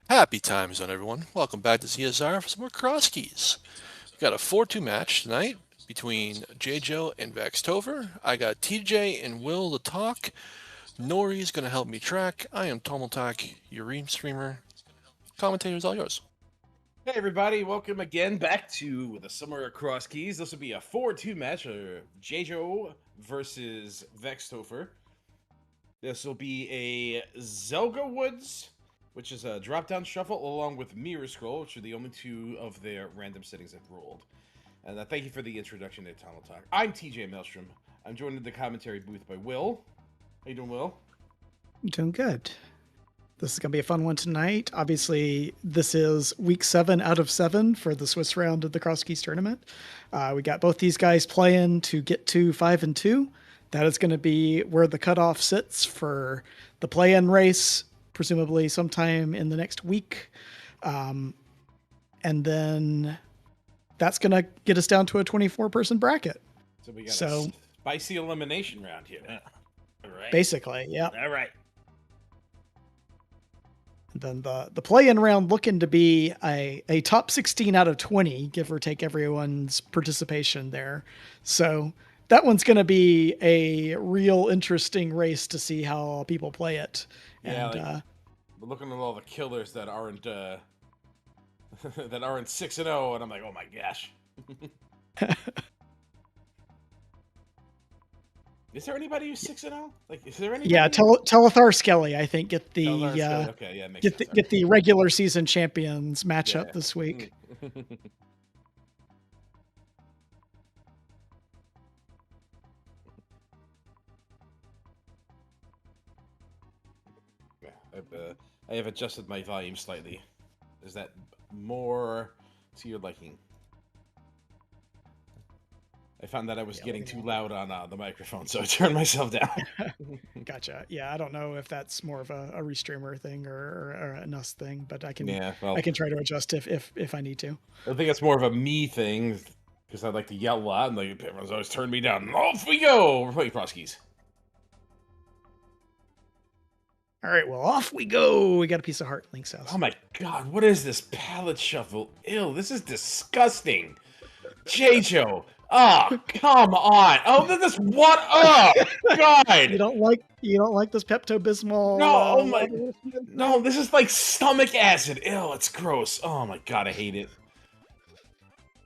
Happy time zone, everyone. Welcome back to CSR for some more Crosskeys. We've got a 4-2 match tonight between Jaejo and VeXtopher. I got TJ and Will to talk. Nori's going to help me track. I am Tomaltak, your streamer. Commentators, all yours. Hey everybody, welcome again back to the Summer Crosskeys. This will be a 4-2 match of Jaejo versus VeXtopher. This will be a Zelda Woods, which is a drop-down shuffle, along with Mirror Scroll, which are the only two of their random settings I've rolled. And thank you for the introduction to Tunnel Talk. I'm TJ Maelstrom. I'm joined in the commentary booth by Will. How you doing, Will? I'm doing good. This is going to be a fun one tonight. Obviously, this is week 7 out of 7 for the Swiss round of the Crosskeys tournament. We got both these guys playing to get to 5-2. That is going to be where the cutoff sits for the play-in race, presumably sometime in the next week. And then that's going to get us down to a 24-person bracket. So we got a spicy elimination round here. All right. Basically, yeah. All right. Then the play-in round looking to be a top 16 out of 20, give or take everyone's participation there. So that one's going to be a real interesting race to see how people play it. Yeah, and we're looking at all the killers that aren't that aren't 6-0, and I'm like, oh my gosh. Is there anybody who's 6-0? Like, is there anybody? Yeah, Telethar Skelly, I think, get the okay, yeah, get the regular season champions matchup this week. Yeah, I have adjusted my volume slightly. Is that more to your liking? I found that I was getting too loud on the microphone, so I turned myself down. Gotcha. Yeah, I don't know if that's more of a restreamer thing or an us thing, but I can I can try to adjust if I need to. I think it's more of a me thing because I like to yell a lot, and like everyone's always turned me down. Off we go! We're playing Crosskeys. All right, well, off we go. We got a piece of heart, Link's house. Oh my god, what is this palette shuffle? Ew, this is disgusting. Jaejo. Oh, come on. Oh, this what? Oh, God. You don't like this Pepto-Bismol? No, oh my. No, this is like stomach acid. Ew, it's gross. Oh my god, I hate it.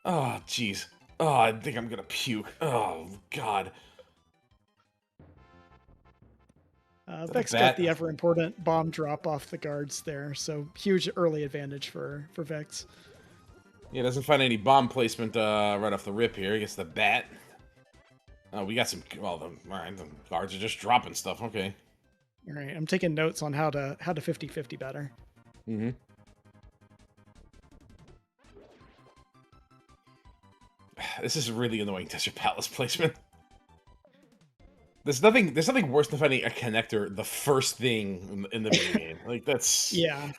Oh, jeez. Oh, I think I'm gonna puke. Oh, God. Vex got the ever important bomb drop off the guards there, so huge early advantage for Vex. Yeah, doesn't find any bomb placement right off the rip here. He gets the bat. Oh, we got some. Well, all right, the guards are just dropping stuff. Okay. All right, I'm taking notes on how to 50-50 better. Mm-hmm. This is really annoying Desert Palace placement. There's nothing worse than finding a connector the first thing in the video game. Like that's yeah.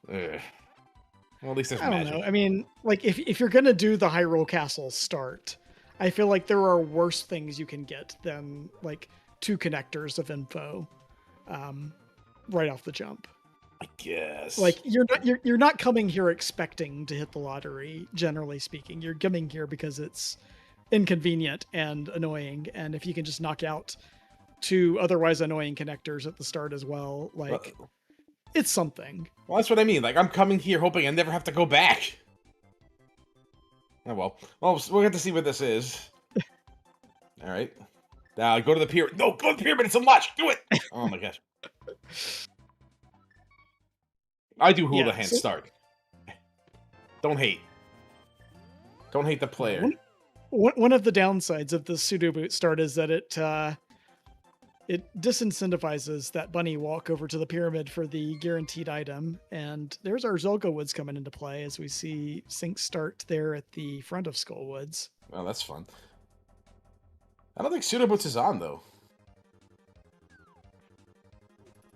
Well, at least there's I don't magic. know. I mean, like if you're gonna do the Hyrule Castle start, I feel like there are worse things you can get than like 2 connectors of info, right off the jump. I guess. Like you're not coming here expecting to hit the lottery. Generally speaking, you're coming here because it's inconvenient and annoying, and if you can just knock out 2 otherwise annoying connectors at the start as well, like. It's something. Well, that's what I mean. Like, I'm coming here hoping I never have to go back. Oh, well. Well, we'll get to see what this is. All right. Now, go to the pyramid. No, go to the pyramid. It's unlatched. Do it. Oh, my gosh. I do Hula Hand start. Don't hate. Don't hate the player. One of the downsides of the pseudo boot start is that it disincentivizes that bunny walk over to the pyramid for the guaranteed item. And there's our Zelda Woods coming into play as we see Sync start there at the front of Skull Woods. Oh, that's fun. I don't think Pseudo Boots is on, though.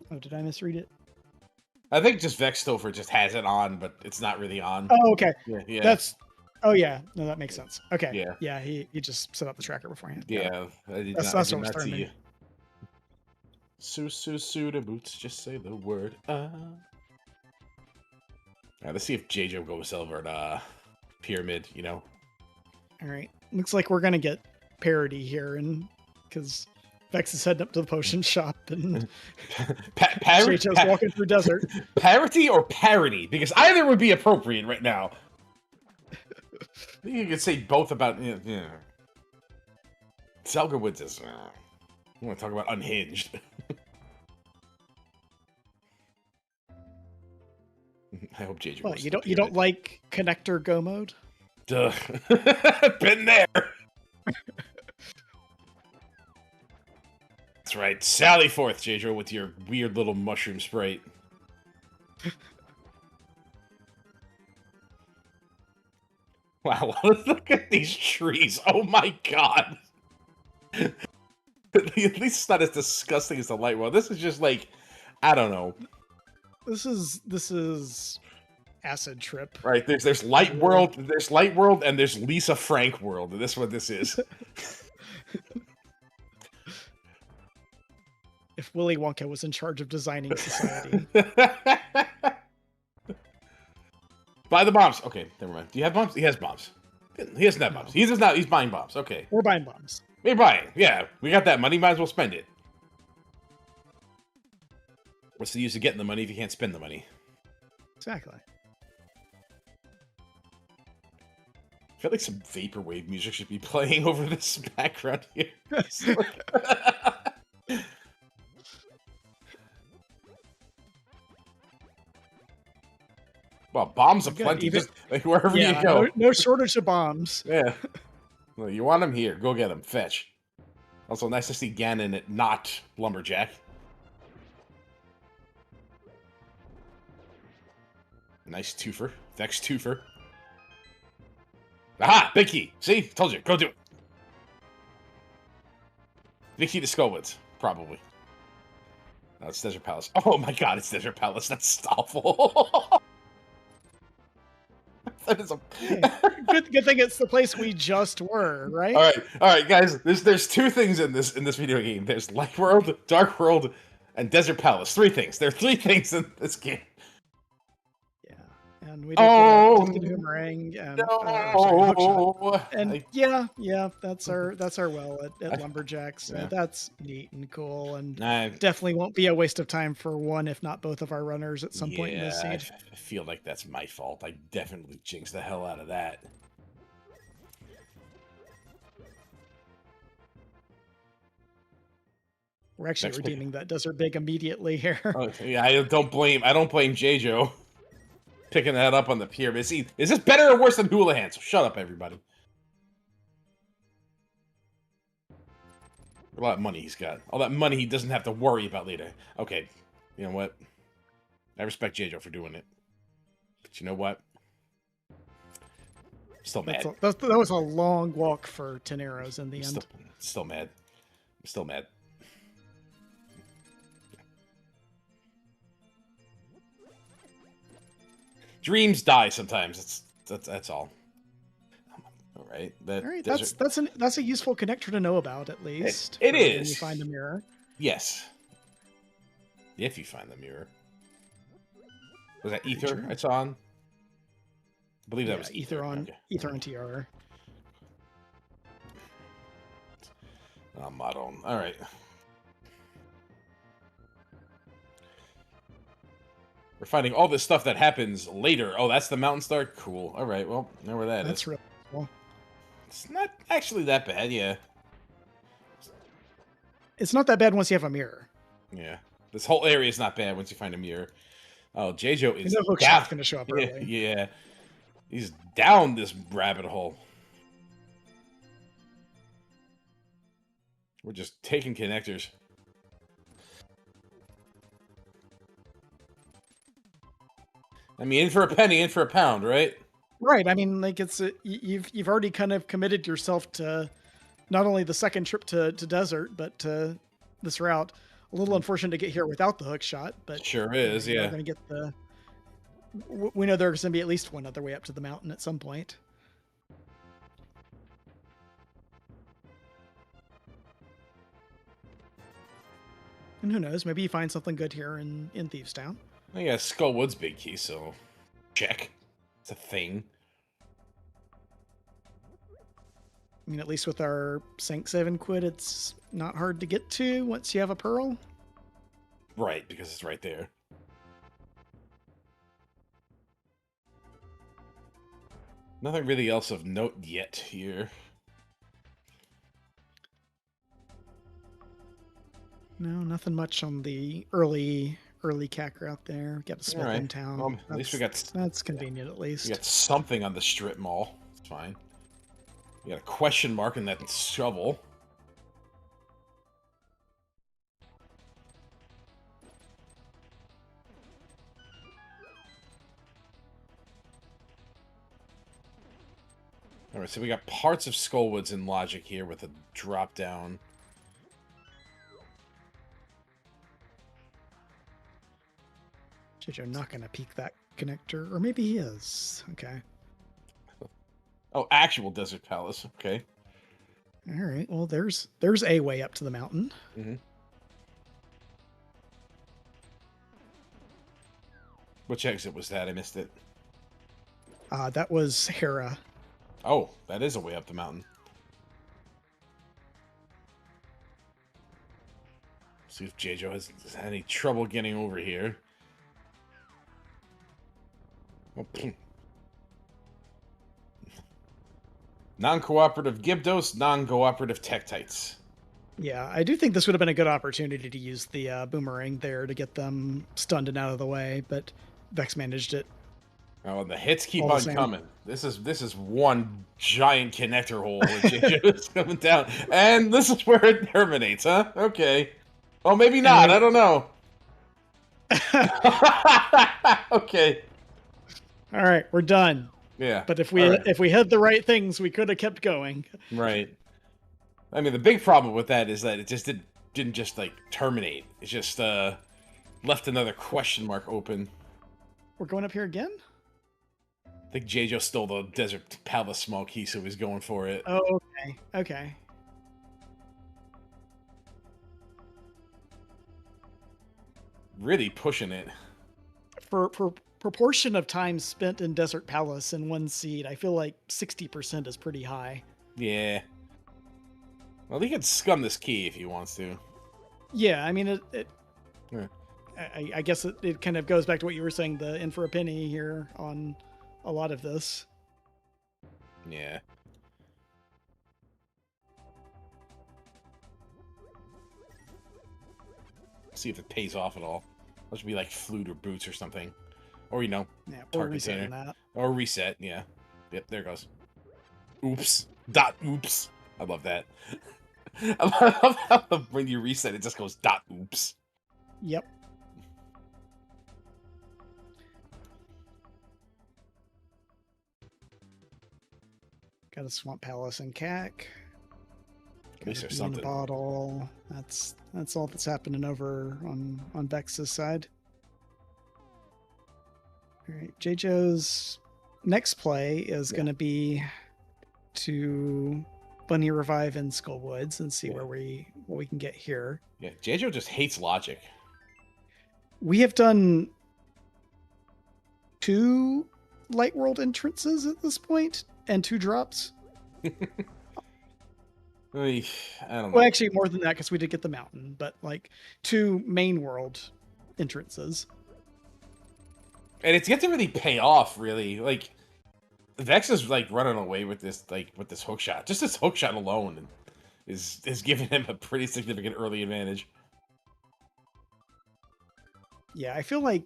Oh, did I misread it? I think just VeXtopher just has it on, but it's not really on. Oh, okay. Yeah. Oh, yeah. No, that makes sense. Okay. Yeah. He just set up the tracker beforehand. Yeah. That's what was throwing me. Pseudo Boots, just say the word. Alright, let's see if Jaejo goes over at Pyramid, you know. All right. Looks like we're gonna get parity here, and because Vex is heading up to the potion shop, and Jaejo's walking through desert. Parity or parody? Because either would be appropriate right now. I think you could say both about. Yeah. Zelda wins this. I want to talk about unhinged. I hope JJ. Well, you don't like connector go mode? Duh. Been there. That's right. Sally forth, Jaejo, with your weird little mushroom sprite. Wow, look at these trees. Oh my god. At least it's not as disgusting as the light world. This is just like, I don't know. This is acid trip. Right, there's light world, and there's Lisa Frank world. And this is what this is. If Willy Wonka was in charge of designing society. Buy the bombs. Okay, never mind. Do you have bombs? He has bombs. He doesn't have bombs. He's buying bombs. Okay. We're buying bombs. We're buying. Yeah, we got that money. Might as well spend it. What's the use of getting the money if you can't spend the money? Exactly. I feel like some vaporwave music should be playing over this background here. Well, bombs are plenty. Even, just like wherever you go. No shortage of bombs. Yeah. Well, you want them here? Go get them. Fetch. Also, nice to see Ganon at not Lumberjack. Nice twofer. VeXtopher. Aha! Big key! See? Told you. Go do it. Big key to Skullwoods. Probably. No, it's Desert Palace. Oh my god, it's Desert Palace. That's awful. That is a... good thing it's the place we just were, right? All right, guys. There's two things in this video game. There's Light World, Dark World, and Desert Palace. Three things. There are three things in this game. Yeah, and we did get a boomerang and no. And yeah, that's our well at Lumberjacks. Yeah. That's neat and cool, and I definitely won't be a waste of time for one, if not both, of our runners at some point in this siege. I feel like that's my fault. I definitely jinxed the hell out of that. We're actually redeeming that Desert Big immediately here. Oh, yeah, I don't blame Jaejo picking that up on the pyramid. See, is this better or worse than Houlihan? So shut up, everybody. A lot of money he's got. All that money he doesn't have to worry about later. Okay, you know what? I respect Jaejo for doing it. But you know what? Still mad. That was a long walk for Teneros in the end. Still mad. I'm still mad. Dreams die sometimes. That's all. All right. All right. That's a useful connector to know about, at least. It is. When you find a mirror. Yes. If you find the mirror. Was that Ether I saw on? I believe that was Ether on TR. Model. All right. We're finding all this stuff that happens later. Oh, that's the Mountain Star? Cool. All right, well, know where that is. That's really cool. It's not actually that bad, yeah. It's not that bad once you have a mirror. Yeah. This whole area is not bad once you find a mirror. Oh, Jaejo is down. Going to show up early. Yeah. He's down this rabbit hole. We're just taking connectors. I mean, in for a penny, in for a pound, right? Right. I mean, like you've already kind of committed yourself to not only the second trip to desert, but to this route. A little unfortunate to get here without the hook shot, but sure is. Yeah, we're going to get the. We know there's going to be at least one other way up to the mountain at some point. And who knows? Maybe you find something good here in Thieves Town. I guess Skullwood's big key, so check. It's a thing. I mean, at least with our sync save and quit, it's not hard to get to once you have a pearl. Right, because it's right there. Nothing really else of note yet here. No, nothing much on the early cack route there. Got a Smith Alright. in town. Well, at least we got... That's convenient, at least. We got something on the strip mall. It's fine. We got a question mark in that shovel. Alright, so we got parts of Skullwoods in logic here with a drop down. Jaejo not going to peek that connector. Or maybe he is. Okay. Oh, actual Desert Palace. Okay. All right. Well, there's a way up to the mountain. Mm-hmm. Which exit was that? I missed it. That was Hera. Oh, that is a way up the mountain. See if Jaejo has any trouble getting over here. Oh, non-cooperative Gibdos, non-cooperative Tektites. Yeah, I do think this would have been a good opportunity to use the boomerang there to get them stunned and out of the way, but Vex managed it. Oh, and the hits keep All the on same. coming. This is one giant connector hole where Jaejo is coming down, and this is where it terminates, huh? Okay. Oh, maybe not. I don't know. Okay. All right, we're done. Yeah. But if we had the right things, we could have kept going. Right. I mean, the big problem with that is that it just didn't just like terminate. It just left another question mark open. We're going up here again? I think Jaejo stole the Desert Palace small key, so he's going for it. Oh, okay. Okay. Really pushing it. For proportion of time spent in Desert Palace in one seed, I feel like 60% is pretty high. Yeah. Well, he can scum this key if he wants to. Yeah, I mean, Yeah. I guess it kind of goes back to what you were saying, the in for a penny here on a lot of this. Yeah. See if it pays off at all. That should be like flute or boots or something. Or, you know, Yeah, or target resetting container. that. Or reset, yeah. Yep, there it goes. Oops. Dot oops. I love that. I love how when you reset, it just goes dot oops. Yep. Got a Swamp Palace and CAC. At least there's In something. a bottle. That's all that's happening over on Vex's side. All right, Jaejo's next play is going to be to Bunny Revive in Skullwoods and see what we can get here. Yeah, Jaejo just hates logic. We have done 2 Light World entrances at this point and 2 drops. I don't know. Well, actually, more than that because we did get the mountain, but like 2 main world entrances. And it's yet to really pay off, really. Like, Vex is like running away with this hook shot. Just this hook shot alone is giving him a pretty significant early advantage. Yeah, I feel like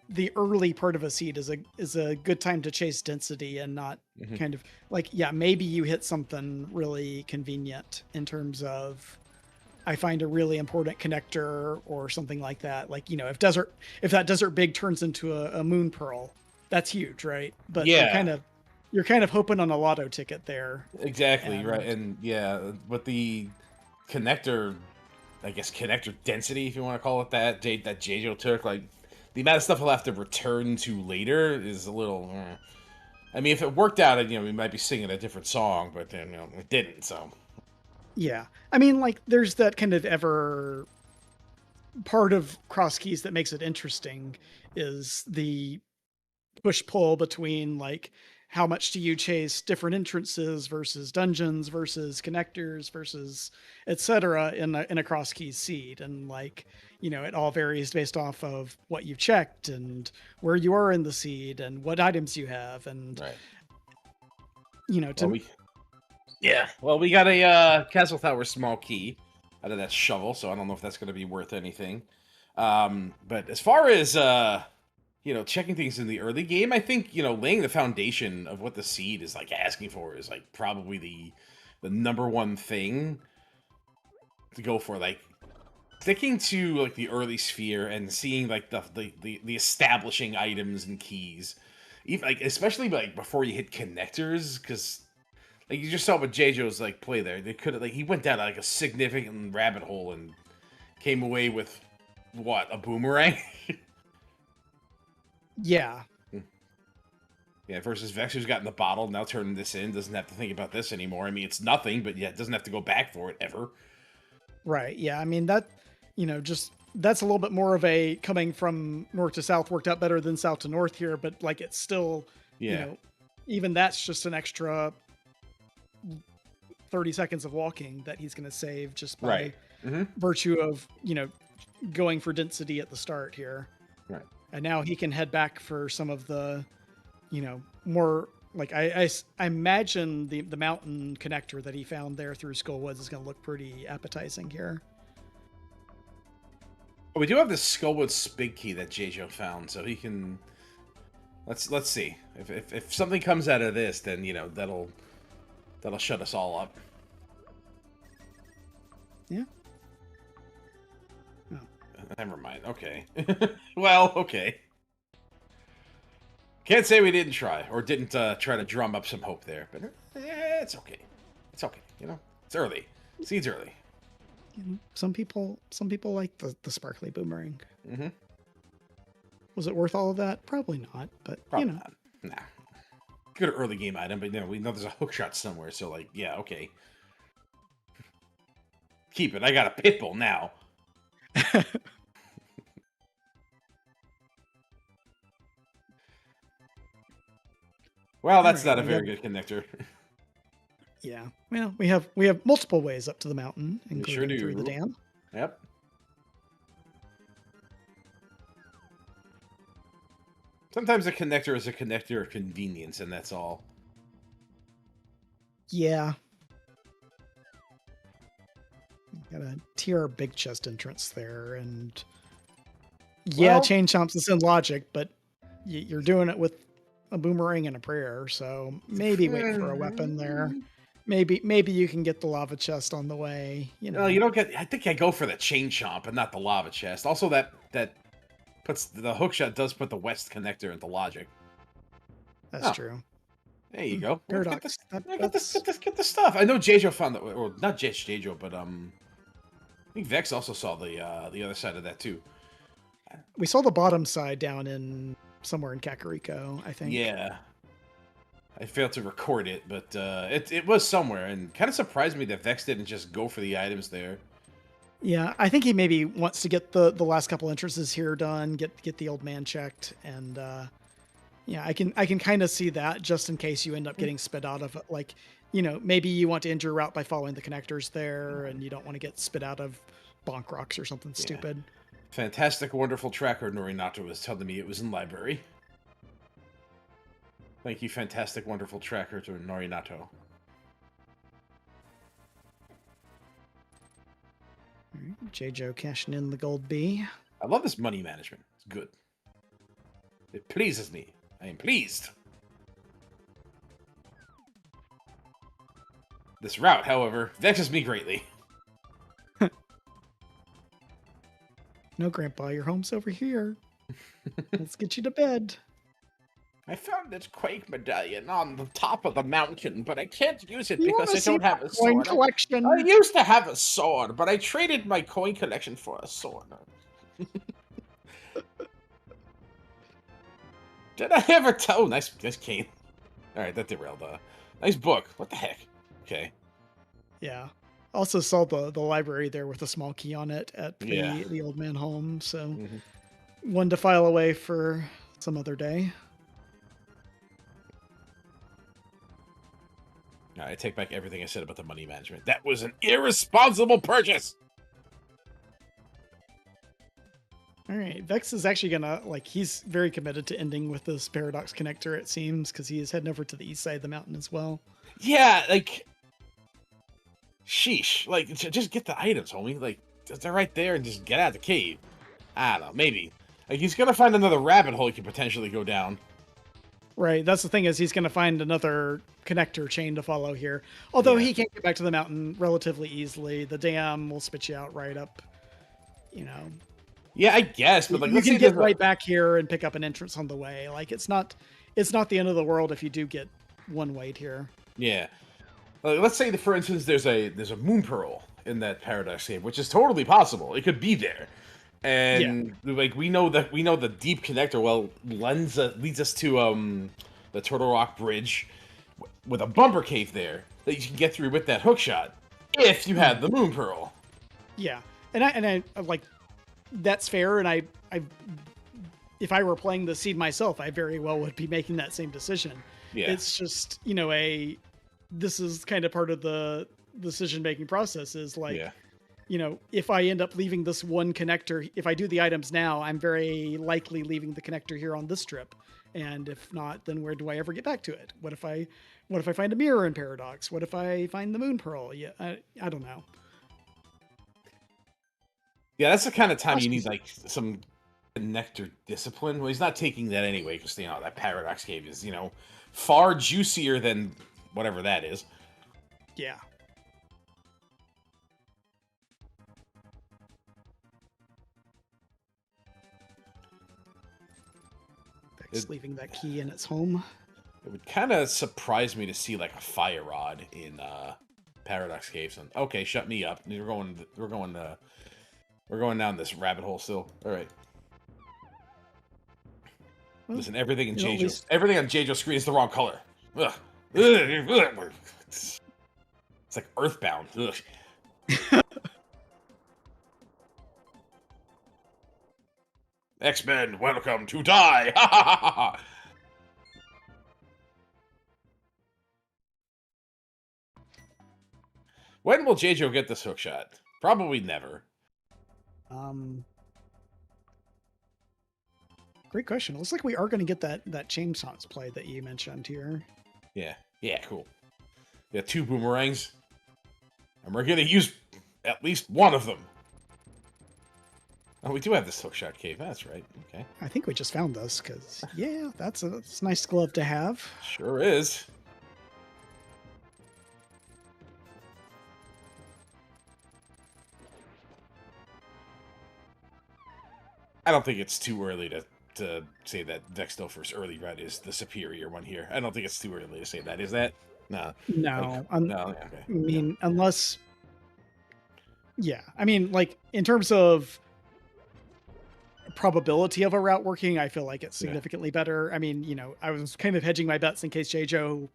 the early part of a seed is a good time to chase density and not kind of like, yeah, maybe you hit something really convenient in terms of I find a really important connector or something like that. Like, you know, if that desert big turns into a moon pearl, that's huge, right? But Yeah. you're kind of hoping on a lotto ticket there. Exactly, right. And yeah, with the connector, I guess connector density, if you want to call it that Jaejo took, like the amount of stuff he'll have to return to later is a little. I mean, if it worked out, you know, we might be singing a different song, but then you know, it didn't. So Yeah, I mean, like there's that kind of ever part of Crosskeys that makes it interesting is the push-pull between, like, how much do you chase different entrances versus dungeons versus connectors versus etc. in a cross keys seed, and like, it all varies based off of what you've checked and where you are in the seed and what items you have, and Right. to Well, we got a Castle Tower small key out of that shovel, so I don't know if that's going to be worth anything. But as far as checking things in the early game, I think laying the foundation of what the seed is like asking for is like probably the number one thing to go for. Like sticking to like the early sphere and seeing like the establishing items and keys, even like especially like before you hit connectors, because like you just saw what Jaejo's like play there. They could have like he went down like a significant rabbit hole and came away with what, a boomerang? yeah. Yeah, versus Vex, who's gotten the bottle, now turning this in, doesn't have to think about this anymore. I mean, it's nothing, but yeah, it doesn't have to go back for it ever. Right. Yeah. I mean, that, just that's a little bit more of a coming from north to south worked out better than south to north here, but like it's still, Yeah. Even that's just an extra 30 seconds of walking that he's going to save just by Right. virtue of, going for density at the start here. Right. And now he can head back for some of the, more like I imagine the mountain connector that he found there through Skullwoods is going to look pretty appetizing here. Well, we do have this Skullwoods big key that Jaejo found, so he can. Let's see if something comes out of this, then that'll shut us all up. Yeah. Oh. Never mind. Okay. Well, okay. Can't say we didn't try or didn't try to drum up some hope there, but it's okay. It's okay. It's early. Seed's early. Some people like the sparkly boomerang. Mm-hmm. Was it worth all of that? Probably not, but Probably not. Nah. Good early game item, but we know there's a hook shot somewhere, so like, yeah, okay. Keep it. I got a pit bull now. Well, that's not a very good connector. Yeah. Well, we have multiple ways up to the mountain, including through the dam. Yep. Sometimes a connector is a connector of convenience, and that's all. Yeah. Got a TR big chest entrance there, and yeah, chain chomps is in logic, but you're doing it with a boomerang and a prayer, so maybe wait for a weapon there. Maybe you can get the lava chest on the way. No, you don't get. I think I go for the chain chomp and not the lava chest. Also, that puts the hookshot does put the west connector into logic. That's true. There you go. Paradox. Get the stuff. I know Jaejo found that, or not just Jaejo, but I think Vex also saw the other side of that too. We saw the bottom side down in somewhere in Kakariko, I think. Yeah. I failed to record it, but it was somewhere, and kind of surprised me that Vex didn't just go for the items there. Yeah, I think he maybe wants to get the last couple entrances here done, get the old man checked, and yeah, I can kind of see that just in case you end up getting spit out of it. Like, maybe you want to end your route by following the connectors there, and you don't want to get spit out of bonk rocks or something stupid. Fantastic, wonderful tracker Norinato was telling me it was in library. Thank you, fantastic, wonderful tracker to Norinato. Jaejo cashing in the gold B. I love this money management. It's good. It pleases me. I am pleased. This route, however, vexes me greatly. No, Grandpa, your home's over here. Let's get you to bed. I found this Quake medallion on the top of the mountain, but I can't use it because I don't have a sword. Collection. I used to have a sword, but I traded my coin collection for a sword. Did I ever tell? Oh, nice cane. All right, that derailed. Nice book. What the heck? Okay. Yeah. Also saw the library there with a small key on it at the old man home. So one to file away for some other day. I take back everything I said about the money management. That was an irresponsible purchase. All right, Vex is actually gonna he's very committed to ending with this paradox connector. It seems because he is heading over to the east side of the mountain as well. Yeah, like, sheesh. Like, just get the items, homie. Like, they're right there, and just get out of the cave. I don't know, maybe. Like, he's gonna find another rabbit hole he could potentially go down. Right, that's the thing is he's gonna find another connector chain to follow here. Although Yeah. he can't get back to the mountain relatively easily. The dam will spit you out right up. You know, Yeah, I guess, but like, you let's can say get there's a- right back here and pick up an entrance on the way. Like it's not the end of the world if you do get one wait here. Yeah. Let's say that, for instance, there's a moon pearl in that paradox cave, which is totally possible. It could be there, and like we know the deep connector leads us to the Turtle Rock Bridge with a bumper cave there that you can get through with that hook shot if you had the moon pearl. Yeah, and I like that's fair. And I if I were playing the seed myself, I very well would be making that same decision. Yeah. It's just this is kind of part of the decision-making process is like, if I end up leaving this one connector, if I do the items now, I'm very likely leaving the connector here on this trip. And if not, then where do I ever get back to it? What if I find a mirror in Paradox? What if I find the Moon Pearl? Yeah, I don't know. Yeah, that's the kind of time you need like some connector discipline. Well, he's not taking that anyway because that paradox cave is far juicier than whatever that is. Yeah. It's leaving that key in its home. It would kind of surprise me to see like a fire rod in Paradox Caves. Okay, shut me up. We're going down this rabbit hole still. All right. Well, listen, everything on Jaejo's screen is the wrong color. Ugh. It's like Earthbound. Ugh. X-Men, welcome to die! When will Jaejo get this hookshot? Probably never. Great question. It looks like we are going to get that chainsaws play that you mentioned here. Yeah, cool. We got 2 boomerangs, and we're going to use at least one of them. Oh, we do have this hookshot cave. That's right. Okay. I think we just found this because, yeah, that's a nice glove to have. Sure is. I don't think it's too early to say that VeXtopher's early red is the superior one here. I don't think it's too early to say that. Is that? No. No. No. Okay. I mean, unless... Yeah. I mean, like, in terms of probability of a route working, I feel like it's significantly better. I mean, I was kind of hedging my bets in case Jaejo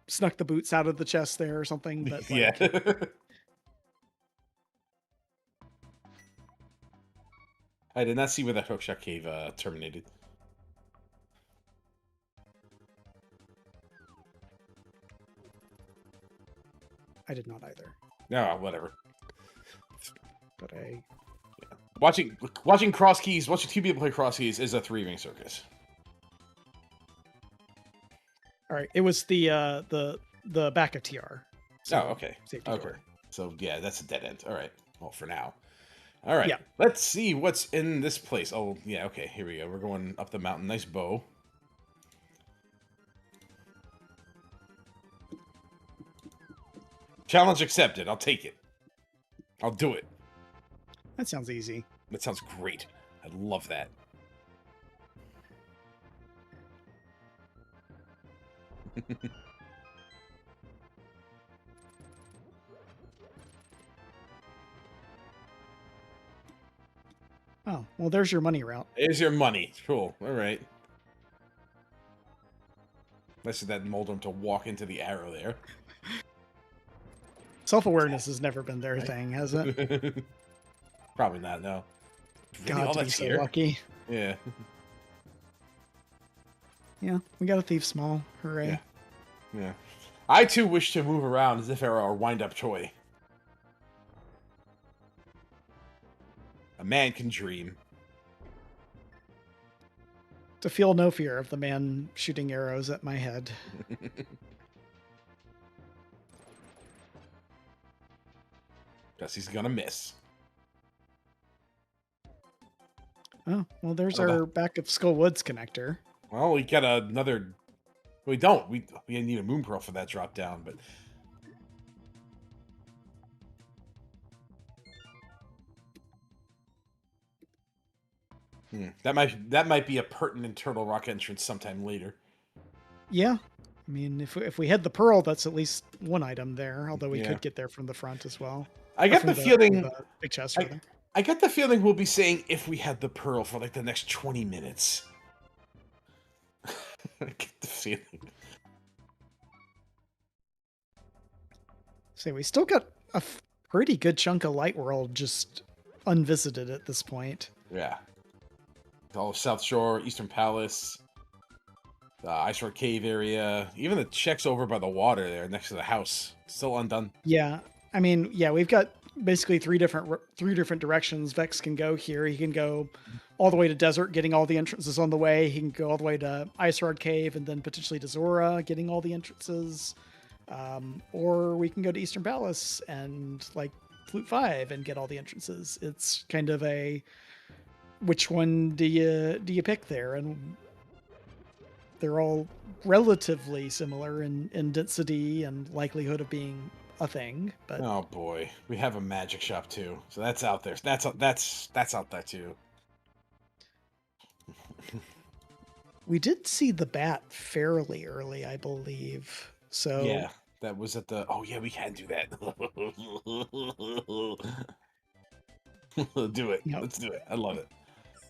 snuck the boots out of the chest there or something. But yeah. I did not see where that hookshot cave terminated. I did not either. No, whatever. But Watching Crosskeys, watching 2 people play Crosskeys is a 3-ring circus. All right, it was the back of TR. So okay. Safety door. So yeah, that's a dead end. All right. Well, for now. All right. Yeah. Let's see what's in this place. Oh yeah. Okay. Here we go. We're going up the mountain. Nice bow. Challenge accepted. I'll take it. I'll do it. That sounds easy. That sounds great. I love that. Oh, well, there's your money route. There's your money. Cool. All right. Nice of that Moldrum to walk into the arrow there. Self-awareness has never been their thing, has it? Probably not, no. God, Really, all to be that's so here? lucky. Yeah. Yeah, we got a thief small. Hooray. Yeah. I too wish to move around as if I were a wind-up toy. A man can dream. To feel no fear of the man shooting arrows at my head. Guess he's gonna miss. Oh, well, there's our back of Skull Woods connector. Well, we got another... We don't. We need a moon pearl for that drop down, but... That might be a pertinent Turtle Rock entrance sometime later. Yeah. I mean, if we had the pearl, that's at least one item there, although we Yeah. could get there from the front as well. I get the feeling... The big chest, rather. I get the feeling we'll be saying if we had the pearl for like the next 20 minutes. I get the feeling. So we still got a pretty good chunk of Light World just unvisited at this point. Yeah. All of South Shore, Eastern Palace, the Ice Road Cave area, even the checks over by the water there next to the house. Still undone. Yeah. I mean, yeah, we've got basically three different directions Vex can go here. He can go all the way to Desert, getting all the entrances on the way. He can go all the way to Ice Road Cave and then potentially to Zora, getting all the entrances. Or we can go to Eastern Palace and like Flute 5 and get all the entrances. It's kind of a which one do you pick there? And they're all relatively similar in density and likelihood of being a thing. But oh boy, we have a magic shop too, so that's out there. That's out there too. We did see the bat fairly early, I believe. So yeah, that was at the. Oh yeah, we can do that. Do it. Yep. Let's do it. I love it.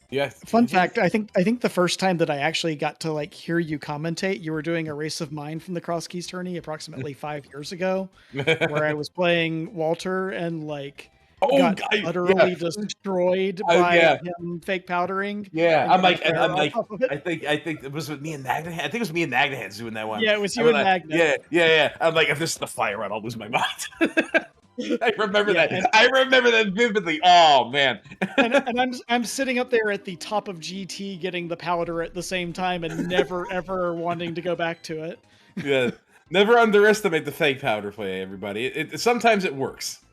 Yeah. Fun fact, I think the first time that I actually got to like hear you commentate, you were doing a Race of Mine from the Crosskeys tourney approximately 5 years ago, where I was playing Walter and like got utterly destroyed by him fake powdering. Yeah, I'm like, I think it was with me and Nagnahan. I think it was me and Nagnahan doing that one. Yeah, it was you and Nagnahan. Yeah. I'm like, if this is the fire run, I'll lose my mind. I remember that. I remember that vividly. Oh man. and I'm sitting up there at the top of GT getting the powder at the same time and never ever wanting to go back to it. Yeah. Never underestimate the fake powder play, everybody. It sometimes it works.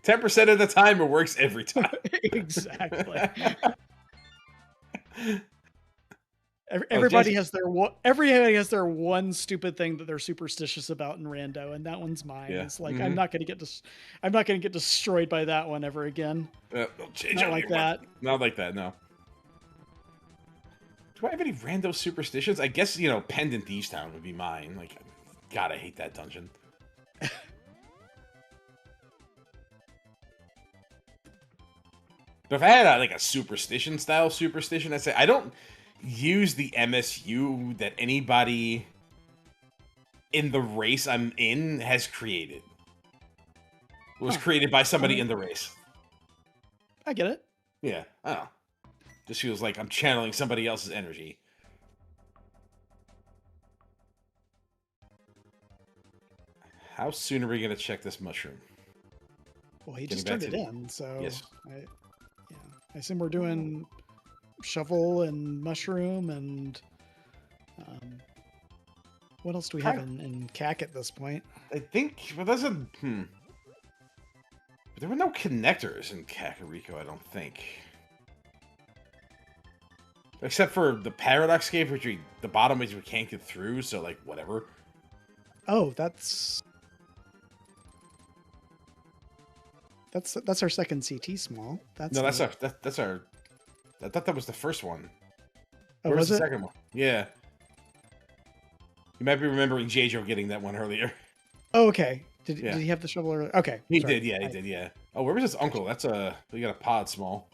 10% of the time it works every time. Exactly. Everybody has their one stupid thing that they're superstitious about in Rando, and that one's mine. Yeah. It's like I'm not gonna get destroyed by that one ever again. Not like that. Not like that. No. Do I have any Rando superstitions? I guess Pendant Thieves Town would be mine. Like, God, I hate that dungeon. But if I had a superstition style superstition, I'd say I don't use the MSU that anybody in the race I'm in has created. It was created by somebody in the race. I get it. Yeah, I don't know. Just feels like I'm channeling somebody else's energy. How soon are we going to check this mushroom? Well, he just turned it in, so... Yes. I assume we're doing shovel and mushroom and... what else do we have in CAC at this point? I think... Well, that's a... There were no connectors in Kakariko, I don't think. Except for the Paradox Cave, which the bottom which we can't get through, so, like, whatever. Oh, that's our second CT small. That's our... I thought that was the first one. Oh, was it? The second one? Yeah. You might be remembering Jaejo getting that one earlier. Oh, okay. Did he have the shovel earlier? Okay. He did, yeah. Oh, where was his uncle? That's we got a pod small.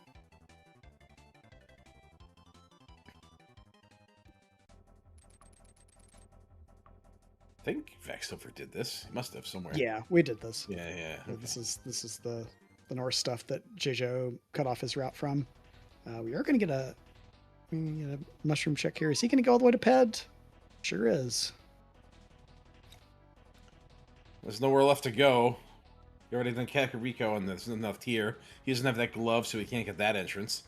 I think VeXtopher did this. He must have somewhere. Yeah, we did this. Yeah. Okay. This is the North stuff that Jaejo cut off his route from. We are going to get a mushroom check here. Is he going to go all the way to Ped? Sure is. There's nowhere left to go. He already done Kakariko, and there's enough here. He doesn't have that glove, so he can't get that entrance.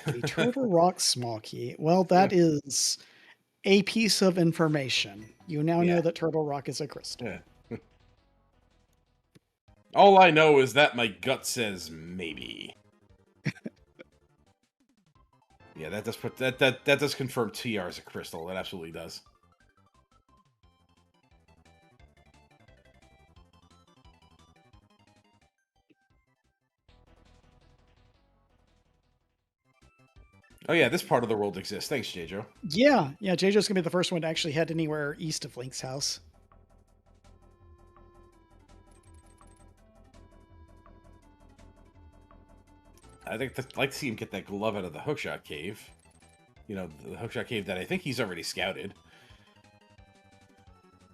The Turtle Rock small key. Well, that is a piece of information. You now know that Turtle Rock is a crystal. Yeah. All I know is that my gut says maybe. Yeah, that does put that does confirm TR is a crystal. That absolutely does. Oh yeah, this part of the world exists. Thanks, Jaejo. Yeah, Jaejo's gonna be the first one to actually head anywhere east of Link's house. I'd like to see him get that glove out of the hookshot cave. You know, the hookshot cave that I think he's already scouted.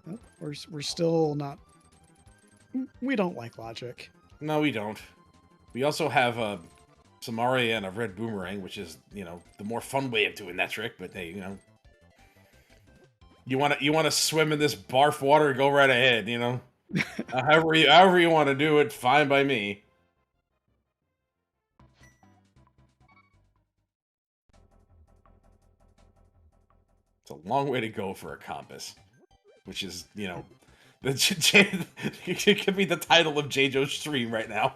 Oh, we're still not. We don't like logic. No, we don't. We also have some Aria and a red boomerang, which is, you know, the more fun way of doing that trick. But hey, you know, you want to swim in this barf water, go right ahead. You know, however you want to do it, fine by me. It's a long way to go for a compass, which is, you know, it could be the title of Jaejo's stream right now.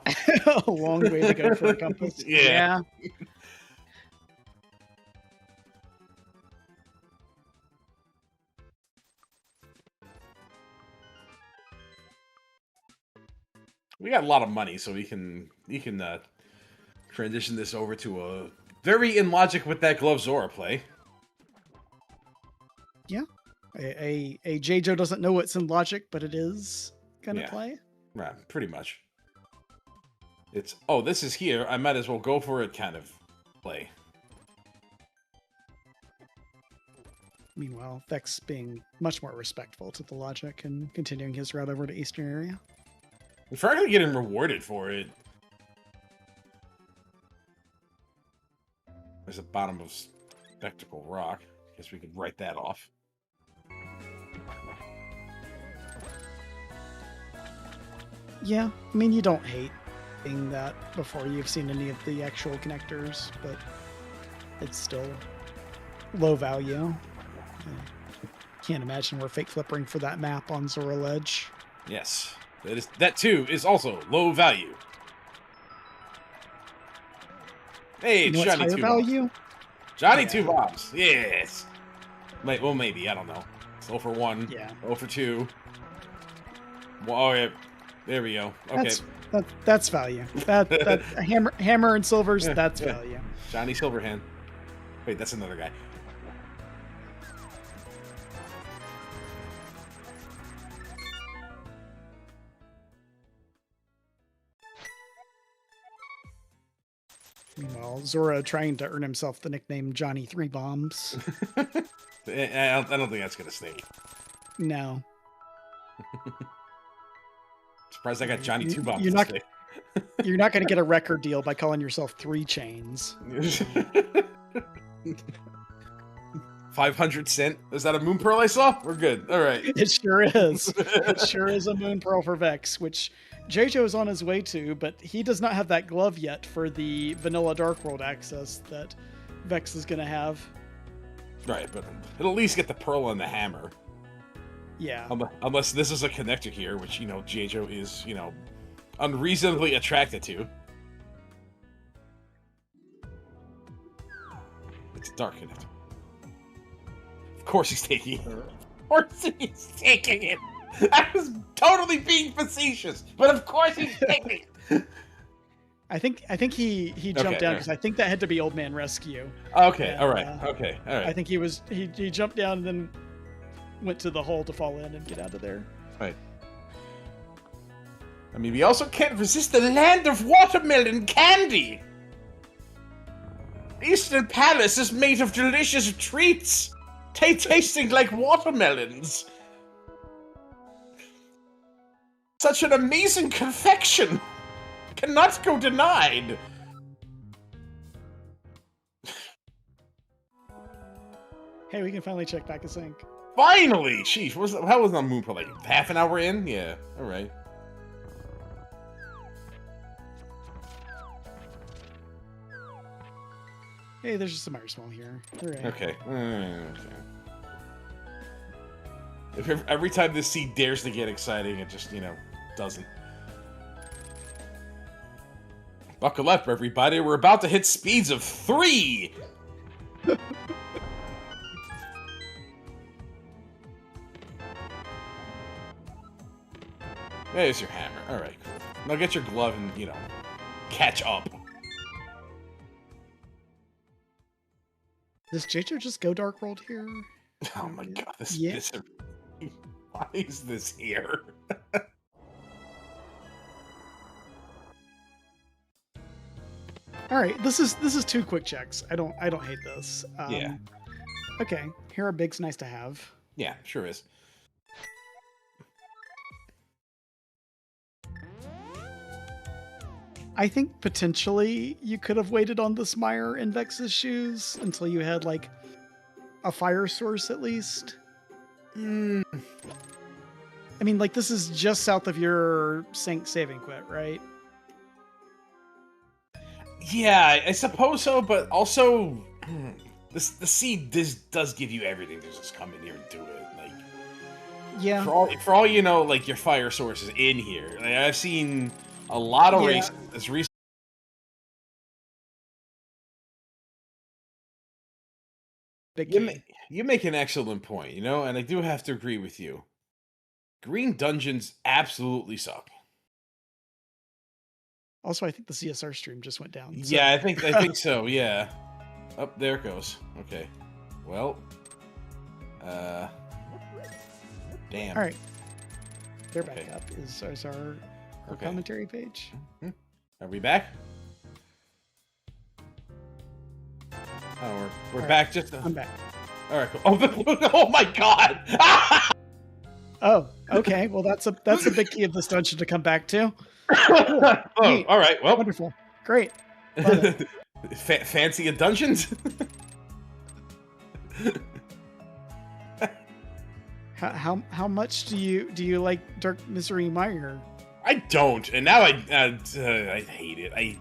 A long way to go for a compass. Yeah. We got a lot of money, so we can transition this over to a very in logic with that glove Zora play. Yeah. A Jaejo doesn't know what's in logic, but it is gonna play. Right, pretty much. It's, oh, this is here, I might as well go for it kind of play. Meanwhile, Vex being much more respectful to the logic and continuing his route over to Eastern area. I'm frankly getting rewarded for it. There's a bottom of Spectacle Rock. Guess we could write that off. Yeah, I mean, you don't hate being that before you've seen any of the actual connectors, but it's still low value. Can't imagine we're fake flippering for that map on Zora Ledge. Yes, that too is also low value. Hey, it's Johnny Two Bombs. Johnny Two Bombs. Yes. Well, maybe, I don't know. It's 0 for 1. Yeah. 0 for 2. Oh, yeah. There we go. Okay. That's value. That hammer and silvers, that's value. Johnny Silverhand. Wait, that's another guy. Meanwhile, Zora trying to earn himself the nickname Johnny Three Bombs. I don't think that's gonna stick. No. Surprised I got Johnny Two Bombs. You're not going to get a record deal by calling yourself 3 Chains. 500 cent. Is that a moon pearl I saw? We're good. All right. It sure is. It sure is a moon pearl for Vex, which Jaejo is on his way to, but he does not have that glove yet for the vanilla Dark World access that Vex is going to have. Right, but it'll at least get the pearl and the hammer. Yeah. Unless this is a connector here, which, you know, Jaejo is, you know, unreasonably attracted to. It's a dark connector. Of course he's taking it. Of course he's taking it. I was totally being facetious, but of course he's taking it. I think he jumped down because I think that had to be Old Man Rescue. Okay, and, all right. I think he jumped down and then went to the hole to fall in and get out of there. Right. I mean, we also can't resist the land of watermelon candy. Eastern Palace is made of delicious treats, tasting like watermelons. Such an amazing confection cannot go denied. Hey, we can finally check back a sync. Finally! Sheesh, how was the moon for like half an hour in? Yeah, alright. Hey, there's just some Irish small here. Hooray. Okay. If every time this seed dares to get exciting, it just, doesn't. Buckle up, everybody. We're about to hit speeds of 3! There's your hammer. Alright, cool. Now get your glove and, catch up. Does Jaejo just go Dark World here? Oh my god, Yeah. this why is this here? All right, this is 2 quick checks. I don't hate this. Yeah. Okay, here are bigs nice to have. Yeah, sure is. I think potentially you could have waited on this mire in Vex's shoes until you had like a fire source at least. I mean, like this is just south of your sink saving quit, right? Yeah, I suppose so, but also the seed does give you everything to just come in here and do it. Like, Yeah. For all you know, like your fire source is in here. Like, I've seen a lot of races this recent. You make an excellent point, and I do have to agree with you. Green dungeons absolutely suck. Also, I think the CSR stream just went down. So. Yeah, I think so. Yeah. Up there it goes. Okay. Well. Damn. All right. They're back up. Is our commentary page? Are we back? Oh, we're back. I'm back. All right. Cool. Oh my god. Oh, okay. Well, that's a big key of this dungeon to come back to. Oh, all right. Well, wonderful. Great. Fancy a dungeons? How much do you like Dark Misery Mire? I don't, and now I hate it.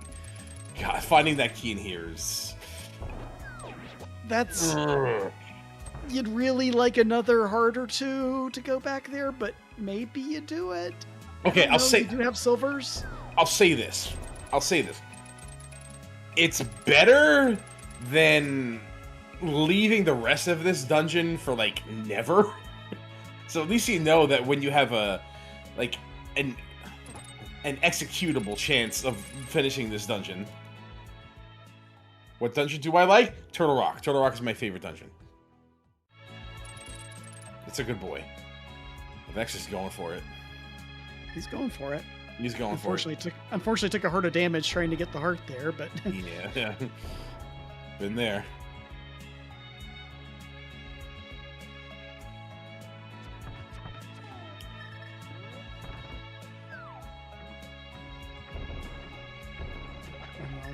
God, finding that key in here is. That's. You'd really like another heart or two to go back there, but maybe you do it. Okay, I'll say. You do have silvers. I'll say this. It's better than leaving the rest of this dungeon for like never. So at least you know that when you have an executable chance of finishing this dungeon. What dungeon do I like? Turtle Rock. Turtle Rock is my favorite dungeon. It's a good boy. Vex is going for it. He's going for it. He's going for it. Unfortunately, took a heart of damage trying to get the heart there, but yeah. Been there.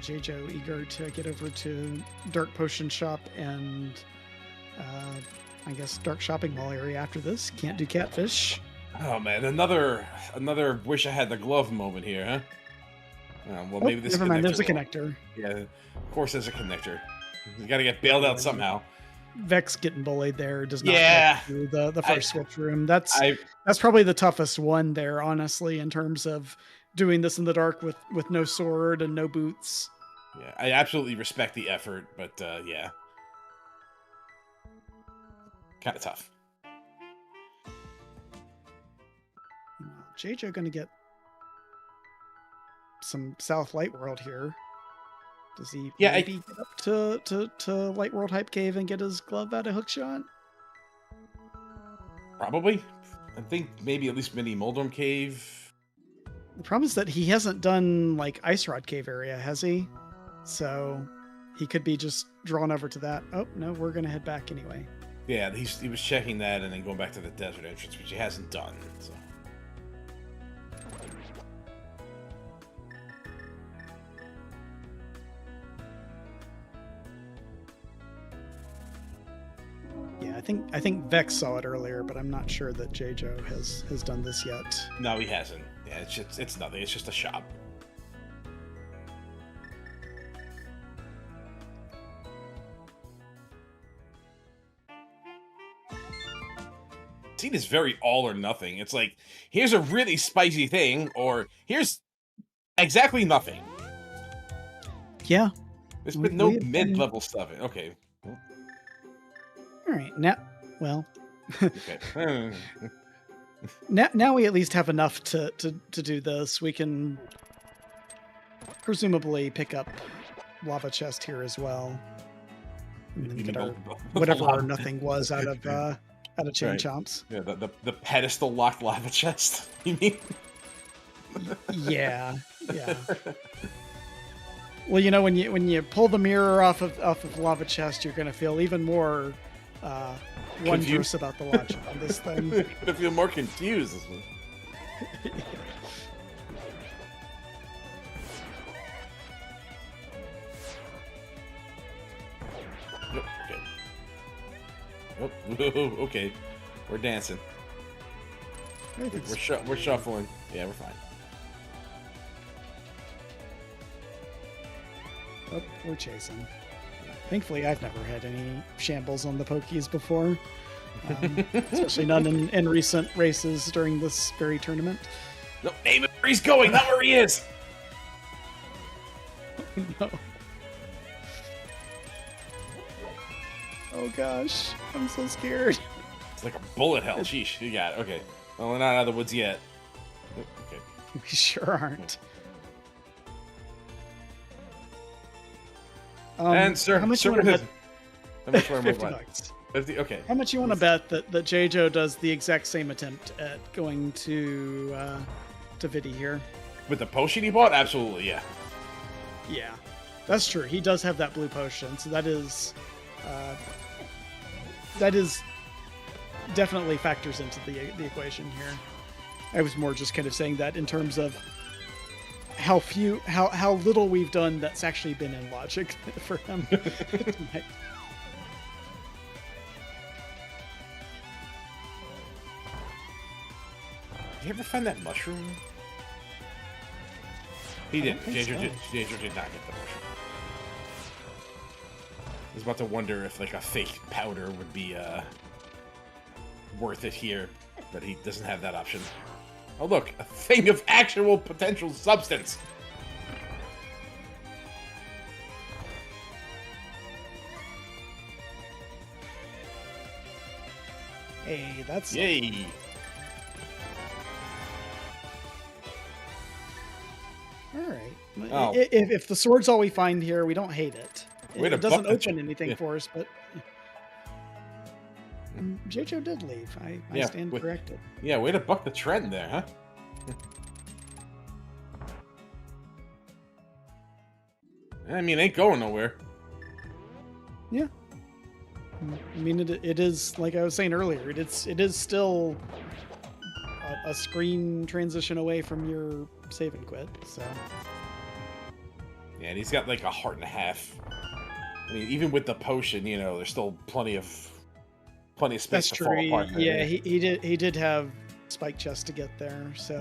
Jaejo eager to get over to Dark Potion Shop and I guess Dark Shopping Mall area after this. Can't do catfish. Oh man, another wish I had the glove moment here, huh? Well, maybe this. Never mind. There's a connector. Yeah, of course there's a connector. You got to get bailed out somehow. Vex getting bullied there does not get through the first switch room. That's probably the toughest one there, honestly, in terms of doing this in the dark with no sword and no boots. Yeah, I absolutely respect the effort, but yeah, kind of tough. Jaejo gonna get some South Light World here. Does he maybe get up to Light World Hype Cave and get his glove out of hookshot? Probably. I think maybe at least mini Moldrum Cave. The problem is that he hasn't done like Ice Rod Cave area, has he? So he could be just drawn over to that. Oh no, we're gonna head back anyway. Yeah, he was checking that and then going back to the desert entrance, which he hasn't done. So. think Vex saw it earlier, but I'm not sure that Jaejo has done this yet. No, he hasn't. Yeah, it's nothing. It's just a shop. Scene is very all or nothing. It's like, here's a really spicy thing, or here's exactly nothing. Yeah. There's been no mid-level stuff. Okay. All right. Now, well. Okay. Now we at least have enough to do this. We can presumably pick up lava chest here as well. And then get our, whatever our nothing was out of chain Right. chomps. Yeah, the pedestal locked lava chest. You mean? Yeah. Well, you know, when you pull the mirror off of lava chest, you're going to feel even more wondrous about the logic on this thing. You're gonna feel more confused. Okay, we're dancing. We're shuffling. Yeah, we're fine. Oh, we're chasing. Thankfully, I've never had any shambles on the pokies before, especially none in recent races during this very tournament. No, name it where he's going, not where he is. No. Oh gosh, I'm so scared. It's like a bullet hell. Sheesh, you got it. Okay. Well, we're not out of the woods yet. Okay. We sure aren't. And sir, how much sir, you want to bet? how much more 50 what? bucks. 50, okay. How much you want to bet that Jaejo does the exact same attempt at going to Vidi here? With the potion he bought? Absolutely, yeah. Yeah, that's true. He does have that blue potion, so that is definitely factors into the equation here. I was more just kind of saying that in terms of how little we've done that's actually been in logic for him tonight. Did you ever find that mushroom? He did. Jaejo did not get the mushroom. I was about to wonder if like a fake powder would be worth it here, but he doesn't have that option. Oh look, a thing of actual potential substance. Hey, that's Yay! all right. Oh. If the sword's all we find here, we don't hate it. Way to It doesn't buck the open anything yeah. for us, but Jaejo did leave. I Yeah, stand corrected. Yeah, way to buck the trend there, huh? I mean, it ain't going nowhere. Yeah. I mean, it is, like I was saying earlier, it is still a screen transition away from your save and quit, so. Yeah, and he's got like a heart and a half. I mean, even with the potion, you know, there's still plenty of space That's to true. fall apart. There. Yeah, he did have spike chest to get there, so.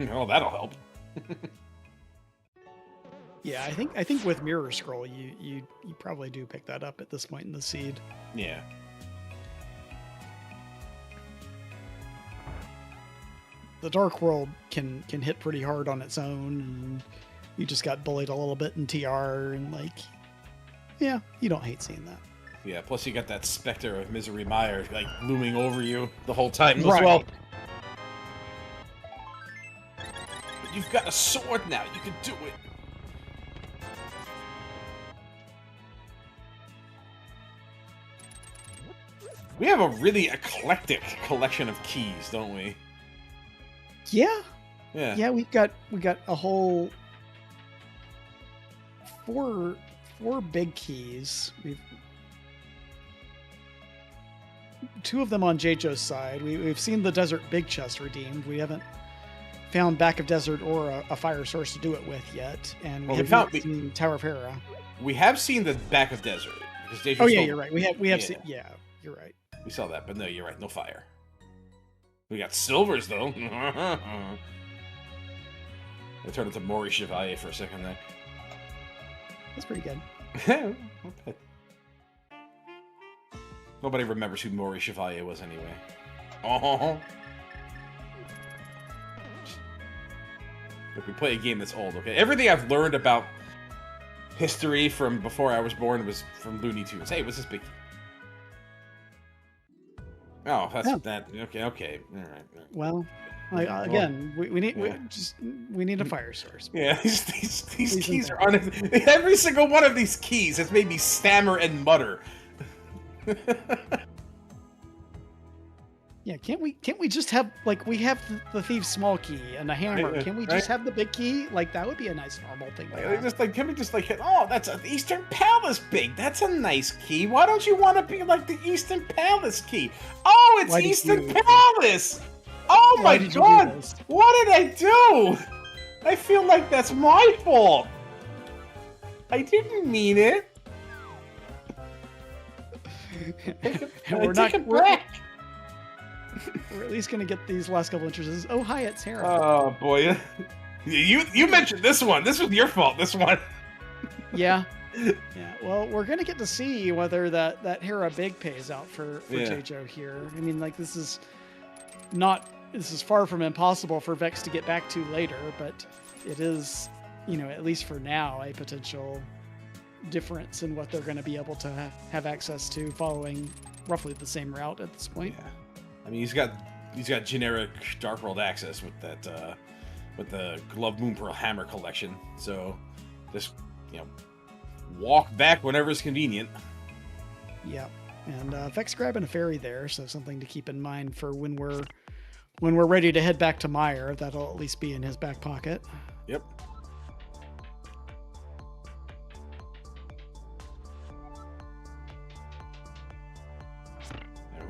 Yeah. Oh, that'll help. Yeah, I think with Mirror Scroll, you probably do pick that up at this point in the seed. Yeah. The Dark World can hit pretty hard on its own, and you just got bullied a little bit in TR, and like, yeah, you don't hate seeing that. Yeah, plus you got that specter of Misery Mire like looming over you the whole time Right. as well. But you've got a sword now, you can do it. We have a really eclectic collection of keys, don't we? Yeah, Yeah. yeah, we got a whole four big keys. We've two of them on Jaejo's side. We've seen the Desert Big Chest redeemed. We haven't found Back of Desert or a fire source to do it with yet, and we Well, haven't seen Tower of Hera. We have seen the back of desert because Jaejo. Oh yeah, you're right. We have seen. Yeah, you're right. We saw that, but no, you're right. No fire. We got silvers though. I turned into Maury Chevalier for a second there. That's pretty good. Okay. Nobody remembers who Maury Chevalier was anyway. Oh. Look, we play a game that's old, okay? Everything I've learned about history from before I was born was from Looney Tunes. Hey, what's this big? Oh, that's that. Okay. All right. Well, again, we need a fire source. Yeah, these keys are on every single one of these keys has made me stammer and mutter. Yeah, can't we just have, like, we have the thief's small key and a hammer? Can we just have the big key? Like, that would be a nice normal thing. Can we just hit? Oh, that's an Eastern Palace big. That's a nice key. Why don't you want to be like the Eastern Palace key? Oh, it's Eastern Palace. Oh my God! What did I do? I feel like that's my fault. I didn't mean it. We're at least gonna get these last couple entrances. Oh hi, it's Hera. Oh boy, you mentioned this one. This was your fault. This one. Yeah. Well, we're gonna get to see whether that Hera big pays out for Jaejo here. I mean, like, this is far from impossible for Vex to get back to later, but it is, at least for now, a potential difference in what they're going to be able to have access to following roughly the same route at this point. Yeah. I mean, he's got generic Dark World access with that with the Glove Moon Pearl Hammer collection. So just walk back whenever it's convenient. Yeah, and Vex grabbing a ferry there, so something to keep in mind for when we're ready to head back to Meyer. That'll at least be in his back pocket. Yep.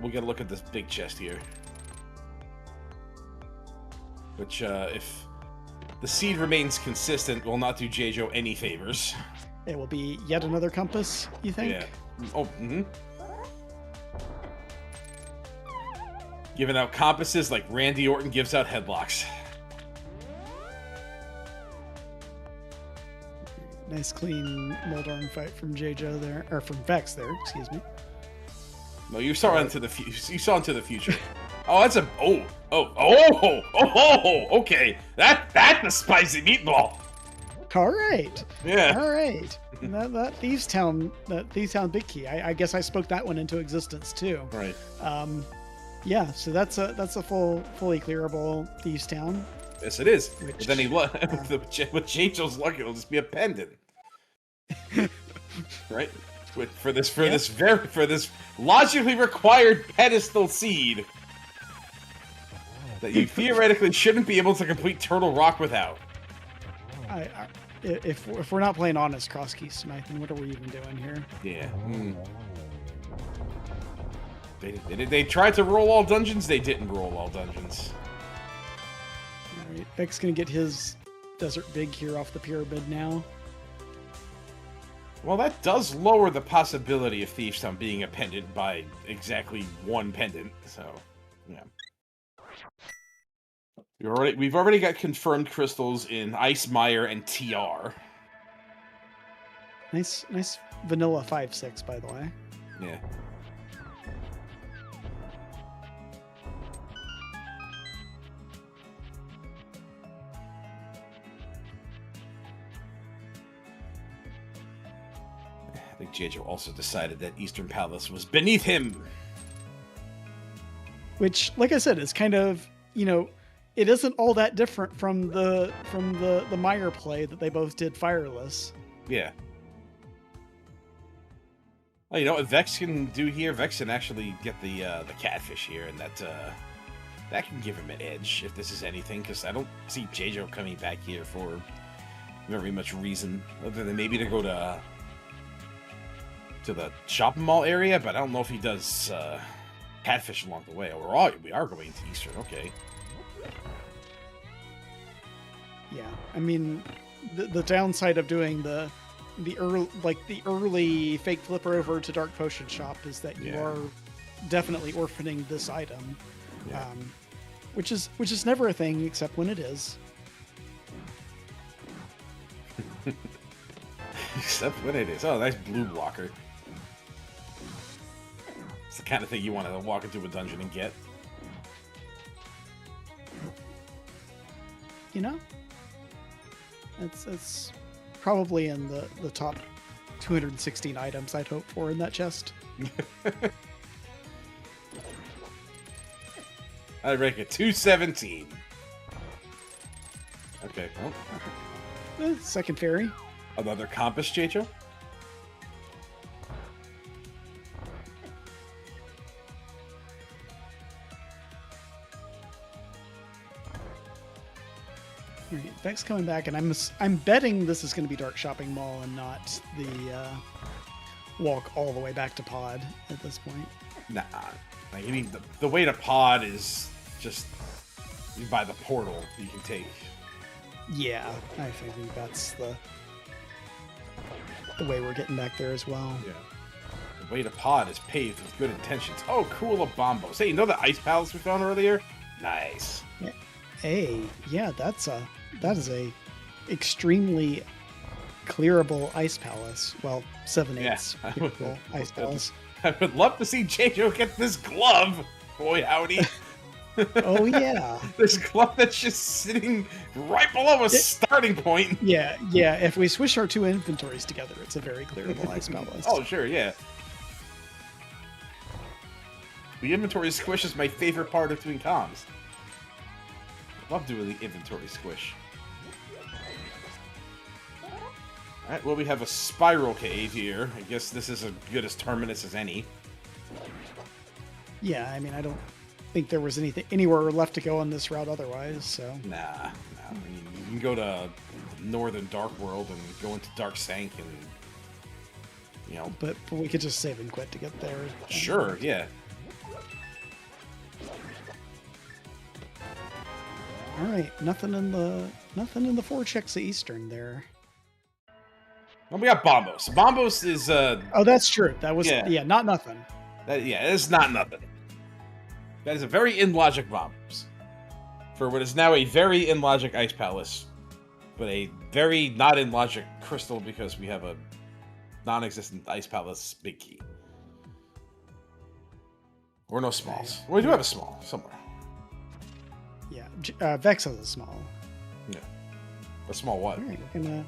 We'll get a look at this big chest here. Which, if the seed remains consistent, will not do Jaejo any favors. It will be yet another compass, you think? Yeah. Oh, Giving out compasses like Randy Orton gives out headlocks. Nice clean Moldorm fight from Jaejo there, or from Vex there, excuse me. No, you saw into the future. Oh, that's okay. That's a spicy meatball. All right. Yeah. All right. that Thieves Town big key. I guess I spoke that one into existence too. Right. Yeah. So that's a fully clearable Thieves Town. Yes, it is. But then with Jaejo's luck, it'll just be a pendant. Right. For this logically required pedestal seed that you theoretically shouldn't be able to complete Turtle Rock without. If we're not playing honest Crosskeys tonight, then what are we even doing here? Yeah. They tried to roll all dungeons. They didn't roll all dungeons. All right, Vex gonna get his Desert Big here off the pyramid now. Well, that does lower the possibility of Thieves Town being a pendant by exactly one pendant. So, yeah. We've already got confirmed crystals in Ice Mire and TR. Nice vanilla 5/6, by the way. Yeah. I think Jaejo also decided that Eastern Palace was beneath him. Which, like I said, is kind of, it isn't all that different from the Meyer play that they both did fireless. Yeah. Well, what Vex can do here? Vex can actually get the catfish here, and that can give him an edge if this is anything, because I don't see Jaejo coming back here for very much reason other than maybe to go to the shopping mall area, but I don't know if he does catfish along the way. We are going to Eastern, okay. Yeah, I mean, the downside of doing the the early fake flipper over to Dark Potion Shop is that you Yeah. are definitely orphaning this item, Yeah. which is never a thing except when it is. Except when it is. Oh, nice blue blocker. It's the kind of thing you want to walk into a dungeon and get. You know, it's probably in the top 216 items I'd hope for in that chest. I rank it 217. Okay. Well, Second fairy. another compass, Jaejo? All right, Vex coming back, and I'm betting this is going to be Dark Shopping Mall and not the walk all the way back to Pod at this point. Nah. Like, I mean, the way to pod is just by the portal you can take. Yeah, I think that's the way we're getting back there as well. Yeah. The way to pod is paved with good intentions. Oh, cool, a bombo. Say, you know the ice palace we found earlier? Nice. Yeah. Hey, yeah, that is a extremely clearable ice palace. Well, 7/8 Yeah. clearable ice palace. I would love to see Jaejo get this glove. Boy, howdy. Oh yeah. This glove that's just sitting right below a starting point. Yeah. If we swish our two inventories together, it's a very clearable ice palace. Oh, sure, yeah. The inventory squish is my favorite part of doing comms. Love doing the inventory squish. Alright, well, we have a spiral cave here. I guess this is as good as terminus as any. Yeah, I mean, I don't think there was anywhere left to go on this route otherwise, so. Nah. I mean, you can go to Northern Dark World and go into Dark Sank and, you know. But we could just save and quit to get there. Sure, yeah. All right, nothing in the four checks of Eastern there. Well, we got Bombos. Bombos is Oh, that's true. That was not nothing. It's not nothing. That is a very in-logic Bombos. For what is now a very in-logic Ice Palace, but a very not in-logic Crystal because we have a non-existent Ice Palace Big Key. Or no smalls. Well, we do have a small somewhere. Yeah, Vex has a small. Yeah. A small what? All right, we're gonna.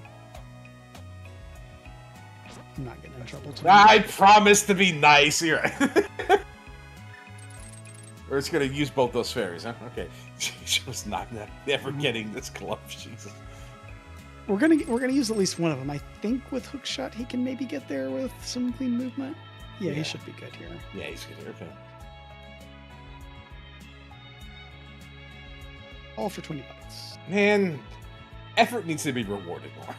I'm not getting in trouble tonight. I promise to be nice here. Or it's gonna use both those fairies, huh? Okay. She was never getting this glove, Jesus. We're gonna use at least one of them. I think with Hookshot he can maybe get there with some clean movement. Yeah, he should be good here. Yeah, he's good here. Okay. All for $20. Man, effort needs to be rewarded more.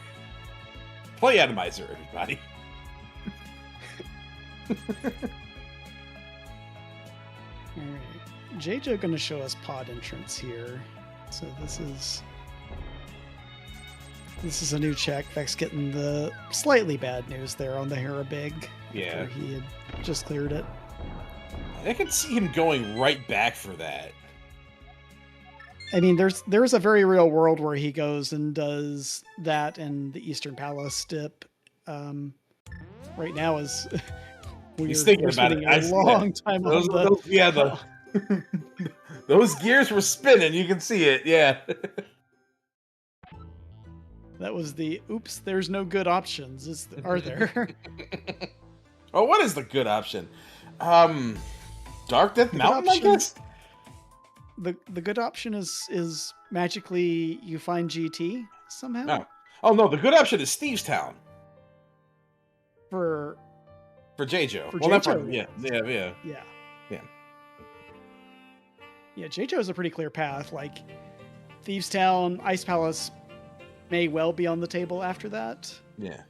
Play Atomizer, everybody. All right, Jaejo gonna show us pod entrance here. So this is a new check. Vex getting the slightly bad news there on the Hera Big. Yeah. After he had just cleared it. I can see him going right back for that. I mean, there's a very real world where he goes and does that in the Eastern Palace dip. Right now is He's thinking about it. A long time on those gears were spinning. You can see it. Yeah. That was the oops. There's no good options. Are there? Oh, what is the good option? Dark Death Mountain, I guess. The good option is magically you find GT somehow. Oh no, the good option is Steve's Town. For Jaejo. For well, Jaejo. Yeah. Jaejo is a pretty clear path. Like Thieves Town, Ice Palace may well be on the table after that. Yeah.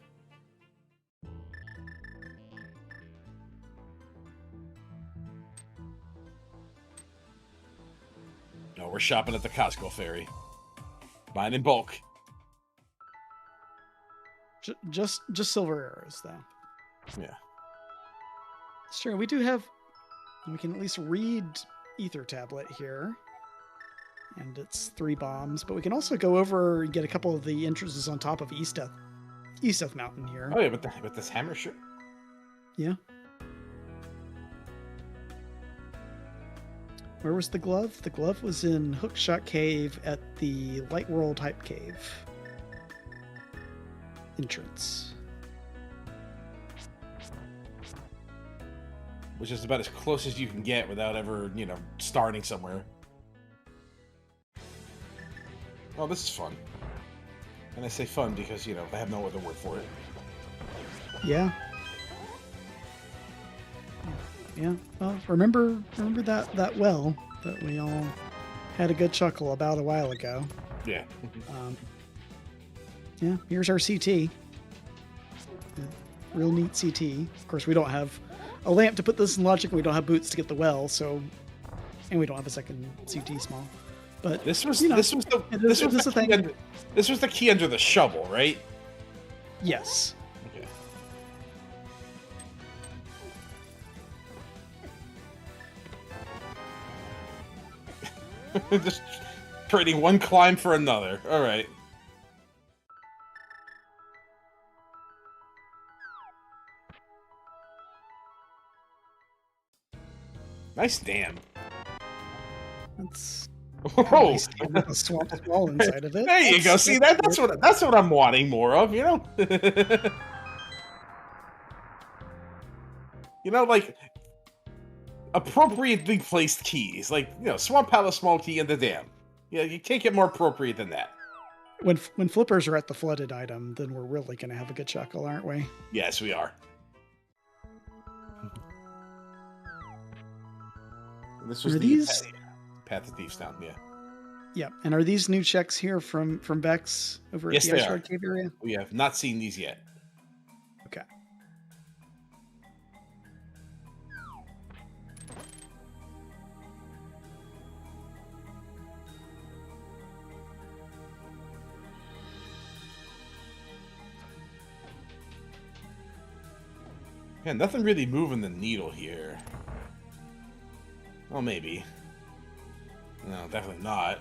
No, we're shopping at the Costco Ferry. Buying in bulk. Just silver arrows, though. Yeah. Sure, we do have. We can at least read Ether Tablet here. And it's 3 bombs, but we can also go over and get a couple of the entrances on top of Easteth Mountain here. Oh yeah, with this hammer ship. Yeah. Where was the glove? The glove was in Hookshot Cave at the Light World Hype Cave entrance. Which is about as close as you can get without ever, starting somewhere. Oh, this is fun. And I say fun because, I have no other word for it. Yeah. Yeah. Well, remember that well that we all had a good chuckle about a while ago. Yeah. Yeah, here's our CT. Yeah, real neat CT. Of course, we don't have a lamp to put this in logic, and we don't have boots to get the well, and we don't have a second CT small. But this was the key under the shovel, right? Yes. Okay. Just trading one climb for another. All right. Nice dam. That's oh, a swamp wall inside of it. There you go. See that's what I'm wanting more of. Like appropriately placed keys, like Swamp Palace small key and the dam. Yeah, you can't get more appropriate than that. When flippers are at the flooded item, then we're really going to have a good chuckle, aren't we? Yes, we are. This was the Path to Thieves Town, yeah. Yeah, and are these new checks here from Vex over at the Ice Shard Cave area? We have not seen these yet. Okay. Yeah, nothing really moving the needle here. Well, maybe. No, definitely not.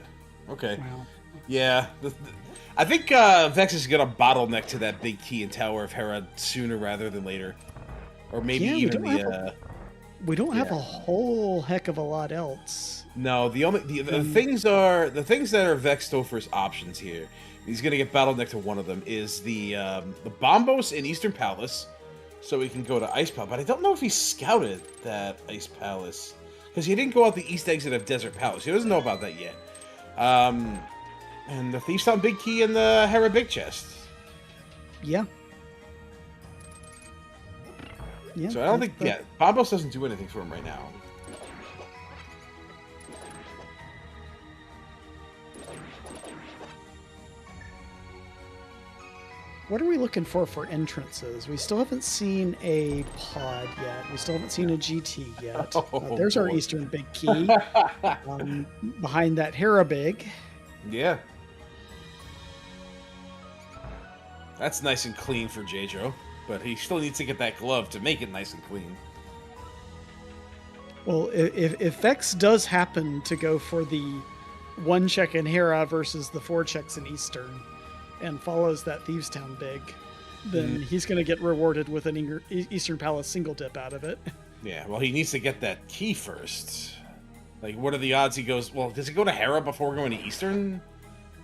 Okay. Wow. Yeah. I think Vex is going to bottleneck to that big key and Tower of Hera sooner rather than later. Or maybe even we don't have a whole heck of a lot else. No, the things that are VeXtopher's options here. He's going to get bottlenecked to one of them is the Bombos in Eastern Palace, so we can go to Ice Palace. But I don't know if he scouted that Ice Palace. Because he didn't go out the east exit of Desert Palace. He doesn't know about that yet. And the Thieves Town Big Key and the Hera Big Chest. Yeah. Yeah. So I don't think... Yeah, Bombos doesn't do anything for him right now. What are we looking for entrances? We still haven't seen a pod yet. We still haven't seen a GT yet. There's our Eastern Big Key. Behind that Hera Big. Yeah. That's nice and clean for Jaejo, but he still needs to get that glove to make it nice and clean. Well, if Vex does happen to go for the 1 check in Hera versus the 4 checks in Eastern, and follows that Thieves Town Big, then he's going to get rewarded with an Eastern Palace single dip out of it. Yeah, well, he needs to get that key first. Like, what are the odds he goes... Well, does he go to Hera before going to Eastern?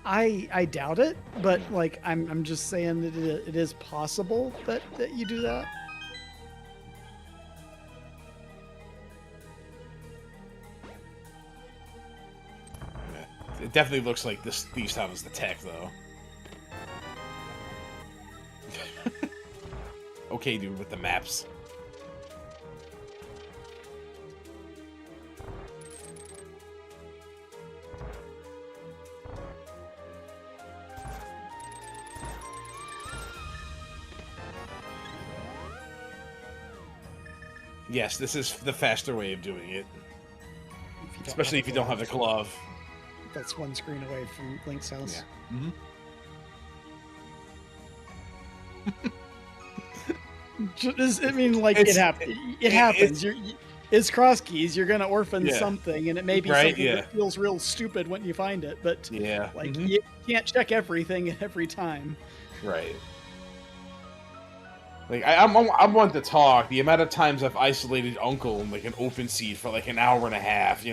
I doubt it, but, like, I'm just saying that it is possible that you do that. Yeah, it definitely looks like this Thieves Town is the tech, though. Okay, dude, with the maps. Yes, this is the faster way of doing it. Especially if you don't have the glove. That's 1 screen away from Link's house. Yeah. I mean, like it happens. It's Crosskeys. You're gonna orphan something, and it may be something that feels real stupid when you find it. But you can't check everything every time. Right. Like I'm one to talk. The amount of times I've isolated Uncle in like an open seat for like an hour and a half,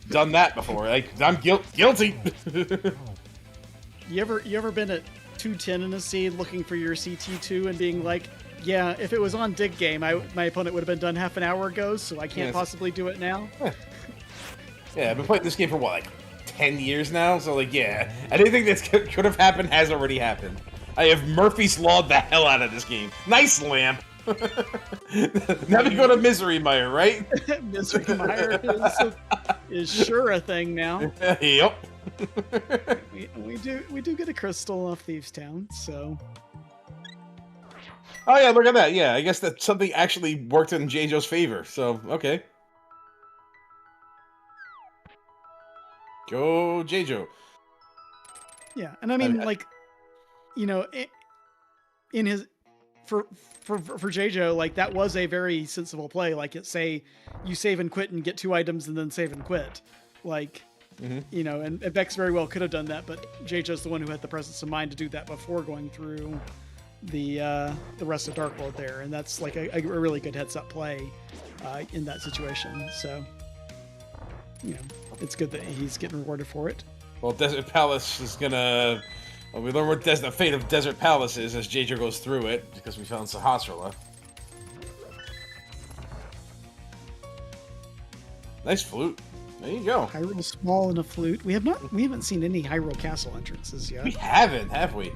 done that before. Like I'm guilty. You ever been at 210 in a seed looking for your CT2 and being like, yeah, if it was on Dig Game, my opponent would have been done half an hour ago, so I can't possibly do it now. Yeah, I've been playing this game for what, like 10 years now? So like, yeah, anything that could have happened has already happened. I have Murphy's Lawed the hell out of this game. Nice lamp. Now we go to Misery Mire, right? Misery Mire is sure a thing now. Yep. we do get a crystal off Thieves Town, so. Oh yeah, look at that. Yeah, I guess that something actually worked in Jaejo's favor. So okay. Go Jaejo. Yeah, and I mean, like, in his for Jaejo, like that was a very sensible play. Like it say you save and quit and get 2 items and then save and quit. Like, and Vex very well could have done that, but Jaejo's the one who had the presence of mind to do that before going through the rest of Dark World there, and that's like a really good heads-up play in that situation. So, it's good that he's getting rewarded for it. Well, Desert Palace is gonna. Well, we learn what the fate of Desert Palace is as Jaejo goes through it, because we found Sahasrara. Nice flute. There you go. Hyrule Small and a flute. We haven't seen any Hyrule Castle entrances yet. We haven't, have we?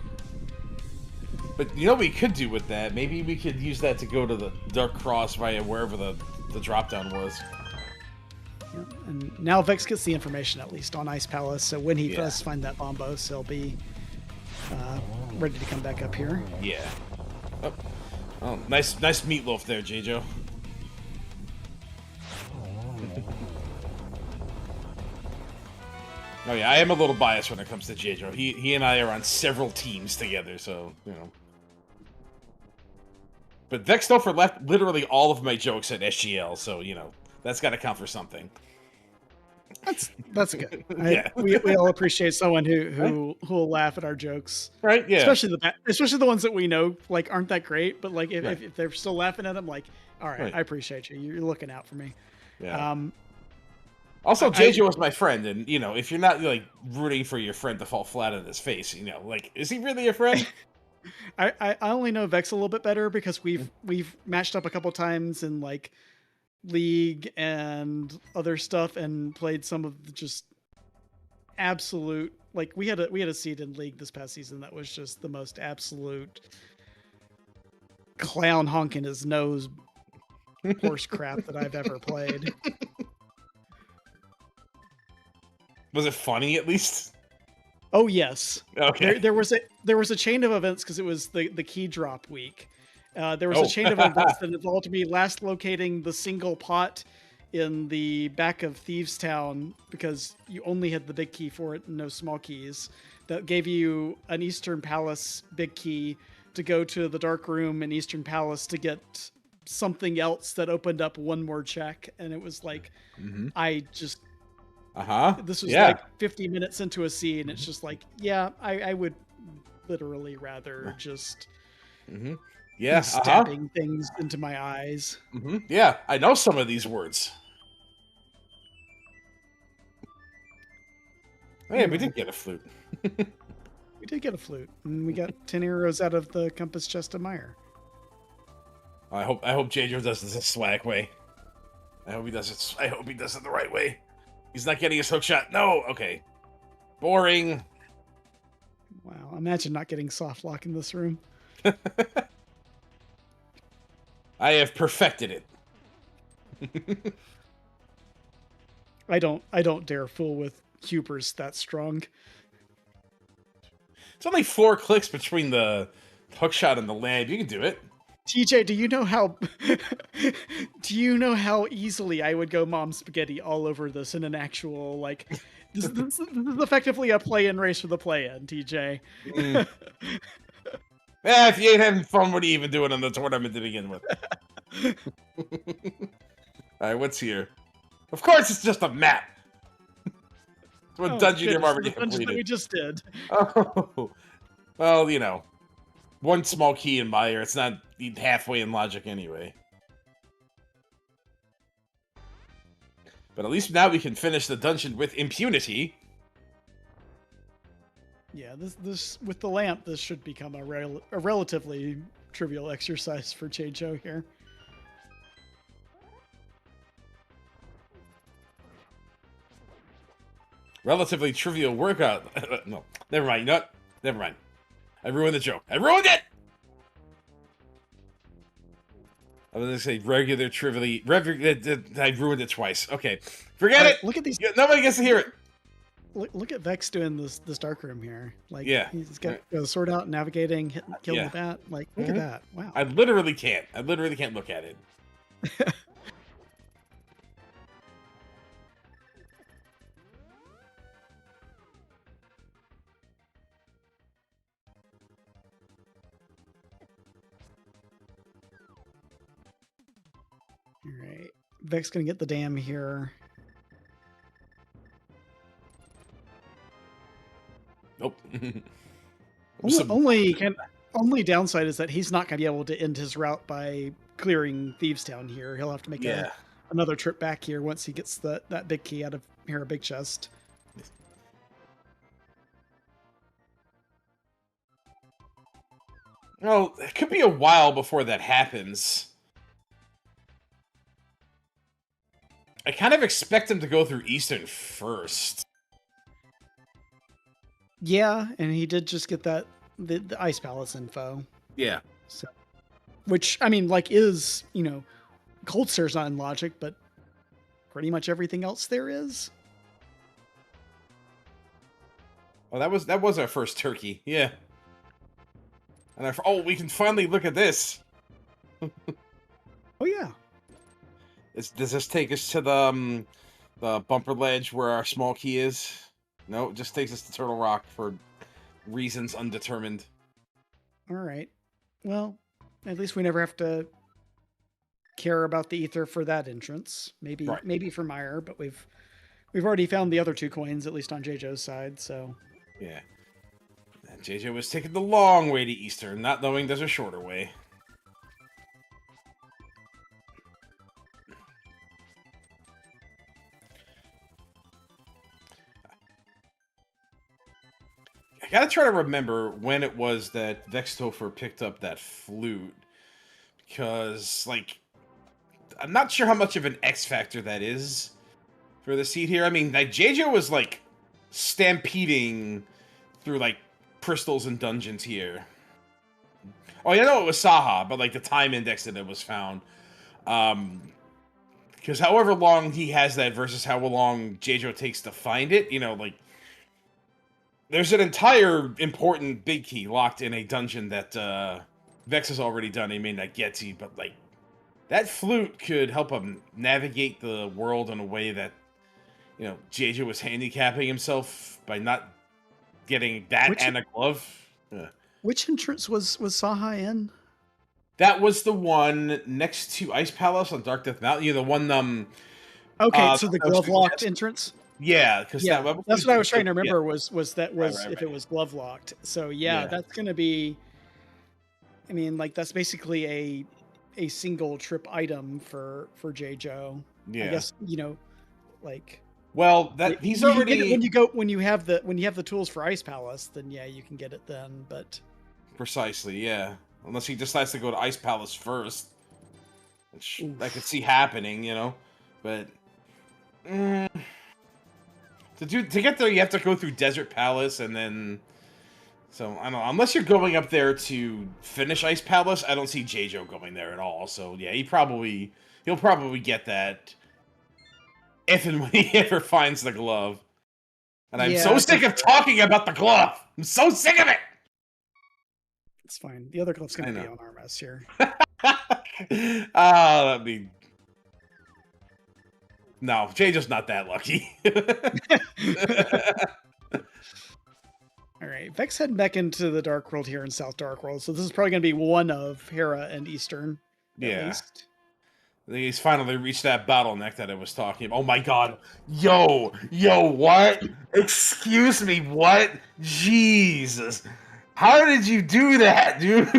But you know what we could do with that? Maybe we could use that to go to the Dark Cross via wherever the drop-down was. Yeah, and now Vex gets the information at least on Ice Palace, so when he does find that Bombos, he'll be ready to come back up here. Yeah. Oh, nice meatloaf there, Jaejo. Oh yeah, I am a little biased when it comes to Jaejo. He and I are on several teams together, so But VeXtopher left literally all of my jokes at SGL, so that's got to count for something. That's good. We all appreciate someone who will laugh at our jokes, right? Yeah, especially the ones that we know like aren't that great, but like if they're still laughing at them, like, all right, I appreciate you. You're looking out for me. Yeah. Also, Jaejo was my friend, and if you're not like rooting for your friend to fall flat on his face, like, is he really a friend? I only know Vex a little bit better because we've matched up a couple times in like League and other stuff and played some of the just absolute, like we had a seed in League this past season that was just the most absolute clown honking his nose horse crap that I've ever played. Was it funny at least? Oh yes. Okay. There was a chain of events because it was the key drop week. There was a chain of events that involved me last locating the single pot in the back of Thieves Town because you only had the big key for it and no small keys. That gave you an Eastern Palace big key to go to the Dark Room in Eastern Palace to get something else that opened up one more check. And it was like, I just... This was like 50 minutes into a scene. It's just like, I would literally rather just... stabbing things into my eyes. Yeah, I know some of these words. Hey, we did get a flute. We did get a flute, and we got 10 arrows out of the compass chest of mire. I hope Jaejo does this the swag way. I hope he does it. I hope he does it the right way. He's not getting his hook shot. No, okay. Boring. Wow, imagine not getting soft lock in this room. I have perfected it. I don't dare fool with Hubers that strong. It's only 4 clicks between the hookshot and the land. You can do it. TJ, do you know how easily I would go mom spaghetti all over this in an actual, like, this is effectively a play-in race for the play-in, TJ. If you ain't having fun, what are you even doing in the tournament to begin with? Alright, what's here? Of course, it's just a map. It's what dungeon you've already completed. That we just did. Oh, well, you know, one small key in Meyer. It's not halfway in logic anyway. But at least now we can finish the dungeon with impunity. Yeah, this with the lamp, this should become a relatively trivial exercise for Jaejo here. Relatively trivial workout. No, never mind. You know what? Never mind. I ruined the joke. I ruined it! I was gonna say regular trivially. I ruined it twice. Okay, forget it. Look at these. Nobody gets to hear it. Look at Vex doing this dark room here. Like, yeah, he's got the sword out, navigating, killing with that. Like, look at that. Wow. I literally can't. I literally can't look at it. All right, Vex gonna get the dam here. Nope. Only downside is that he's not gonna be able to end his route by clearing Thieves Town here. He'll have to make another trip back here once he gets that big key out of here, a big chest. Well, it could be a while before that happens. I kind of expect him to go through Eastern first. Yeah, and he did just get the Ice Palace info. Yeah. So, which, I mean, like, is, you know, Cold Stare's not in logic, but pretty much everything else there is. Oh, that was our first turkey. Yeah. And oh, we can finally look at this. Oh yeah. Does this take us to the bumper ledge where our small key is? No, it just takes us to Turtle Rock for reasons undetermined. All right. Well, at least we never have to care about the ether for that entrance. Maybe for Meyer, but we've already found the other 2 coins, at least on Jaejo's side. So yeah, and Jaejo was taking the long way to Eastern, not knowing there's a shorter way. I gotta try to remember when it was that VeXtopher picked up that flute. Because, like, I'm not sure how much of an X factor that is for the seed here. I mean, like, Jaejo was, like, stampeding through, like, crystals and dungeons here. Oh, yeah, no, it was Saha, but, like, the time index that it was found. Because however long he has that versus how long Jaejo takes to find it, you know, like, there's an entire important big key locked in a dungeon that Vex has already done. He may not get to, but like that flute could help him navigate the world in a way that, you know, Jaejo was handicapping himself by not getting that and a glove. Which entrance was Saha in? That was the one next to Ice Palace on Dark Death Mountain. You know, the one. Okay, so the glove locked entrance. Yeah, because that's what I was trying to remember. Yeah. Was if it was glove locked. So yeah, that's gonna be. I mean, like, that's basically a single trip item for Jaejo. Yeah, I guess, you know, like. Well, that he's already when you have the tools for Ice Palace, then yeah, you can get it then. But precisely, yeah. Unless he decides to go to Ice Palace first, which I could see happening, you know, but. To get there, you have to go through Desert Palace, and then... So, I don't know. Unless you're going up there to finish Ice Palace, I don't see Jaejo going there at all. So, yeah, he'll probably get that if and when he ever finds the glove. And I'm so sick of talking about the glove! I'm so sick of it! It's fine. The other glove's going to be on Armas here. That'd be... No, Jaejo's not that lucky. All right, Vex heading back into the Dark World here in South Dark World. So this is probably going to be one of Hera and Eastern, at Yeah. least. I think he's finally reached that bottleneck that I was talking about. Oh my god. Yo, what? Excuse me, what? Jesus. How did you do that, dude?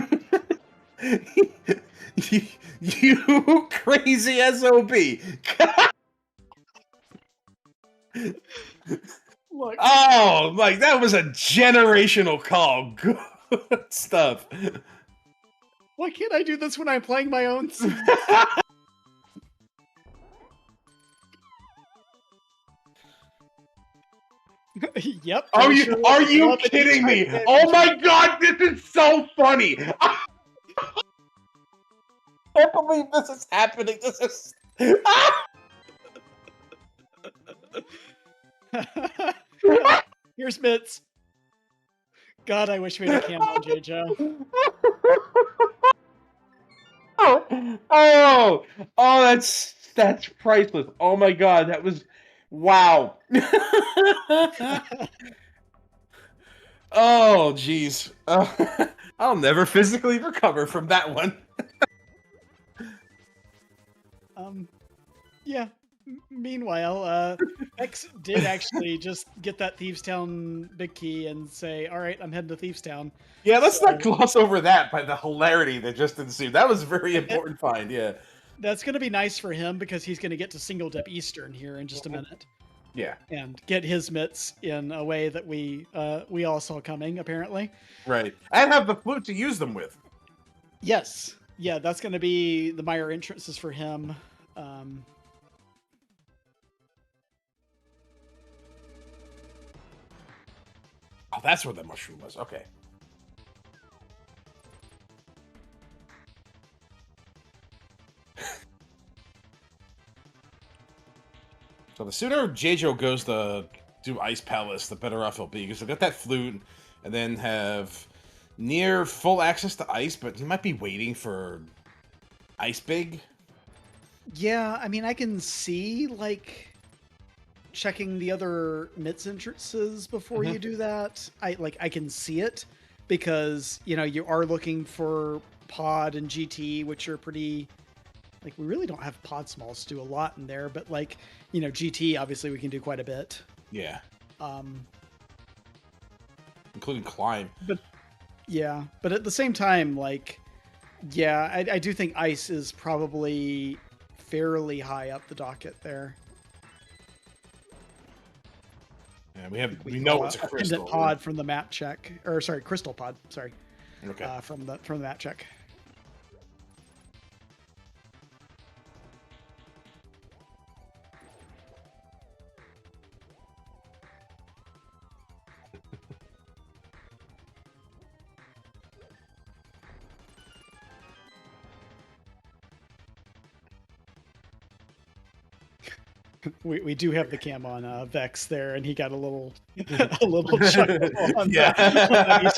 you crazy SOB. Look, Oh, like that was a generational call. Good stuff. why can't I do this when I'm playing my own scene? Yep. Are you kidding me? Oh my god, this is so funny. I can't believe this is happening. This is Here's Mitts. God, I wish we had a cam on Jaejo. oh, that's priceless. Oh my god, that was wow. Oh jeez. I'll never physically recover from that one. Yeah. Meanwhile, X did actually just get that Thieves Town big key and say, "All right, I'm heading to Thieves Town." Yeah, let's not gloss over that by the hilarity that just ensued. That was a very important find, yeah. That's going to be nice for him because he's going to get to single dip Eastern here in just a minute. Yeah. And get his mitts in a way that we all saw coming, apparently. Right. And have the flute to use them with. Yes. Yeah, that's going to be the Meyer entrances for him. Oh, that's where the mushroom was. Okay. So the sooner Jaejo goes to do Ice Palace, the better off he'll be. Because he'll get that flute and then have near full access to ice, but he might be waiting for Ice Big. Yeah, I mean, I can see, like, checking the other mitts entrances before you do that. I can see it because, you know, you are looking for pod and GT, which are pretty, like, we really don't have pod smalls to do a lot in there, but, like, you know, GT obviously we can do quite a bit. Yeah. Including climb. But yeah, but at the same time, like, yeah, I do think ice is probably fairly high up the docket there. Yeah, we know it's a crystal pod from the map check, or sorry, crystal pod. Sorry, okay. From the map check. We do have the cam on Vex there, and he got a little chuckle on yeah. I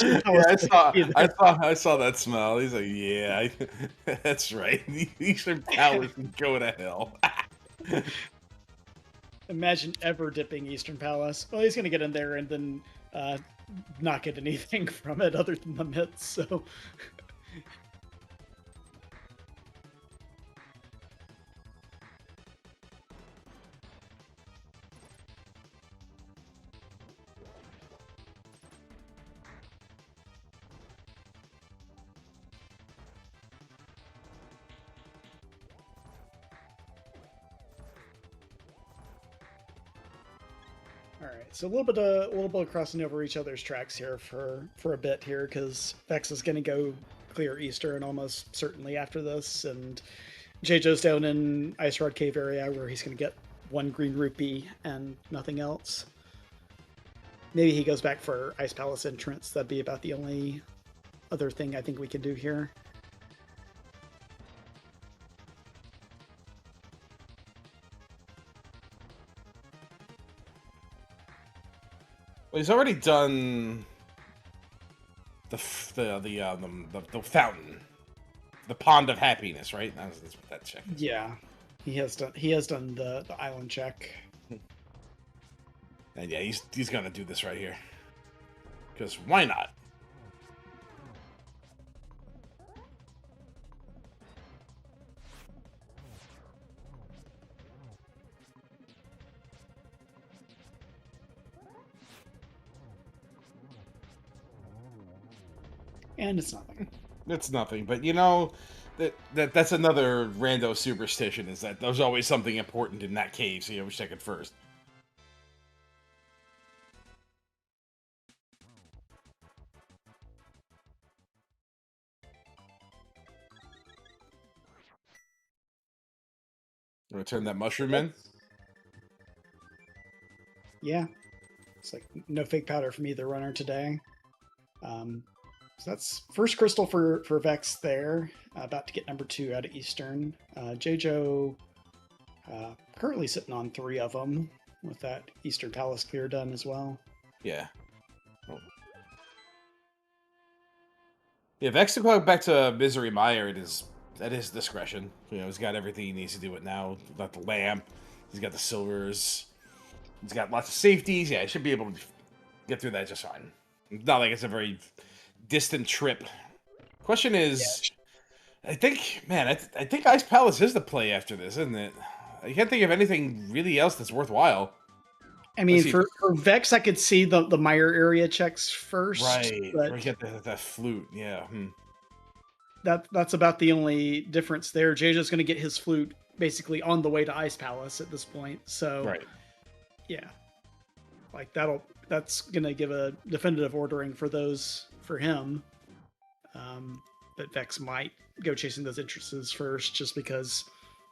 saw that smile. He's like, yeah, that's right. Eastern Palace can go to hell. Imagine ever dipping Eastern Palace. Well, he's gonna get in there and then not get anything from it other than the mitts. So. All right, so a little bit of crossing over each other's tracks here for a bit here because Vex is going to go clear Eastern almost certainly after this, and Jaejo's down in Ice Rod Cave area where he's going to get one green rupee and nothing else. Maybe he goes back for Ice Palace entrance. That'd be about the only other thing I think we can do here. Well, he's already done the fountain, the pond of happiness, right? That's what that check. Yeah, he has done the island check. And yeah, he's gonna do this right here. because why not? And it's nothing. It's nothing, but you know, that's another rando superstition, is that there's always something important in that cave, so you always check it first. I'm gonna turn that mushroom in. Yeah. It's like no fake powder from either runner today. So that's first crystal for Vex there. About to get number 2 out of Eastern. Jaejo currently sitting on 3 of them with that Eastern Palace clear done as well. Yeah. Oh. Yeah, Vex to go back to Misery Mire, it is at his discretion. You know, he's got everything he needs to do it now. He's got the lamp, he's got the silvers, he's got lots of safeties. Yeah, he should be able to get through that just fine. It's not like it's a very distant trip. Question is, I think, man, I think Ice Palace is the play after this, isn't it? I can't think of anything really else that's worthwhile. I mean, for Vex, I could see the Mire area checks first. Right, but or get that flute, yeah. That's about the only difference there. Jaejo's going to get his flute basically on the way to Ice Palace at this point. So, right. Yeah. Like that's going to give a definitive ordering for those for him. But Vex might go chasing those entrances first just because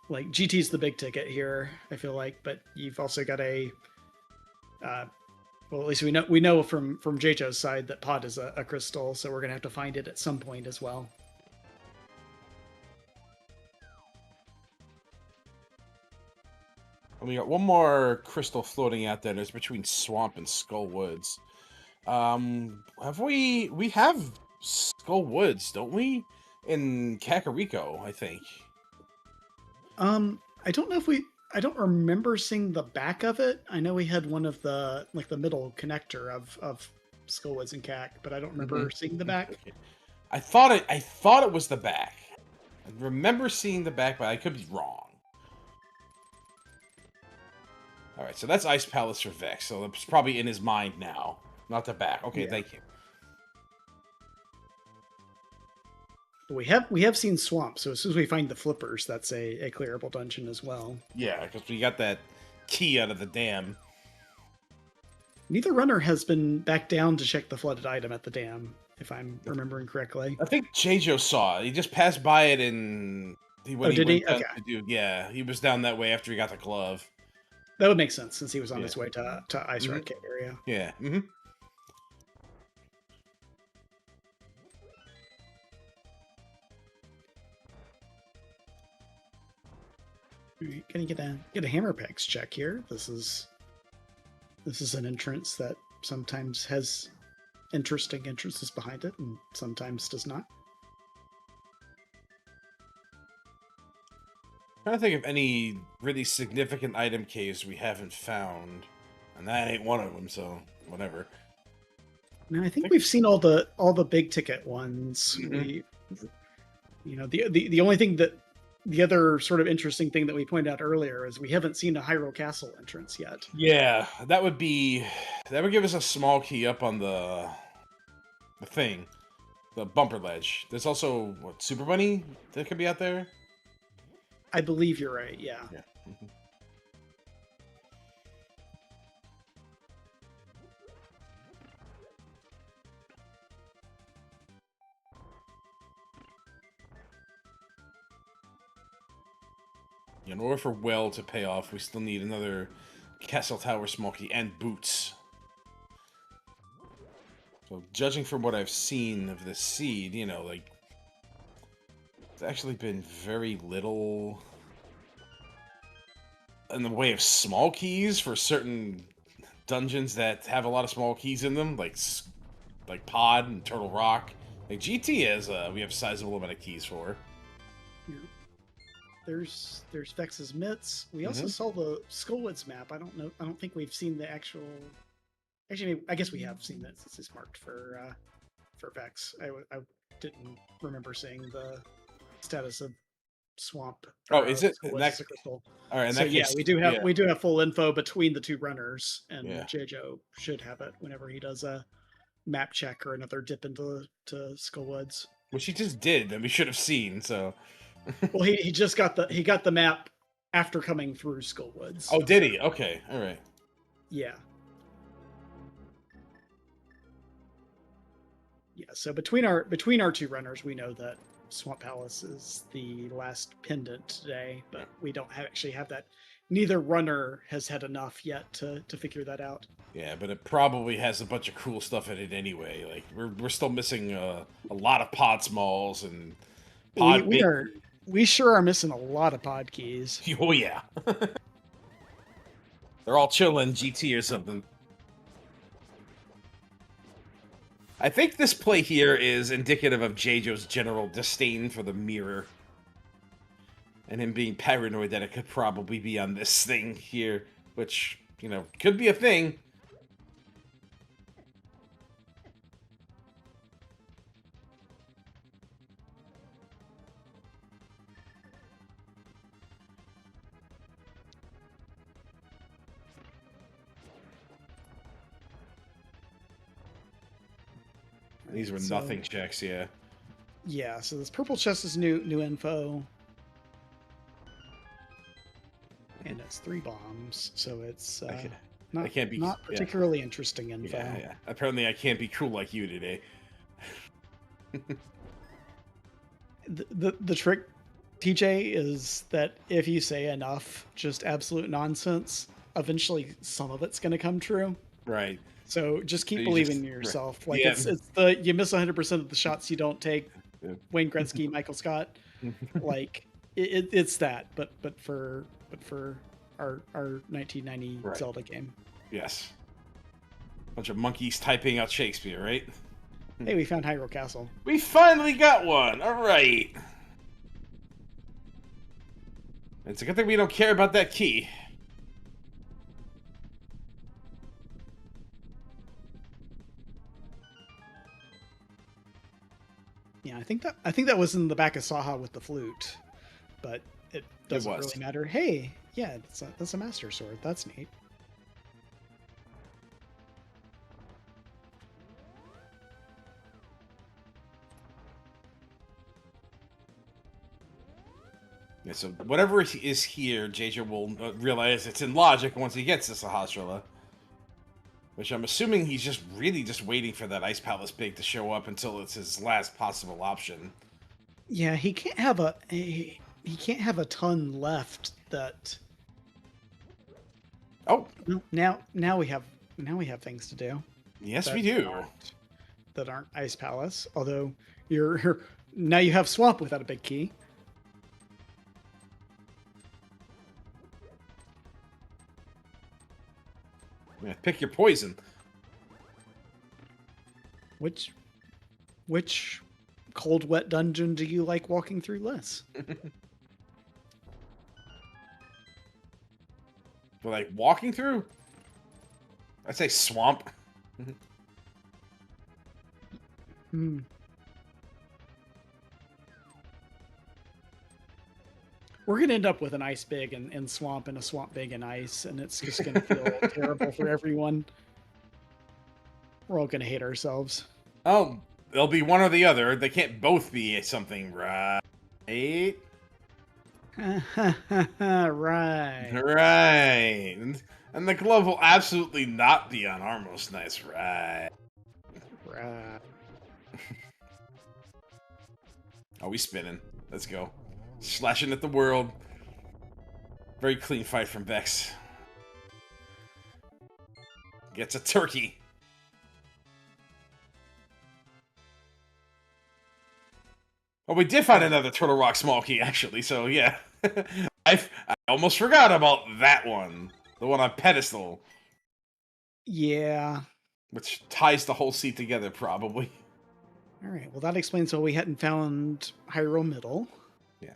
like GT's the big ticket here, I feel like, but you've also got a well, at least we know from Jaejo's side that Pod is a crystal, so we're gonna have to find it at some point as well. And we got one more crystal floating out there. It's between Swamp and Skull Woods. We have Skull Woods, don't we? In Kakariko, I think. I don't know if I don't remember seeing the back of it. I know we had one of the the middle connector of Skull Woods and Kak, but I don't remember seeing the back. Okay. I thought it was the back. I remember seeing the back, but I could be wrong. All right, so that's Ice Palace for Vex. So it's probably in his mind now, not the back. Okay, Yeah. thank you. We have seen Swamp, so as soon as we find the flippers, that's a clearable dungeon as well. Yeah, because we got that key out of the dam. Neither runner has been back down to check the flooded item at the dam, if I'm remembering correctly. I think Jaejo saw it. He just passed by it and he went did he? down Okay. to do. Yeah, he was down that way after he got the glove. That would make sense since he was on his way to Ice Rocket area. Yeah. Gonna get a hammer pegs check here. This is an entrance that sometimes has interesting entrances behind it and sometimes does not. Trying to think of any really significant item caves we haven't found, and that ain't one of them. So whatever. Now I think we've seen all the big ticket ones. The only thing that the other sort of interesting thing that we pointed out earlier is we haven't seen a Hyrule Castle entrance yet. Yeah, that would give us a small key up on the thing, the bumper ledge. There's also Super Bunny that could be out there. I believe you're right. Yeah. In order for Well to pay off, we still need another Castle Tower small key and boots. So, judging from what I've seen of this seed, it's actually been very little in the way of small keys for certain dungeons that have a lot of small keys in them, like Pod and Turtle Rock. Like GT we have a sizable amount of keys for. There's Vex's mitts. We also saw the Skullwoods map. I don't think we've seen the actual Actually, I guess we have seen that since it's marked for Vex. I didn't remember seeing the status of Swamp. Oh, is it? Skull In Woods that, Crystal. all right, in So that yeah, case, we do have full info between the two runners, and Yeah. Jaejo should have it whenever he does a map check or another dip into Skull Woods. which he just did that we should have seen. So, Well, he just got the map after coming through Skull Woods. oh, did he? Okay, all right. Yeah. Yeah, so between our two runners, we know that Swamp Palace is the last pendant today, but we don't actually have that. Neither runner has had enough yet to figure that out. Yeah, but it probably has a bunch of cool stuff in it anyway. Like we're still missing a lot of pod smalls and pod. We sure are missing a lot of pod keys. Oh yeah, they're all chilling GT or something. I think this play here is indicative of Jaejo's general disdain for the mirror. And him being paranoid that it could probably be on this thing here. Which, you know, could be a thing. These were nothing checks, yeah. Yeah, so this purple chest is new info. And it's 3 bombs, so it's not particularly interesting info. Yeah. Apparently I can't be cruel like you today. The trick, TJ, is that if you say enough just absolute nonsense, eventually some of it's going to come true. Right. So just keep believing in yourself. Like yeah. it's you miss 100% of the shots you don't take. Yeah. Wayne Gretzky, Michael Scott, like it's that, but for our 1990 right. Zelda game. Yes. Bunch of monkeys typing out Shakespeare, right? Hey, we found Hyrule Castle. We finally got one. All right. It's a good thing we don't care about that key. Yeah, I think that was in the back of Saha with the flute, but it doesn't really matter. Hey, yeah, that's a master sword. That's neat. Yeah, so whatever is here, Jaejo will realize it's in logic once he gets to Sahasrara. Which I'm assuming he's just waiting for that Ice Palace Big to show up until it's his last possible option. Yeah, he can't have a ton left that. Oh, now we have things to do. Yes, we do. That aren't Ice Palace. Although now you have Swamp without a big key. Yeah, pick your poison. Which cold, wet dungeon do you like walking through less? But like walking through? I'd say swamp. We're going to end up with an ice big and swamp and a swamp big and ice, and it's just going to feel terrible for everyone. We're all going to hate ourselves. Oh, they'll be one or the other. They can't both be something, right? Right. Right. And the glove will absolutely not be on Armos Nice, right? Right. Oh, we spinning. Let's go. Slashing at the world. Very clean fight from Vex. Gets a turkey. Well, we did find another Turtle Rock small key, actually, so yeah. I almost forgot about that one. The one on pedestal. Yeah. Which ties the whole seat together, probably. Alright, well that explains why we hadn't found Hyrule Middle. Yeah.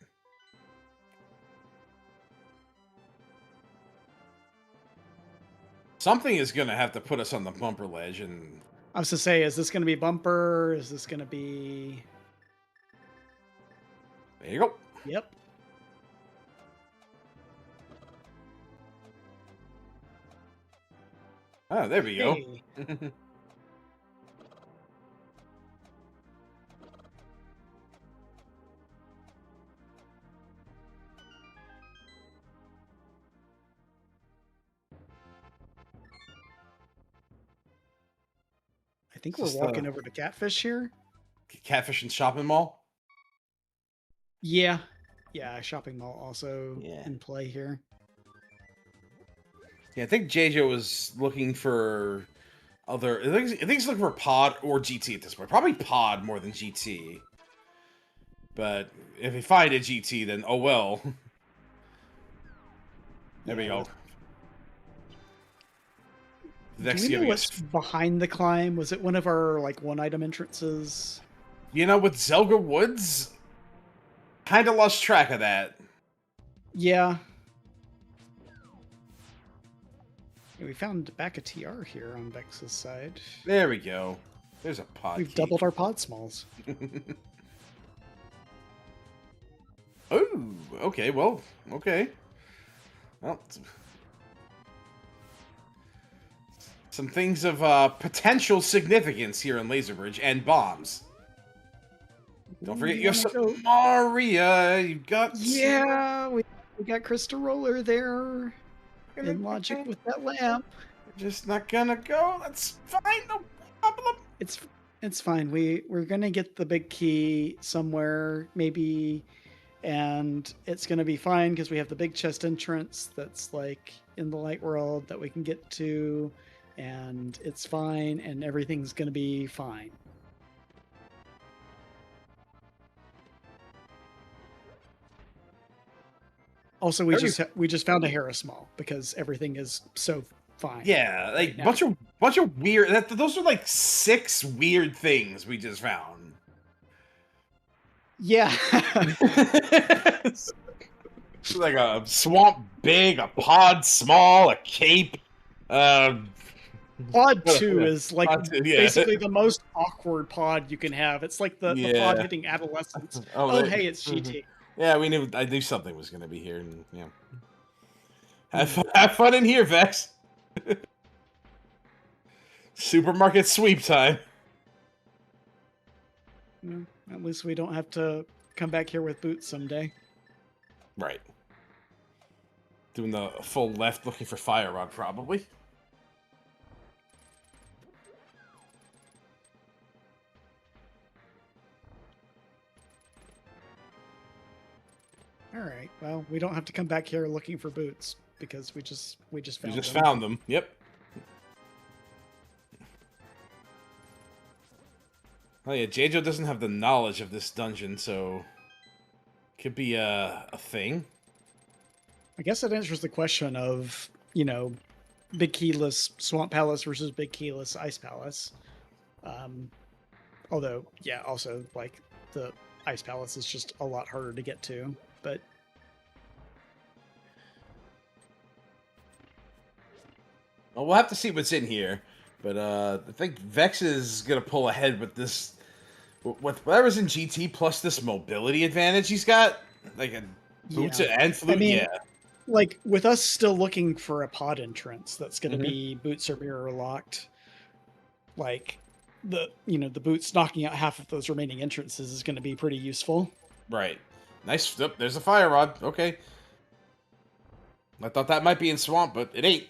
Something is gonna have to put us on the bumper ledge, and I was to say, is this going to be bumper? Is this going to be? there you go. Yep. Ah, there we go. Hey. I think we're Just, walking over to Catfish here. Catfish and shopping mall. Yeah. Yeah, shopping mall also Yeah. in play here. Yeah, I think Jaejo was looking for other. I think he's looking for Pod or GT at this point. Probably Pod more than GT. But if we find a GT, then oh well. There we go. Do we know what's behind the climb? Was it one of our like one-item entrances? You know, with Zelda Woods, kind of lost track of that. Yeah. We found back a TR here on Vex's side. There we go. There's a pod. We've doubled our pod smalls. Oh, okay. Well, okay. Well, some things of potential significance here in Laserbridge and bombs. Don't forget you have some Maria. You've got we got Crystal Roller there. In logic with that lamp. Just not gonna go. That's fine. No problem. It's fine. We're gonna get the big key somewhere, maybe, and it's gonna be fine because we have the big chest entrance that's like in the light world that we can get to, and it's fine, and everything's gonna be fine. Also, we just found a Harris Mall because everything is so fine. Yeah, like bunch of weird. Those are like 6 weird things we just found. Yeah. Like a swamp big, a pod small, a cape. Pod 2 is like basically the most awkward pod you can have. It's like the pod hitting adolescence. Oh, hey, it's GT. Yeah, I knew something was going to be here, and yeah. Have fun in here, Vex. Supermarket sweep time. At least we don't have to come back here with boots someday. Right. Doing the full left, looking for fire rod, probably. All right. Well, we don't have to come back here looking for boots because we just found them. Found them. Yep. Oh yeah, Jaejo doesn't have the knowledge of this dungeon, so could be a thing. I guess that answers the question of, big keyless Swamp Palace versus big keyless Ice Palace. Although, yeah, also like the Ice Palace is just a lot harder to get to. But well, we'll have to see what's in here. But I think Vex is gonna pull ahead with this, with whatever's in GT plus this mobility advantage he's got, like a boots and flute. Like with us still looking for a pod entrance that's gonna be boots or mirror locked. Like the boots knocking out half of those remaining entrances is gonna be pretty useful. Right. Nice. Oh, there's a fire rod. Okay. I thought that might be in swamp, but it ain't.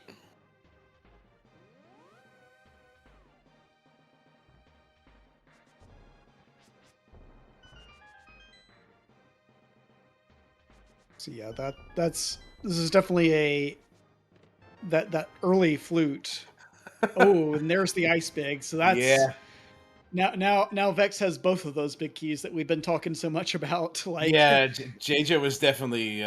So yeah, this is definitely that early flute. Oh, and there's the ice big. So that's Now Vex has both of those big keys that we've been talking so much about. Like, yeah, JJ was definitely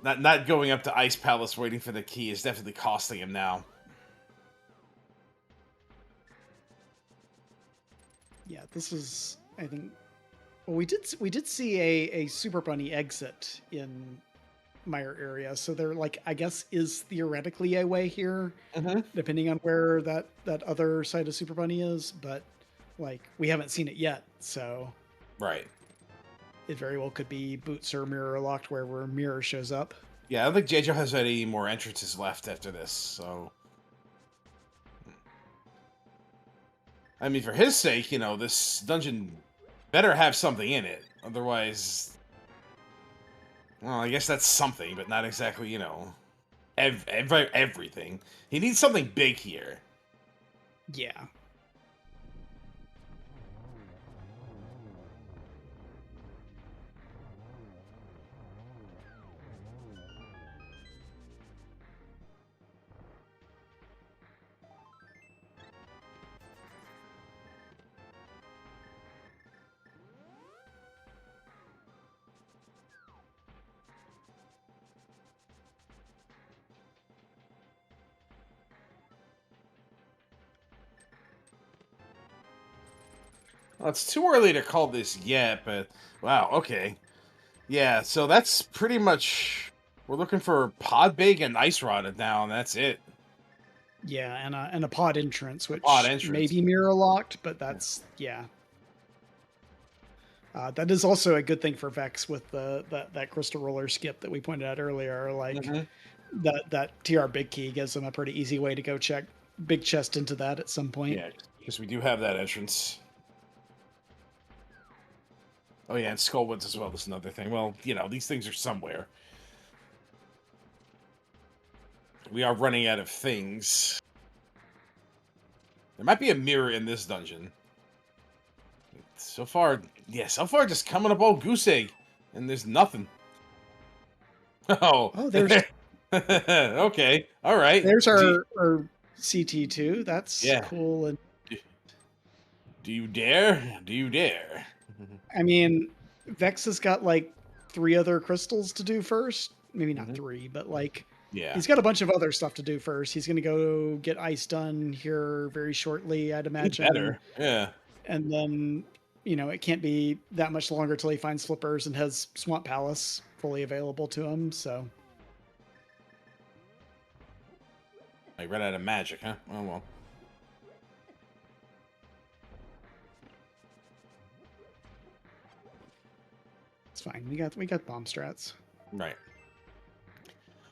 not going up to Ice Palace waiting for the key is definitely costing him now. Yeah, this is, I think, well, we did see a Super Bunny exit in quagmire area. So there, like, I guess, is theoretically a way here, Mm-hmm. depending on where that other side of Super Bunny is. But like, we haven't seen it yet, so Right. it very well could be boots or mirror locked, where mirror shows up. Yeah, I don't think Jaejo has any more entrances left after this, so... I mean, for his sake, you know, this dungeon better have something in it. Otherwise... Well, I guess that's something, but not exactly, you know... everything. He needs something big here. Yeah. Well, it's too early to call this yet, but... Wow, okay. Yeah, so that's pretty much... We're looking for Pod Big and Ice Rod now, and that's it. Yeah, and a pod entrance, which Pod may entrance. be mirror locked, but that's yeah. That is also a good thing for Vex with that crystal roller skip that we pointed out earlier. Like Mhm. that TR big key gives them a pretty easy way to go check big chest into that at some point. Yeah, because we do have that entrance. Oh yeah, and Skullwoods as well is another thing. Well, you know, these things are somewhere. We are running out of things. There might be a mirror in this dungeon. So far, yeah, so far just coming up all goose egg, and there's nothing. Oh, there's okay, all right. There's our CT2. That's Yeah. cool. And Do you dare? Do you dare? I mean, Vex has got like 3 other crystals to do first. Maybe not 3, but like Yeah. he's got a bunch of other stuff to do first. He's going to go get ice done here very shortly, I'd imagine. Better. Yeah. And then, you know, it can't be that much longer till he finds Flippers and has Swamp Palace fully available to him. So I ran out of magic, huh? Oh well. it's fine. We got bomb strats. Right.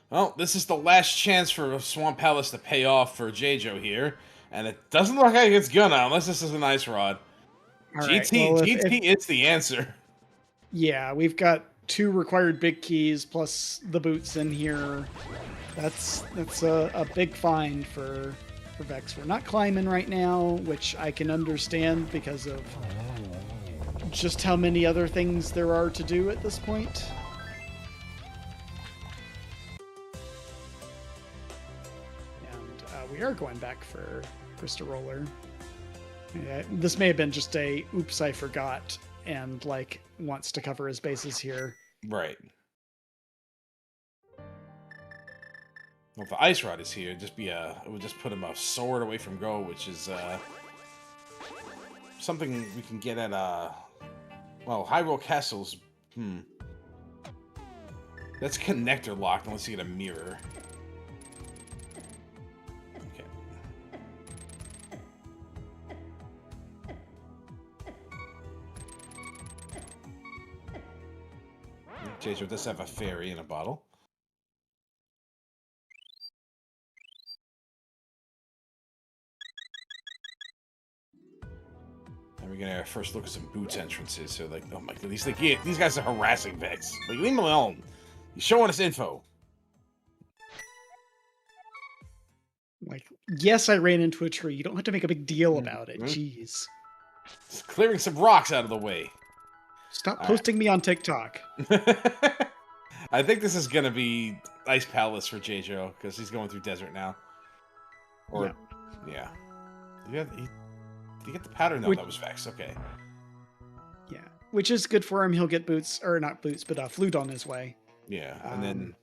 Well, this is the last chance for Swamp Palace to pay off for Jaejo here, and it doesn't look like it's gonna, unless this is an Ice Rod. All right, GT, well, GT is the answer. Yeah, we've got 2 required big keys plus the boots in here. That's a big find for Vex. We're not climbing right now, which I can understand because of just how many other things there are to do at this point. And we are going back for Crystal Roller. Yeah, this may have been just a oops, I forgot, and like wants to cover his bases here. Right. Well, if the Ice Rod is here, it would just put him a sword away from Go, which is something we can get at well, Hyrule Castle's. That's connector locked unless you get a mirror. Okay. Jaejo does have a fairy in a bottle. And we're gonna first look at some boots entrances. So, like, oh my god, these guys are harassing Vex. Like, leave them alone. He's showing us info. Like, yes, I ran into a tree. You don't have to make a big deal about it. Jeez. Just clearing some rocks out of the way. Stop posting me on TikTok. I think this is gonna be Ice Palace for Jaejo because he's going through desert now. Or, yeah. Did you get the powder? No, that was Vex. Okay. Yeah, which is good for him. He'll get boots, or not boots, but flute on his way. Yeah, and then.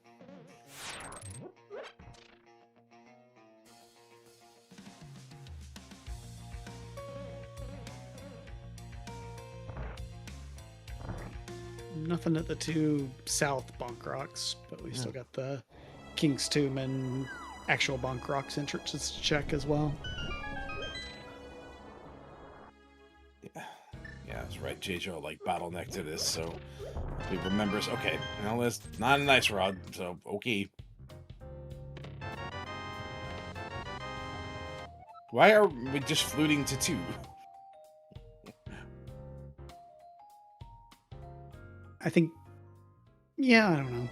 Nothing at the two south bonk rocks, but we still got the King's Tomb and actual bonk rocks entrances to check as well. Yeah, that's right. Jaejo like bottleneck to this, so he remembers. Okay, well, that's not a nice rod, so okay. Why are we just fluting to 2? I think, yeah, I don't know.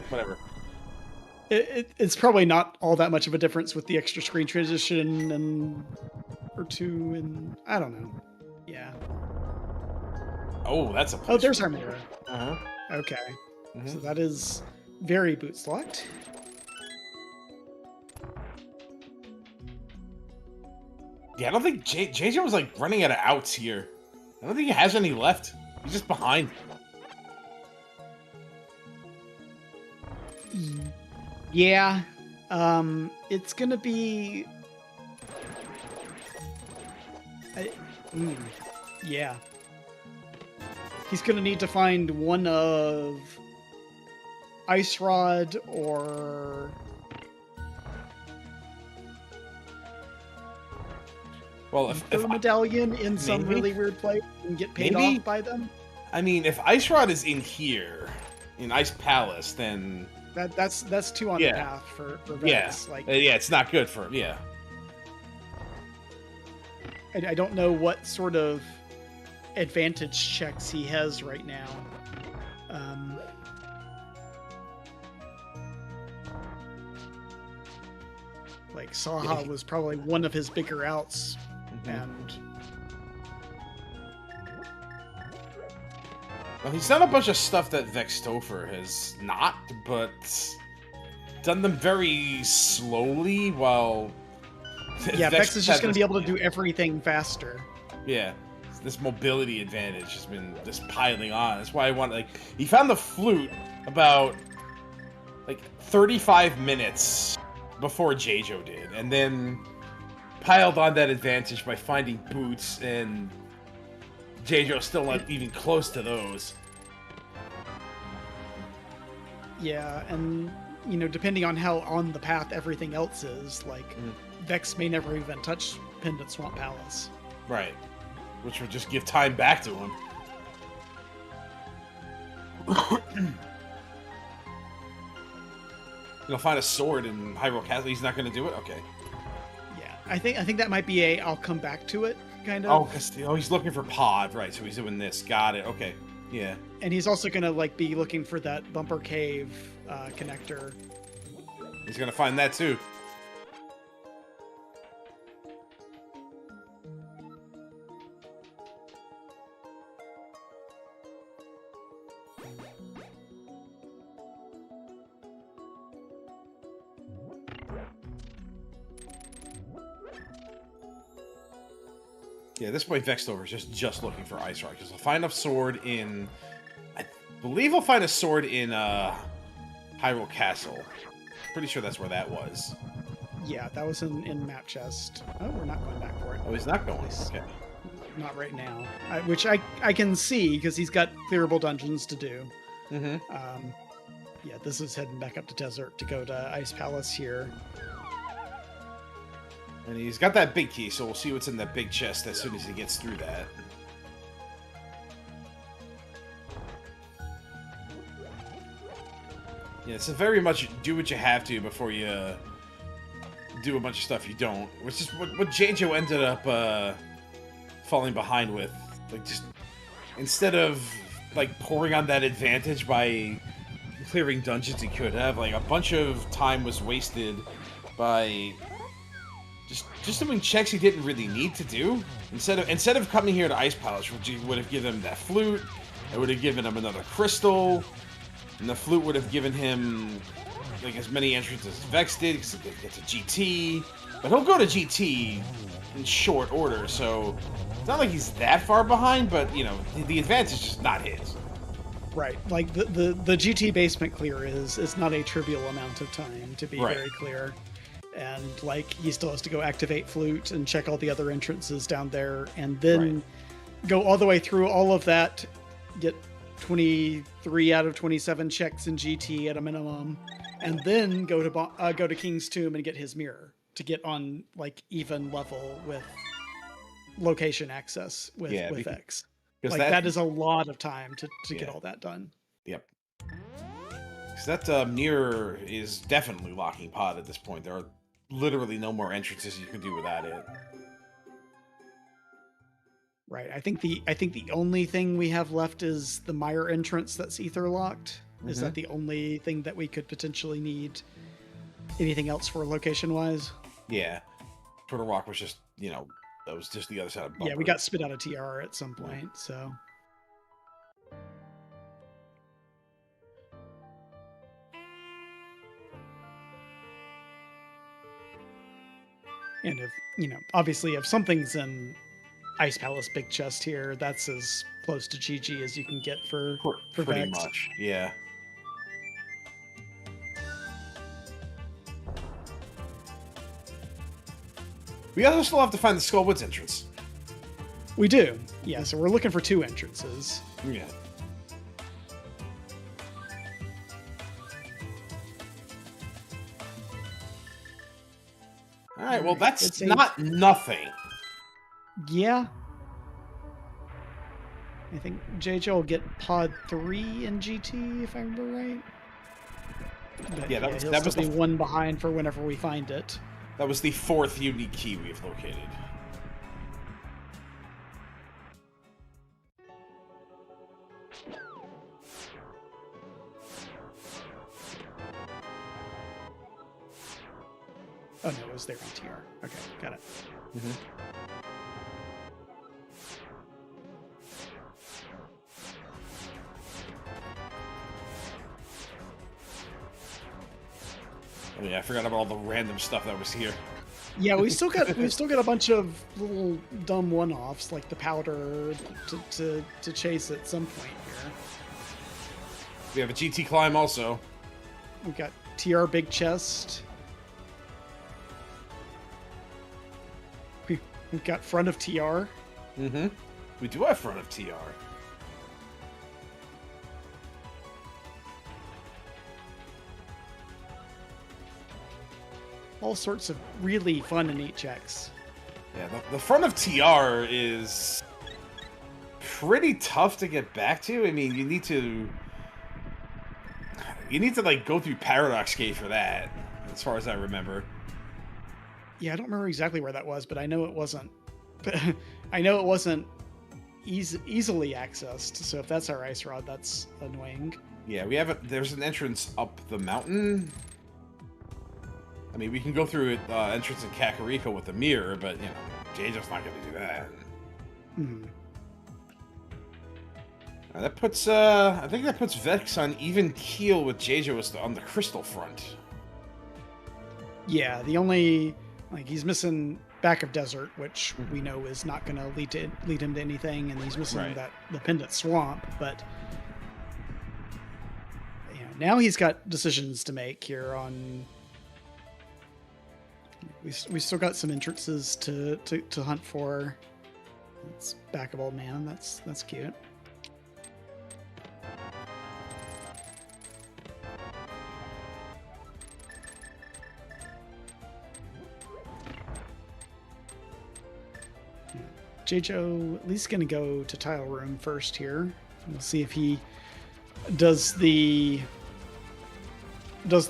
Whatever. It's probably not all that much of a difference with the extra screen transition and or 2, and I don't know. Yeah. Oh, that's a Oh, there's our mirror. Uh-huh. Okay. Mhm. So that is very boots locked. Yeah, I don't think JJ was like running out of outs here. I don't think he has any left. He's just behind. Yeah. It's gonna be. Yeah. He's gonna need to find one of Ice Rod or. Well, if medallion in some maybe? really weird place and get paid Maybe? off by them. I mean, if Ice Rod is in here, in Ice Palace, then That's 2 on Yeah. the path for yeah, Vex. Like yeah, it's not good for him. Yeah. I don't know what sort of advantage checks he has right now. Like Saha was probably one of his bigger outs, and Well, he's done a bunch of stuff that VeXtopher has not, but done them very slowly. While yeah, Vex is just had going to this- be able to do everything faster. Yeah, this mobility advantage has been just piling on. That's why I want he found the flute about 35 minutes before Jaejo did, and then piled on that advantage by finding boots, and Jaejo's still not even close to those. Yeah, and depending on how on the path everything else is, Vex may never even touch Pendant Swamp Palace. Right. Which would just give time back to him. He'll find a sword in Hyrule Castle. He's not going to do it? Okay. Yeah, I think that might be I'll come back to it kind of. Oh, he's looking for Pod. Right, so he's doing this. Got it. Okay. Yeah. And he's also going to be looking for that Bumper Cave connector. He's going to find that too. Yeah, at this point, VeXtopher is just looking for Ice Rock. Because he'll find a sword in... I believe he'll find a sword in Hyrule Castle. Pretty sure that's where that was. Yeah, that was in map chest. Oh, we're not going back for it. Oh, he's not going. Okay. Not right now. Which I can see, because he's got clearable dungeons to do. Mm-hmm. Yeah, this is heading back up to Desert to go to Ice Palace here. And he's got that big key, so we'll see what's in that big chest as soon as he gets through that. Yeah, it's a very much do what you have to before you do a bunch of stuff you don't. Which is what Jaejo ended up falling behind with. Just instead of pouring on that advantage by clearing dungeons he could have, a bunch of time was wasted by just doing checks he didn't really need to do. Instead of coming here to Ice Palace, which would have given him that flute, it would have given him another crystal, and the flute would have given him as many entrances as Vex did, because he gets a GT. But he'll go to GT in short order, so it's not like he's that far behind, but the advantage is just not his. Right, the GT basement clear is not a trivial amount of time, to be very clear. And he still has to go activate flute and check all the other entrances down there, and then go all the way through all of that, get 23 out of 27 checks in GT at a minimum, and then go to King's Tomb and get his mirror to get on like even level with location access with X. Like that is a lot of time to get all that done. Yep. Because that mirror is definitely locking pod at this point. There are literally no more entrances you can do without it. Right. I think the only thing we have left is the mire entrance that's ether locked. Is that the only thing that we could potentially need? Anything else for location wise? Yeah. Turtle Rock was just, that was just the other side of Bumper. Yeah, we got spit out of TR at some point, so. And if, obviously if something's in Ice Palace Big Chest here, that's as close to GG as you can get for pretty Vex. much, yeah. We also still have to find the Skull Woods entrance. We do, yeah, so we're looking for 2 entrances. Yeah. Alright, well that's not nothing. Yeah. I think Jaejo will get pod 3 in GT, if I remember right. But yeah, that was the one behind for whenever we find it. That was the 4th unique key we've located. Oh no, it was there on TR. Okay, got it. Oh yeah, I forgot about all the random stuff that was here. Yeah, we've still got a bunch of little dumb one-offs like the powder to chase at some point here. We have a GT climb also. We've got TR Big Chest. We've got front of TR. We do have front of TR. All sorts of really fun and neat checks. Yeah, the front of TR is pretty tough to get back to. I mean, you need to like go through Paradox Gate for that, as far as I remember. Yeah, I don't remember exactly where that was, but I know it wasn't. I know it wasn't easily accessed. So if that's our ice rod, that's annoying. Yeah, there's an entrance up the mountain. I mean, we can go through entrance in Kakariko with the mirror, but Jaejo's not going to do that. That puts, I think that puts Vex on even keel with Jaejo on the crystal front. Yeah, the only he's missing Back of Desert, which we know is not going to lead him to anything, and he's missing the Pendant Swamp. But now he's got decisions to make here on. We still got some entrances to hunt for. It's Back of Old Man. That's cute. Jaejo at least going to go to Tile Room first here. We'll see if he does the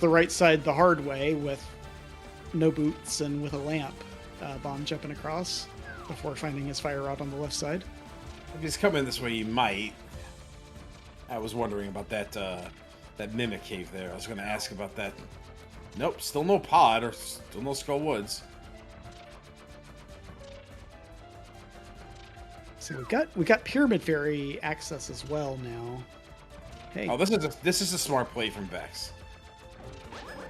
right side the hard way with no boots and with a lamp bomb jumping across before finding his fire rod on the left side. If he's coming this way, he might. I was wondering about that Mimic Cave there. I was going to ask about that. Nope, still no pod or still no Skull Woods. So we got Pyramid Fairy access as well now. Hey. Oh, this is a smart play from Vex.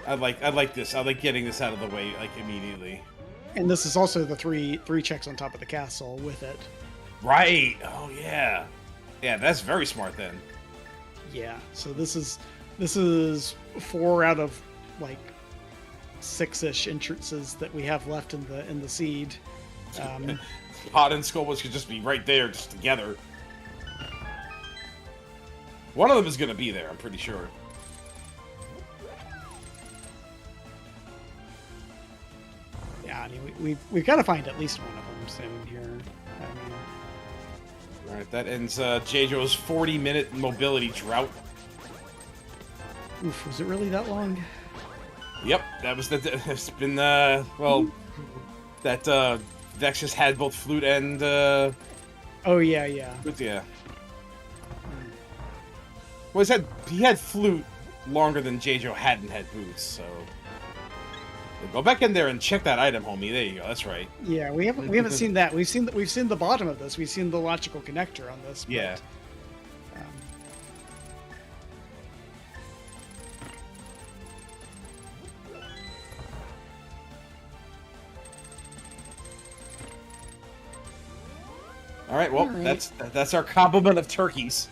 I like this. I like getting this out of the way like immediately. And this is also the three checks on top of the castle with it. Right. Oh yeah. Yeah, that's very smart then. Yeah. So this is 4 out of like 6-ish entrances that we have left in the seed. Pod and Skull Woods could just be right there, just together. One of them is gonna be there, I'm pretty sure. Yeah, I mean, we've got to find at least one of them soon here. I mean, All right, that ends Jaejo's 40-minute mobility drought. oof, was it really that long? Yep, that was the. It's been well, that Vex just had both flute and Oh yeah, yeah. flute, yeah. Well, he had flute longer than Jaejo hadn't had boots, so go back in there and check that item, homie. There you go. That's right. Yeah, we haven't seen that. We've seen the bottom of this. We've seen the logical connector on this. But, Yeah. um, All right. Well, All right. that's our complement of turkeys.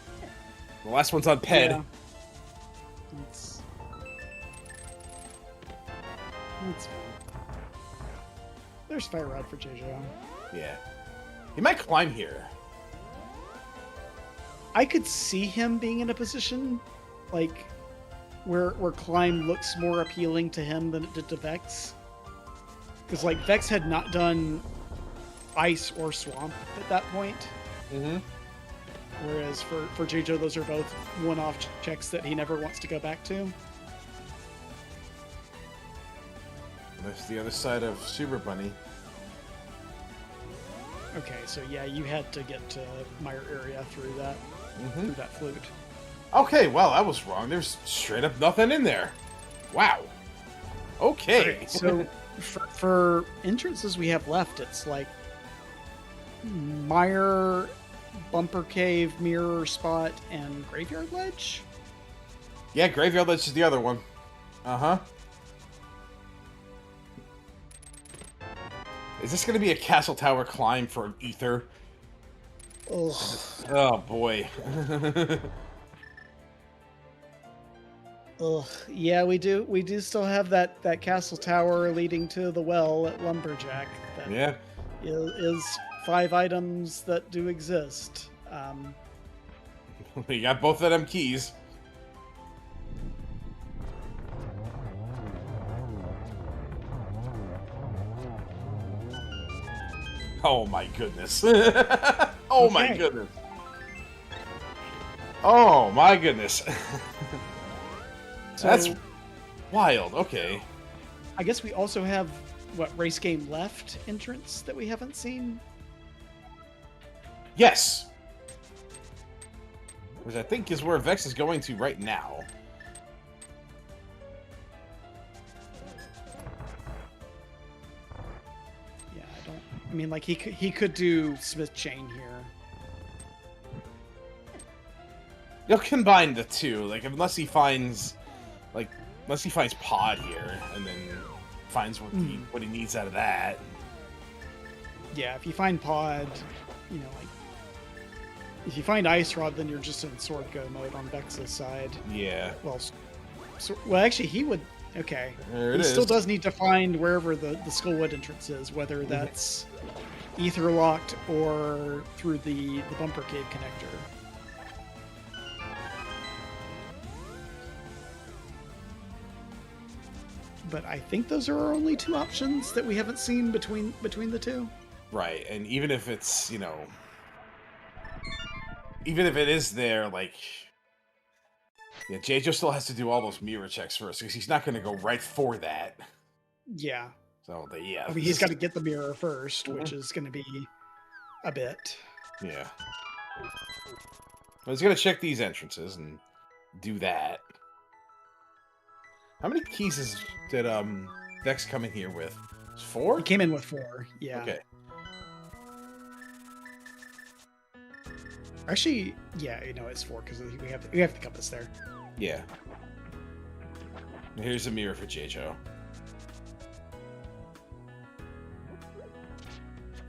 The last one's on Ped. yeah. That's fine. There's Fire Rod for Jaejo. Yeah. He might climb here. I could see him being in a position like where climb looks more appealing to him than it did to Vex. Because like Vex had not done ice or swamp at that point. Mm-hmm. Whereas for Jaejo, those are both one-off checks that he never wants to go back to. That's the other side of Super Bunny. Okay, so yeah, you had to get to Meyer area through that flute. Okay, well, I was wrong. There's straight up nothing in there. Wow. Okay. So for entrances we have left, it's like Meyer, Bumper Cave, Mirror Spot, and Graveyard Ledge. Yeah, Graveyard Ledge is the other one. Uh-huh. Is this going to be a Castle Tower climb for Ether? Ugh. Oh, boy. Ugh. Yeah, we do still have that castle tower leading to the well at Lumberjack. That Yeah. is 5 items that do exist. You got both of them keys. Oh my goodness. Oh my Okay. goodness. Oh my goodness. So, That's wild. Okay. I guess we also have what race game left entrance that we haven't seen. Yes. Which I think is where Vex is going to right now. Yeah, I mean, like he could do Smith Chain here. You'll combine the two, like unless he finds Pod here, and then finds what he needs out of that. Yeah, if you find Pod, you know, like if you find Ice Rod, then you're just in Sword Go mode on Vex's side. Yeah. Well, actually, he would. Okay, There it he is. still does need to find wherever the Skullwood entrance is, whether that's Ether locked or through the Bumper Cave connector. But I think those are our only 2 options that we haven't seen between the two. Right, and even if it's, even if it is there, like, yeah, Jaejo still has to do all those mirror checks first, because he's not going to go right for that. Yeah. So, yeah. I mean, he's got to get the mirror first, which is going to be a bit. Yeah. Well, he's going to check these entrances and do that. How many keys did Vex come in here with? 4? He came in with 4, yeah. Okay. Actually, yeah, it's 4 because we have the compass there. Yeah. And here's a mirror for Jaejo.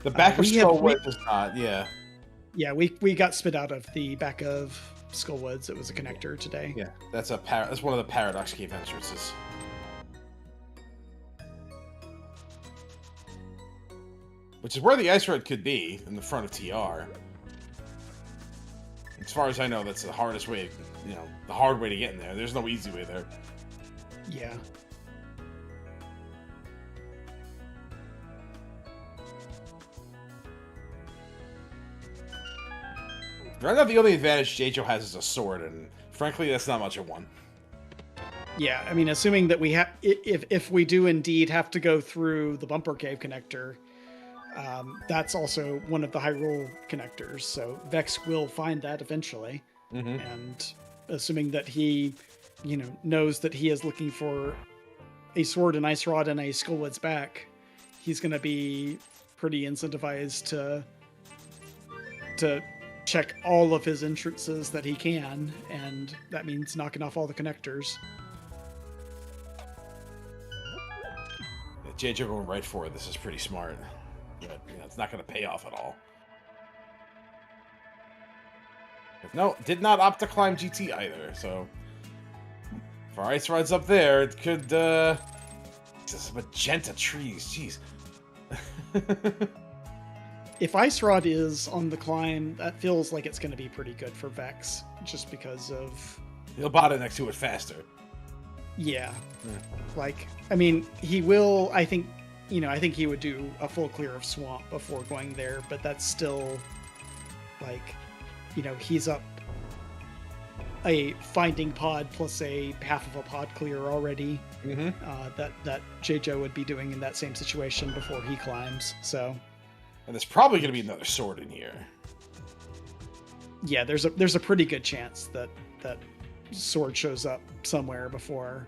The back of Skullwood does not, yeah. Yeah, we got spit out of the back of Skullwoods. It was a connector today. Yeah, that's one of the Paradox Cave entrances. Which is where the Ice Rod could be, in the front of TR. As far as I know, that's the hardest way the hard way to get in there. There's no easy way there. Yeah. Right now, the only advantage Jaejo has is a sword, and frankly, that's not much of one. Yeah, I mean, assuming that we have, if we do indeed have to go through the bumper cave connector, that's also one of the Hyrule connectors. So Vex will find that eventually, and assuming that he, knows that he is looking for a sword, an ice rod, and a Skullwood's back, he's going to be pretty incentivized to check all of his entrances that he can, and that means knocking off all the connectors. Jaejo going right for it. This is pretty smart, but it's not going to pay off at all. No, did not opt to climb GT either. So if our ice rod's up there, it could. Just magenta trees. Jeez. If Ice Rod is on the climb, that feels like it's going to be pretty good for Vex, just because of... He'll bot it next to it faster. Yeah. Like, I mean, he will, I think he would do a full clear of Swamp before going there, but that's still, like, he's up a Finding Pod plus a half of a pod clear already. That Jaejo would be doing in that same situation before he climbs, so... And there's probably going to be another sword in here. Yeah, there's a pretty good chance that sword shows up somewhere before.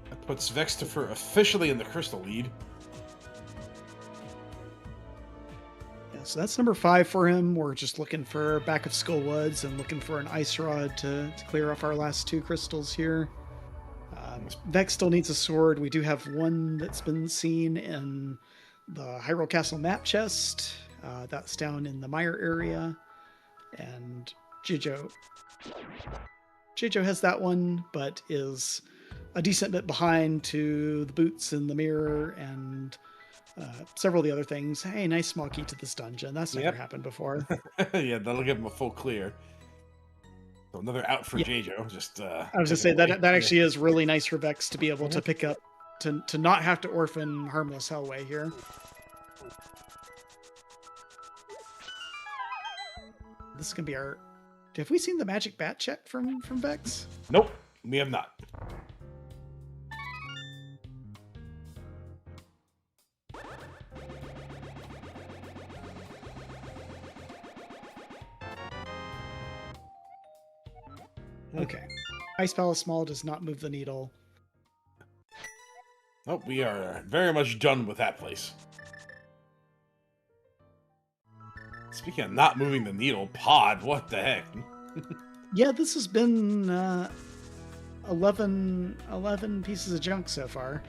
That puts VeXtopher officially in the crystal lead. So that's number 5 for him. We're just looking for back of Skullwoods and looking for an ice rod to clear off our last 2 crystals here. Vex still needs a sword. We do have one that's been seen in the Hyrule Castle map chest. That's down in the Mire area. And Jaejo has that one, but is a decent bit behind to the boots in the mirror and several of the other things. Hey, nice small key to this dungeon. That's never happened before. Yeah, that'll give him a full clear. So another out for Jaejo. Just I was gonna say that actually is really nice for Vex to be able to pick up, to not have to orphan Harmless Hellway here. This is gonna be our... Have we seen the magic bat check from Vex? Nope, we have not. Okay. Ice Palace Small does not move the needle. Oh, we are very much done with that place. Speaking of not moving the needle, pod, what the heck? Yeah, this has been 11 pieces of junk so far.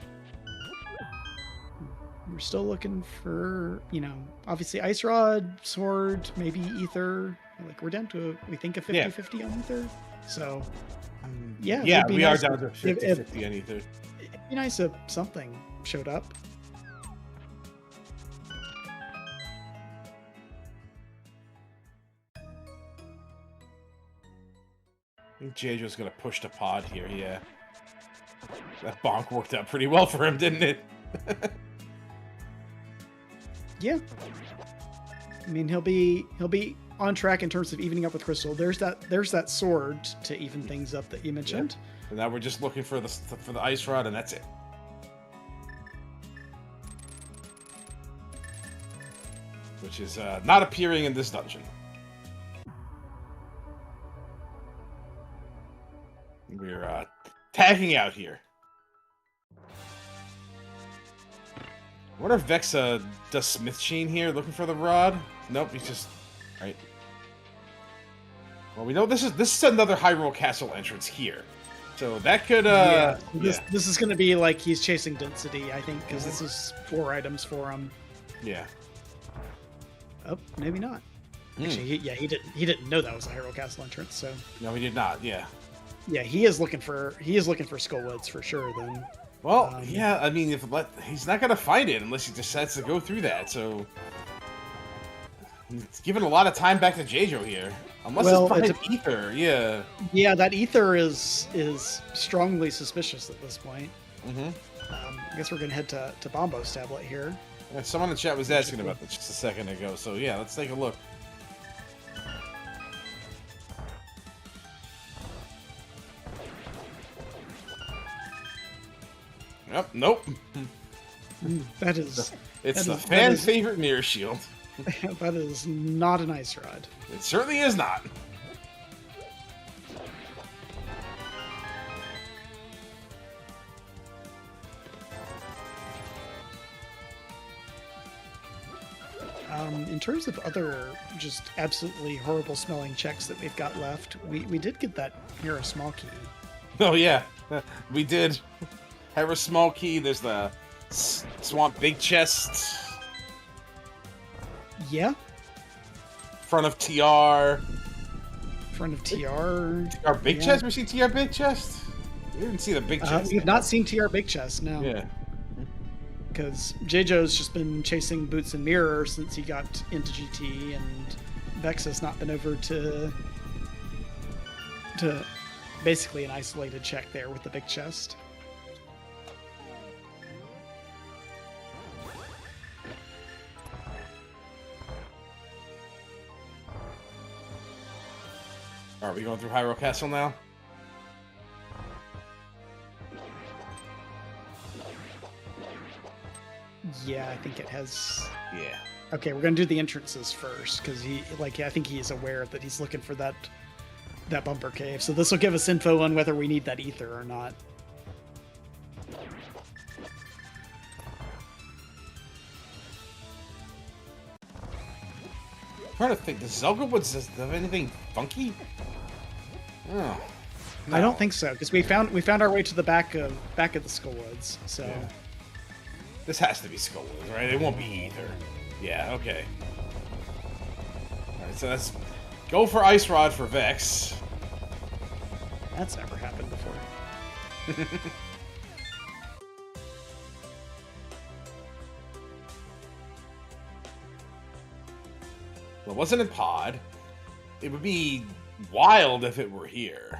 We're still looking for, obviously Ice Rod, Sword, maybe Ether. Like, we're down to, we think, a 50-50 on Ether. So, yeah, we are down to 50-50 on Ether. It'd be nice if something showed up. I think Jaejo's gonna push the pod here, yeah. That bonk worked out pretty well for him, didn't it? Yeah. I mean, he'll be on track in terms of evening up with Crystal. There's that sword to even things up that you mentioned. Yeah. And now we're just looking for the ice rod, and that's it. Which is not appearing in this dungeon. We're tagging out here. I wonder if Vex does Smith Chain here, looking for the rod. Nope, he's just right. Well, we know this is another Hyrule Castle entrance here, so that could This is going to be like he's chasing density, I think, because this is 4 items for him. Yeah. Oh, maybe not. Actually, he didn't know that was a Hyrule Castle entrance. So no, he did not. Yeah. Yeah, he is looking for Skullwoods for sure. Then, Well, yeah, I mean, he's not gonna find it unless he decides to go through that. So it's giving a lot of time back to Jaejo here, unless it's behind Ether. Yeah. Yeah, that Ether is strongly suspicious at this point. Mm-hmm. I guess we're gonna head to Bombo's tablet here. Yeah, someone in the chat was asking about this just a second ago. So yeah, let's take a look. Yep. Nope. That is. It's the fan favorite mirror shield. That is not an ice rod. It certainly is not. In terms of other just absolutely horrible smelling checks that we've got left, we did get that Hero Small Key. Oh yeah, we did. Hero Small Key. There's the Swamp Big Chest. Yeah. Front of TR. Front of TR. TR Big Chest? We see TR Big Chest? We didn't see the Big Chest. We've not seen TR Big Chest, no. Yeah. Because Jaejo's just been chasing Boots and Mirror since he got into GT, and Vex has not been over to basically an isolated check there with the Big Chest. Are we going through Hyrule Castle now? Yeah, I think it has. Yeah. Okay, we're gonna do the entrances first because I think he is aware that he's looking for that bumper cave. So this will give us info on whether we need that ether or not. I'm trying to think. Does Zelda Woods have anything funky? Oh. No. I don't think so because we found our way to the back of the Skullwoods. So. Yeah. This has to be Skullwoods, right? It won't be either. Yeah, okay. Alright, so let's go for Ice Rod for Vex. That's never happened before. Well, it wasn't in Pod. It would be wild if it were here.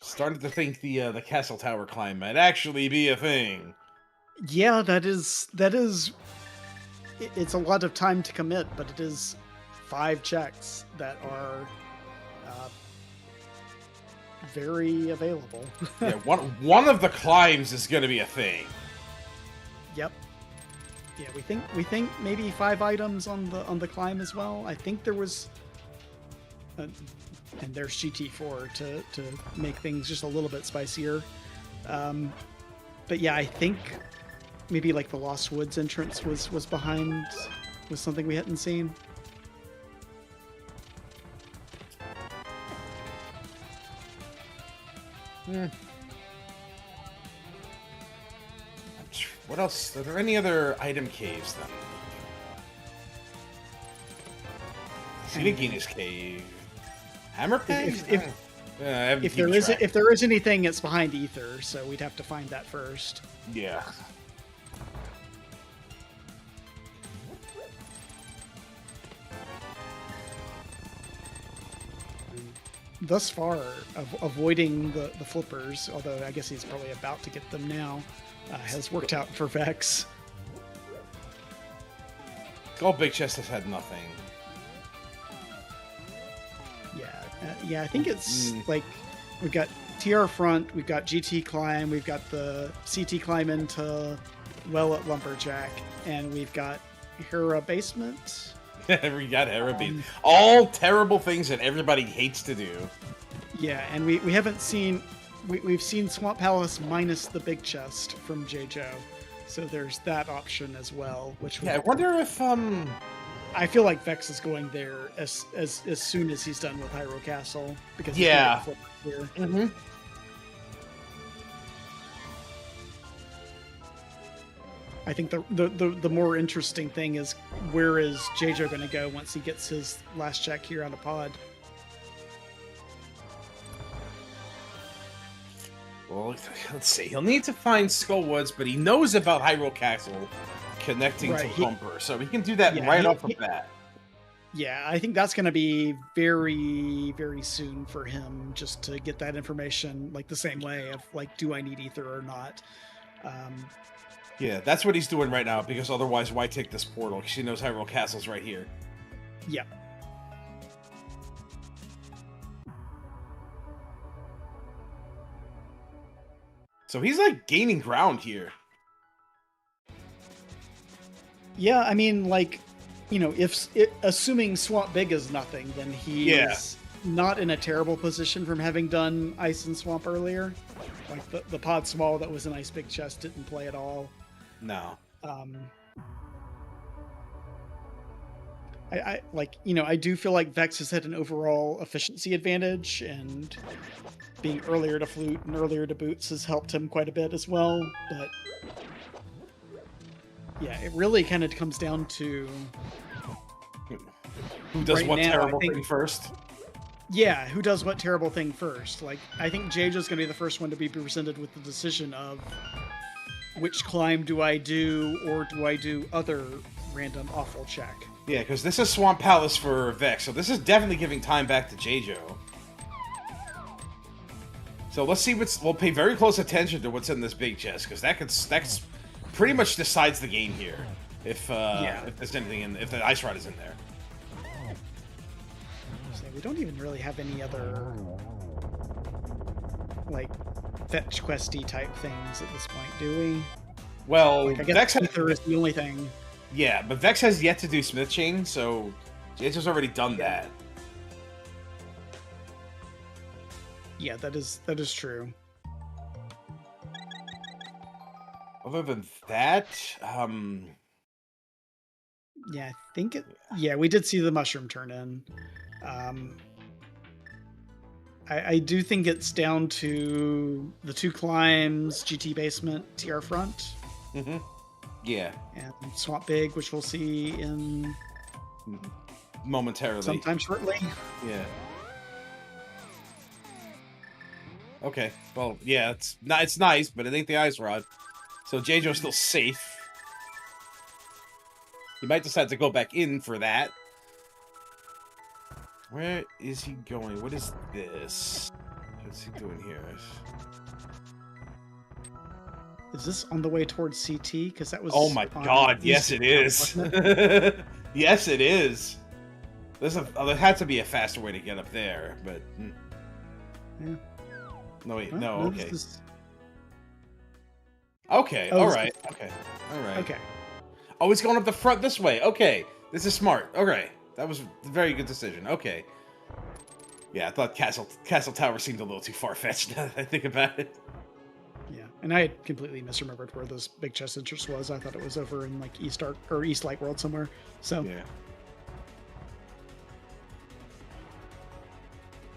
Started to think the castle tower climb might actually be a thing. Yeah, that is. It's a lot of time to commit, but it is 5 checks that are very available. Yeah, one of the climbs is going to be a thing. Yep. Yeah, we think maybe 5 items on the climb as well. I think there was. And there's GT4 to make things just a little bit spicier. But yeah, I think maybe like the Lost Woods entrance was behind, was something we hadn't seen. What else? Are there any other item caves then? Sidagina's cave. Hammer Pig? If there is anything, it's behind Ether, so we'd have to find that first. Yeah. Thus far, avoiding the flippers, although I guess he's probably about to get them now, has worked out for Vex. Gold Big Chest has had nothing. Yeah, I think it's like we've got TR front, we've got GT climb, we've got the CT climb into well at Lumberjack, and we've got Hera basement. We got Hera basement. All terrible things that everybody hates to do. Yeah, and we haven't seen we've seen Swamp Palace minus the big chest from Jaejo, so there's that option as well. Which I wonder if I feel like Vex is going there as soon as he's done with Hyrule Castle because yeah. Here. Mm-hmm. I think the more interesting thing is where is Jaejo going to go once he gets his last check here on the pod. Well, let's see. He'll need to find Skull Woods, but he knows about Hyrule Castle connecting to Bumper, so he can do that right off the bat. Yeah, I think that's going to be very, very soon for him, just to get that information, like the same way of like, do I need Ether or not? Yeah, that's what he's doing right now, because otherwise, why take this portal? She knows Hyrule Castle's right here. Yeah. So he's like gaining ground here. Yeah, I mean, like, you know, assuming Swamp Big is nothing, then he's not in a terrible position from having done Ice and Swamp earlier. Like the Pod Small that was an Ice Big Chest didn't play at all. No. I like, you know, I do feel like Vex has had an overall efficiency advantage, and being earlier to Flute and earlier to Boots has helped him quite a bit as well. But yeah, it really kind of comes down to who does what terrible thing first. Yeah, who does what terrible thing first. Like, I think Jaejo's going to be the first one to be presented with the decision of which climb do I do, or do I do other random awful check. Yeah, because this is Swamp Palace for Vex, so this is definitely giving time back to Jaejo. So let's see we'll pay very close attention to what's in this big chest, because that's pretty much decides the game here. If there's anything if the Ice Rod is in there. So we don't even really have any other like fetch questy type things at this point, do we? Well, like, I guess Vex Ether is the only thing. Yeah, but Vex has yet to do Smith Chain, so Jaejo's already done that. Yeah, that is true. Other than that, yeah, I think it. Yeah, we did see the mushroom turn in. I do think it's down to the 2 climbs, GT Basement, TR Front. Mm-hmm. Yeah. And Swamp Big, which we'll see in momentarily. Sometime shortly. Yeah. Okay. Well, yeah, it's nice, but it ain't the Ice Rod. So Jaejo's still safe. He might decide to go back in for that. Where is he going? What is this? What's he doing here? Is this on the way towards CT? Because that was. Oh my god! Yes, it is. Yes, it is. There had to be a faster way to get up there, but. Yeah. No wait, Well, no. Okay. Oh, okay. All right. Okay. All right. Okay. Oh, it's going up the front this way. Okay. This is smart. Okay. That was a very good decision. Okay. Yeah, I thought Castle Tower seemed a little too far-fetched now that I think about it. Yeah, and I had completely misremembered where this big chest entrance was. I thought it was over in like East Light World somewhere. So yeah.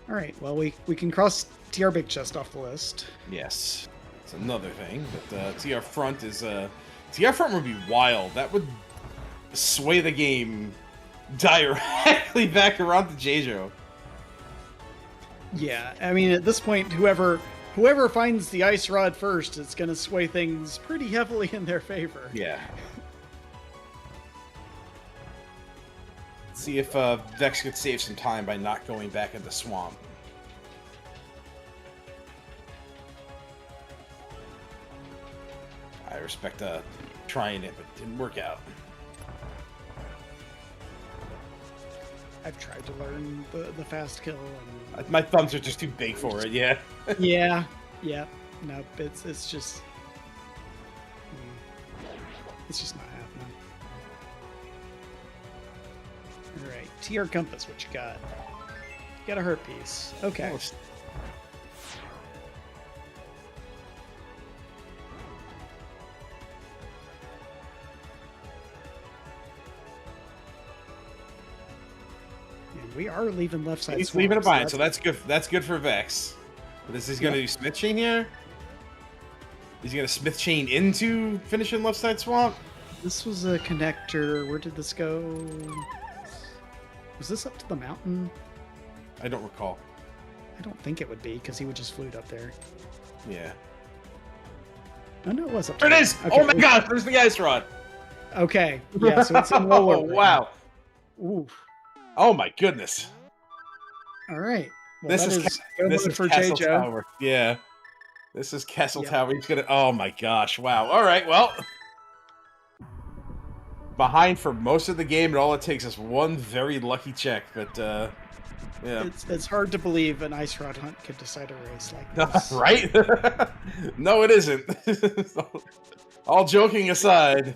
All right. Well, we can cross TR Big Chest off the list. Yes, it's another thing. But TR Front is TR Front would be wild. That would sway the game directly back around to Jaejo. Yeah, I mean, at this point, whoever finds the Ice Rod first, it's going to sway things pretty heavily in their favor. Yeah. See if Vex could save some time by not going back in the swamp. I respect trying it, but it didn't work out. I've tried to learn the fast kill. And... My thumbs are just too big for it, yeah. Yeah. Nope, it's just... It's just not happening. Alright, TR Compass, what you got? You got a hurt piece. Okay. We are leaving left side. He's leaving it behind, so that's good. That's good for Vex. But is he going to do Smith Chain here? Is he going to Smith Chain into finishing left side swamp? This was a connector. Where did this go? Was this up to the mountain? I don't recall. I don't think it would be, because he would just float up there. Yeah. Oh, no, it was up There there. it is! Okay. Oh my gosh, there's the ice rod! Okay, yeah, so it's in roller. Oh, wow. Ooh. Oh my goodness. All right. Well, This that is is Ca- go this mode is for Castle Jaejo. Tower. Yeah. This is Castle Yep. Tower. He's gonna. Oh my gosh! Wow. All right. Well, behind for most of the game, and all it takes is one very lucky check. But yeah, It's hard to believe an ice rod hunt could decide a race like this. right? No, it isn't. All joking aside.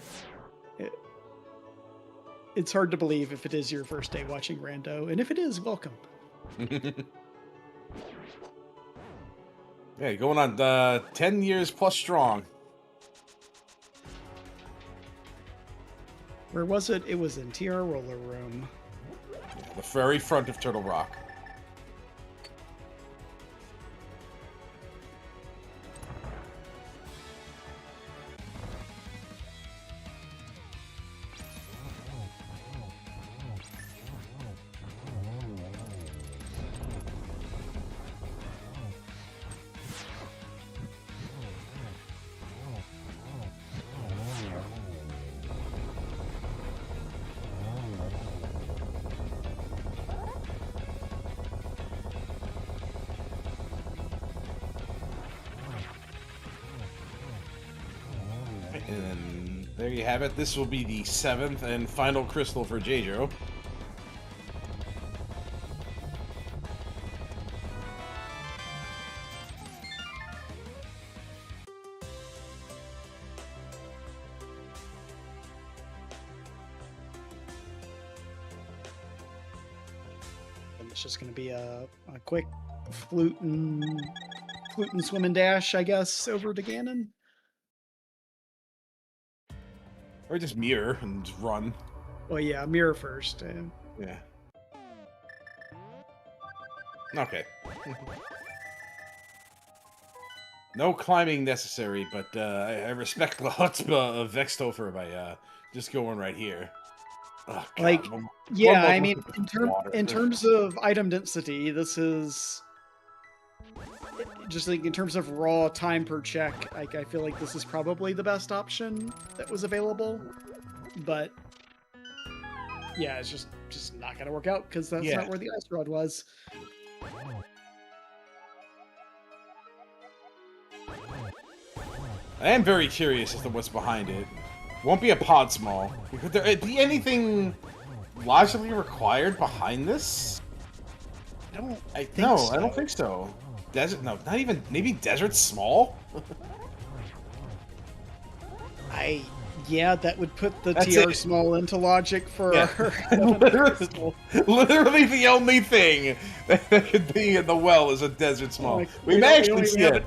It's hard to believe if it is your first day watching Rando, and if it is, welcome. Yeah, going on 10 years plus strong. Where was it? It was in TR Roller Room. The very front of Turtle Rock. And there you have it. This will be the 7th and final crystal for Jaejo. And it's just going to be a quick flute and swim and dash, I guess, over to Ganon. Or just mirror and just run. Well, yeah, mirror first. Yeah. Okay. No climbing necessary, but I respect the chutzpah of VeXtopher by just going right here. Oh, God. Like, One yeah, more I mean, water. in terms of item density, this is just like in terms of raw time per check. Like, I feel like this is probably the best option that was available, but yeah, it's just not gonna work out because that's not where the ice rod was. I am very curious as to what's behind it. Won't be a pod small. Could there be anything logically required behind this? I don't think No, so. I don't think so. Desert? No, not even. Maybe desert small. Yeah, that would put the That's TR it. small into logic for Literally the only thing that could be in the well is a desert small. Like, we may actually see it.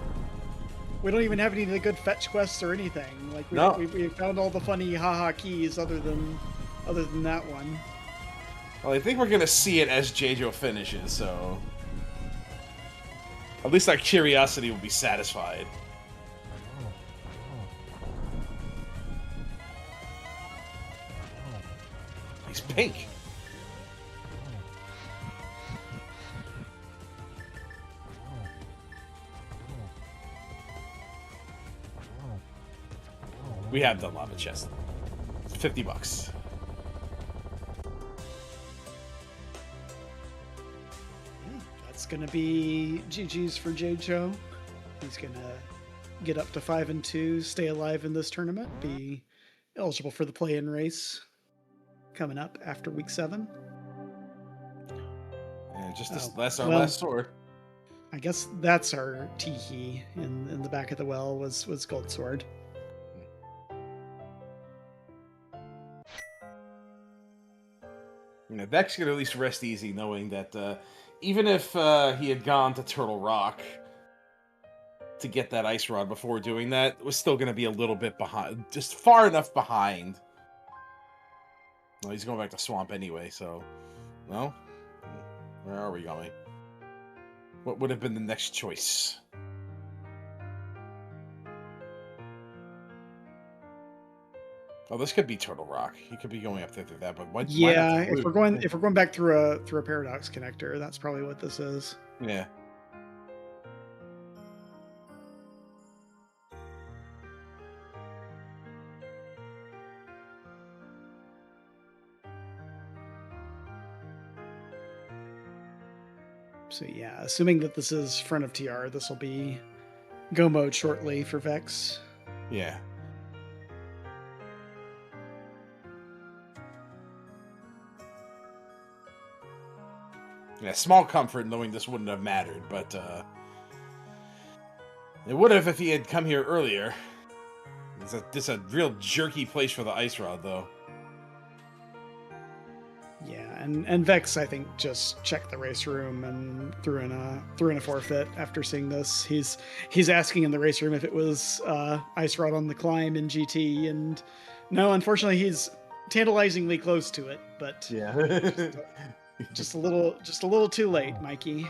We don't even have any of the good fetch quests or anything. Like we found all the funny haha keys other than that one. Well, I think we're gonna see it as Jaejo finishes, so at least our curiosity will be satisfied. He's pink. We have the lava chest. $50. That's gonna be GG's for Jaejo. He's gonna get up to 5-2, stay alive in this tournament, be eligible for the play-in race coming up after week 7. And just that's our last sword. I guess that's our teehee in the back of the well was Gold Sword. You know, Vex could at least rest easy knowing that even if he had gone to Turtle Rock to get that ice rod before doing that, it was still going to be a little bit behind, just far enough behind. Well, he's going back to Swamp anyway, so... Well, where are we going? What would have been the next choice? Oh, this could be Turtle Rock. He could be going up there through that, but why Yeah, if we're going back through a paradox connector, that's probably what this is. Yeah. So yeah, assuming that this is front of TR, this will be go mode shortly for Vex. Yeah. Yeah, small comfort knowing this wouldn't have mattered, but it would have if he had come here earlier. This is a real jerky place for the ice rod, though. Yeah, and Vex, I think, just checked the race room and threw in a forfeit after seeing this. He's asking in the race room if it was ice rod on the climb in GT, and no, unfortunately, he's tantalizingly close to it, but yeah, just a little too late, Mikey.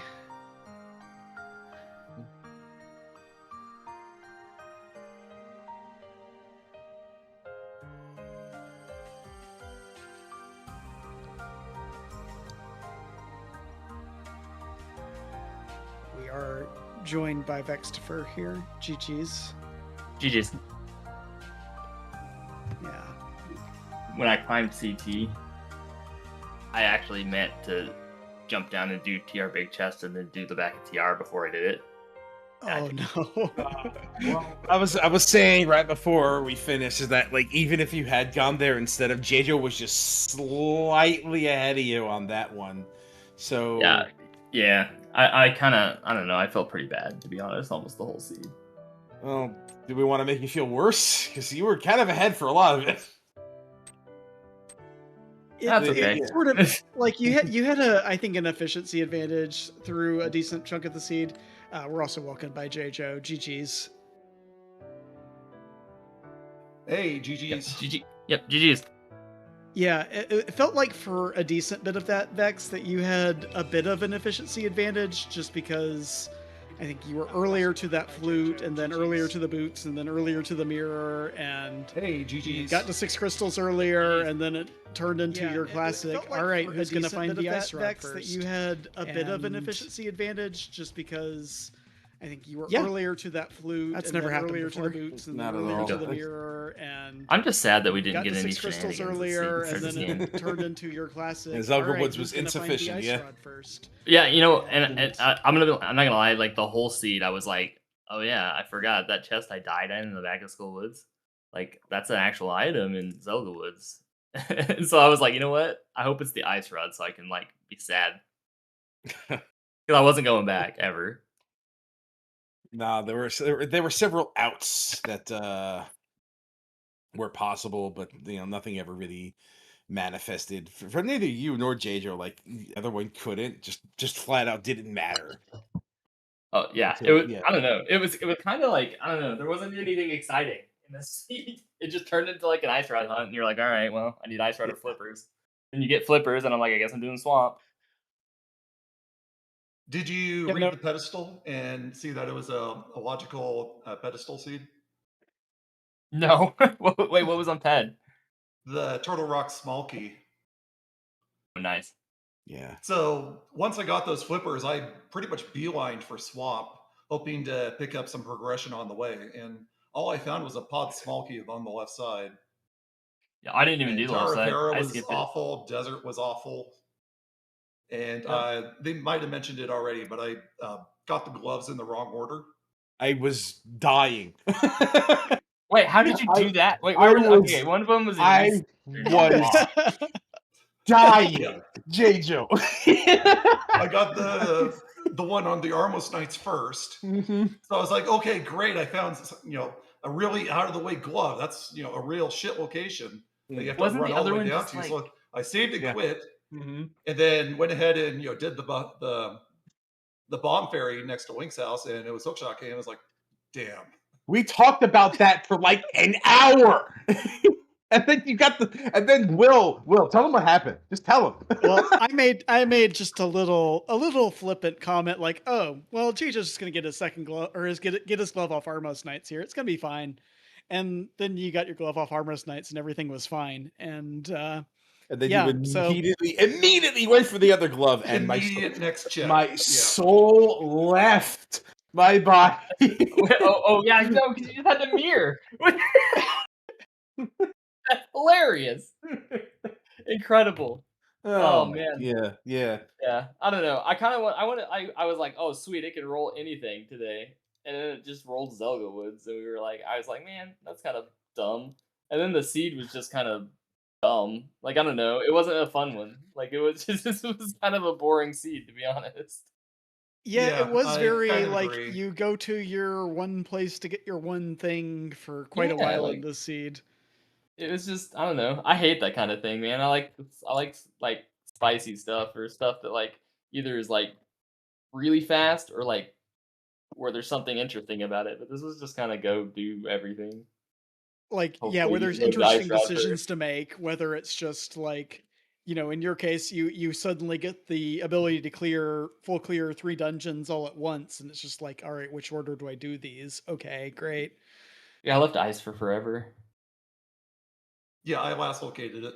We are joined by VeXtopher here. GG's. GG's. Yeah. When I climbed CT, I actually meant to jump down and do TR big chest and then do the back of TR before I did it. Oh no. well, I was saying right before we finished is that, like, even if you had gone there instead of Jaejo was just slightly ahead of you on that one. So yeah. I kind of, I don't know, I felt pretty bad, to be honest, almost the whole seed. Well, do we want to make you feel worse? Because you were kind of ahead for a lot of it. That's okay. It's sort of like you had I think an efficiency advantage through a decent chunk of the seed. We're also welcomed by Jaejo. GG's. Hey, GG's. GG. Yep, GG's. Yeah, it felt like for a decent bit of that, Vex, that you had a bit of an efficiency advantage just because I think you were earlier to that flute, and then earlier to the boots, and then earlier to the mirror, and hey, GG's. You got to 6 crystals earlier, and then it turned into your classic. Like all right, who's going to find the ice rod Vex first? That you had a bit of an efficiency advantage just because I think you were earlier to that flute. That's never happened earlier before. To the boots, and not then at earlier all. to the mirror, and I'm just sad that we didn't get any 6 crystals shenanigans earlier, and then it turned into your classic. And Zelda right, Woods was insufficient. Yeah. First. Yeah, you know, and I'm not gonna lie. Like the whole seed, I was like, oh yeah, I forgot that chest I died in the back of Skull Woods. Like that's an actual item in Zelda Woods. And so I was like, you know what? I hope it's the ice rod so I can like be sad because I wasn't going back ever. No, there were several outs that were possible, but nothing ever really manifested for neither you nor Jaejo. Like the other one couldn't, just flat out didn't matter. Oh yeah, So, it was. yeah. I don't know. It was kind of like I don't know. There wasn't anything exciting in this seed. It just turned into like an ice rod hunt, and you're like, all right, well, I need ice rod or flippers. And you get flippers, and I'm like, I guess I'm doing swamp. Did you read the pedestal and see that it was a logical pedestal seed? No. Wait, what was on ped? The Turtle Rock small key. Oh, nice. Yeah. So once I got those flippers, I pretty much beelined for swamp, hoping to pick up some progression on the way. And all I found was a pod small key on the left side. Yeah, I didn't even do the left side. Tara was awful. Desert was awful. And they might have mentioned it already, but I got the gloves in the wrong order. I was dying. Wait, how did you do that? Wait, okay, one of them was. I was dying, Jaejo. I got the one on the Armos Knights first. Mm-hmm. So I was like, okay, great. I found a really out of the way glove. That's a real shit location that you have to run all the way down to. So I saved and quit, and then went ahead and did the bomb ferry next to Link's house, and it was hookshot game. I was like, damn. We talked about that for like an hour. And then and then Will, tell him what happened. Just tell him. Well, I made just a little flippant comment like, oh, well, Jaejo's just gonna get his second glove or get his glove off Armos Knights here. It's gonna be fine. And then you got your glove off Armos Knights and everything was fine. And then you immediately went for the other glove, and my soul left my body. Yeah, no, because you had the mirror. That's hilarious. Incredible. Oh man. Yeah. I don't know. I was like, oh sweet, it can roll anything today, and then it just rolled Zelda Woods, and I was like, man, that's kind of dumb. And then the seed was just kind of dumb. Like I don't know, it wasn't a fun one. Like it was just it was kind of a boring seed, to be honest. Yeah, it was I very kind of like agree. you go to your one place to get your one thing for quite a Yeah, while in like this seed. it was just I don't know. I hate that kind of thing, man. I like spicy stuff or stuff that like either is like really fast or like where there's something interesting about it. But this was just kind of go do everything. Like, yeah, Hopefully where you there's load the ice interesting route decisions first. to make, whether it's just like, in your case, you suddenly get the ability to clear 3 dungeons all at once, and it's just like, all right, which order do I do these? Okay, great. Yeah, I left ice for forever. Yeah, I last located it.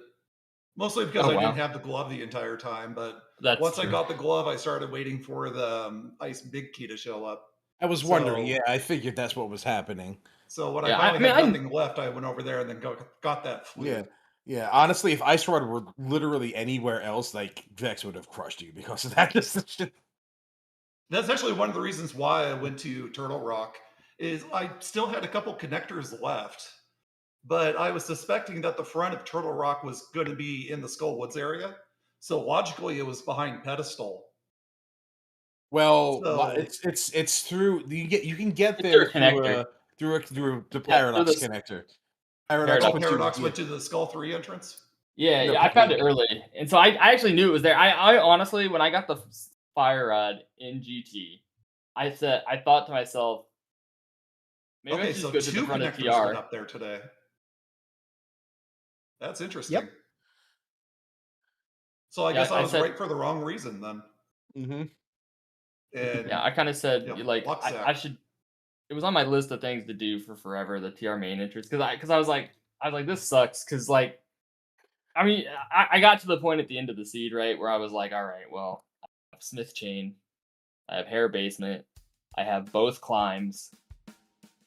Mostly because Oh I didn't wow, have the glove the entire time, but that's once I true. got the glove, I started waiting for the ice big key to show up. I was wondering. So, Yeah, I figured that's what was happening. so when I Yeah, I finally mean had I nothing left, I went over there and then got that Yeah. flute. Yeah. Honestly, if Ice Rod were literally anywhere else, like Vex would have crushed you because of that decision. That's actually one of the reasons why I went to Turtle Rock. Is I still had a couple connectors left, but I was suspecting that the front of Turtle Rock was going to be in the Skull Woods area. So logically, it was behind Pedestal. Well, So it's through you can get it's their there connector. through the Yeah, through Paradox this connector. Paradox oh, paradox. puts you Paradox went to the Skull 3 entrance. Yeah, no yeah, I found it early, and so I actually knew it was there. I honestly, when I got the fire rod in GT, I thought to myself, maybe I Okay, should just so go to the 2 front of connectors went TR. up there today. That's interesting. Yep. So I Yeah, guess I I was said, right for the wrong reason then. Mm-hmm. And yeah, I kind of said like luck sack. I should. It was on my list of things to do for forever, the TR main entrance, because I was like this sucks because like I mean I got to the point at the end of the seed right where I was like, all right, well, I have Smith Chain, I have Hair Basement, I have both climbs,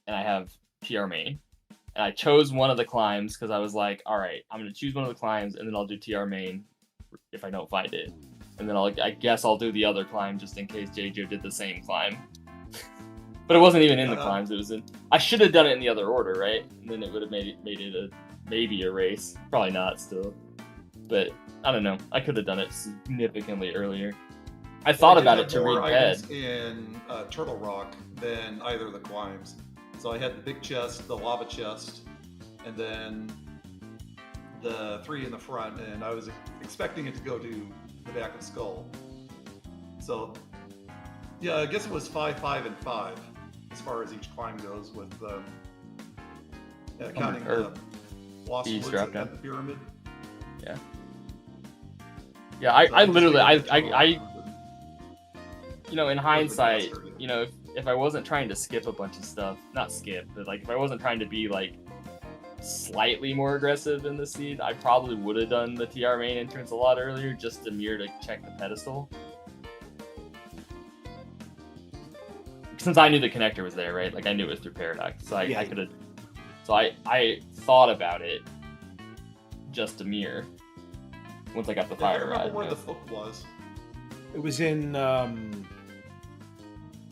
and I have TR main. And I chose one of the climbs because I was like, all right, I'm going to choose one of the climbs and then I'll do TR main if I don't find it. And then I guess I'll do the other climb just in case Jaejo did the same climb. But it wasn't even in the climbs. It was in. I should have done it in the other order, right? And then it would have made it maybe a race. Probably not still. But I don't know. I could have done it significantly earlier. I thought about it to read Ped. In Turtle Rock than either of the climbs. So I had the big chest, the lava chest, and then the 3 in the front, and I was expecting it to go to the back of Skull. So, yeah, I guess it was 5, 5, and 5 as far as each climb goes, with counting the Lost Woods at the pyramid. Yeah. Yeah, I literally, in hindsight, if I wasn't trying to skip a bunch of stuff, not skip, but like if I wasn't trying to be like slightly more aggressive in the seed, I probably would have done the TR main entrance a lot earlier just to check the pedestal. Since I knew the connector was there, right? Like I knew it was through Paradox, so I could have. So I thought about it just to mirror once I got the fire rod. Where the book was. It was in.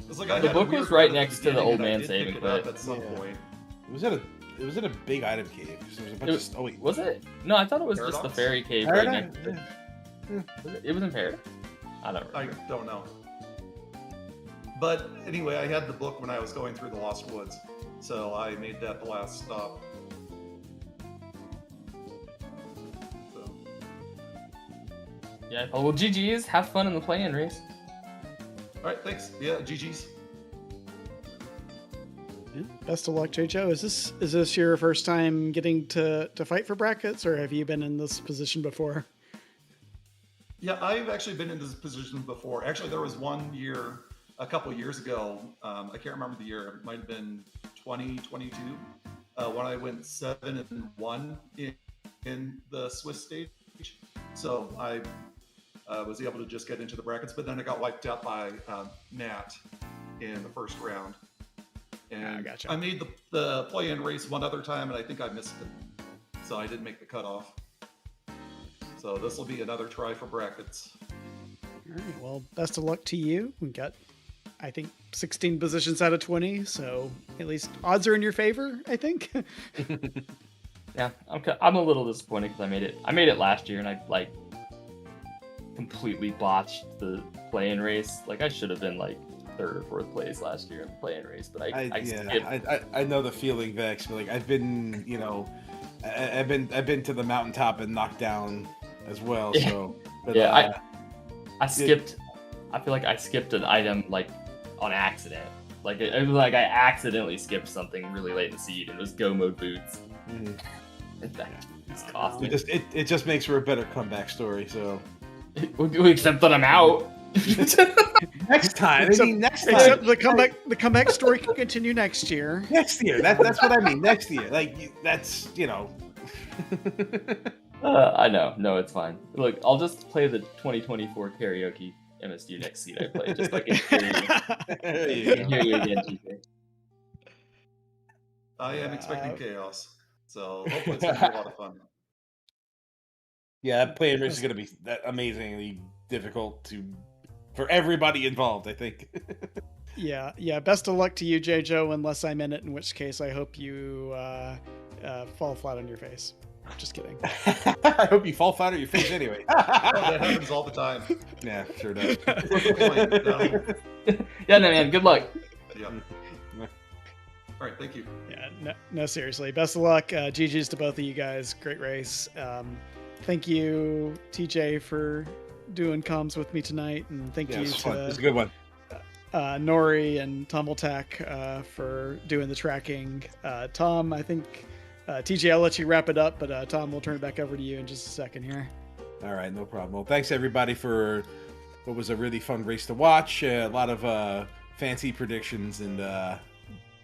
The book was right next to the old man saving quit. At some point. It was in a big item cave. There was a bunch of, wait. Was it? No, I thought it was just the fairy cave right next to it. It was in Paradox? I don't know. But anyway, I had the book when I was going through the Lost Woods, so I made that the last stop. So. Yeah. Oh, well, GG's. Have fun in the play-in race. All right, thanks. Yeah, GG's. Best of luck, Jaejo. Is this your first time getting to fight for brackets, or have you been in this position before? Yeah, I've actually been in this position before. Actually, there was one year, a couple years ago, I can't remember the year, it might have been 2022, when I went 7-1 in the Swiss stage. So I was able to just get into the brackets, but then I got wiped out by Matt in the first round. And gotcha. I made the play-in race one other time, and I think I missed it. So I didn't make the cutoff. So this will be another try for brackets. All right. Well, best of luck to you. We got, I think, 16 positions out of 20, so at least odds are in your favor, I think. Yeah, I'm a little disappointed because I made it last year and I like completely botched the play-in race. Like I should have been like 3rd or 4th place last year in the play-in race, but I know the feeling, Vex. But like I've been, you know, I've been to the mountaintop and knocked down as well. So but, yeah, I skipped. I feel like I skipped an item like on accident. Like it was like I accidentally skipped something really late in the seed. It was go mode boots. Mm-hmm. It's costly. It just makes for a better comeback story. So except that I'm out. Next time. Except the comeback story can continue next year. Next year. That's what I mean. Next year. Like that's, you know. I know. No, it's fine. Look, I'll just play the 2024 karaoke MSU next seed I play. Just like hear you again, TJ. I am expecting chaos. So hopefully it's going to be a lot of fun. Yeah, that play-in race is going to be amazingly difficult for everybody involved, I think. Yeah. Best of luck to you, Jaejo, unless I'm in it, in which case I hope you fall flat on your face. Just kidding. I hope you fall flat on your face anyway. That happens all the time. Yeah, sure does. Yeah, no, man. Good luck. Yeah. All right, thank you. Yeah, no, seriously. Best of luck. GG's to both of you guys. Great race. Thank you, TJ, for doing comms with me tonight, and thank you to it's a good one. Nori and Tumbletak for doing the tracking. Tom, I think TJ, I'll let you wrap it up, but Tom, we'll turn it back over to you in just a second here. All right, no problem. Well, thanks everybody for what was a really fun race to watch. A lot of fancy predictions and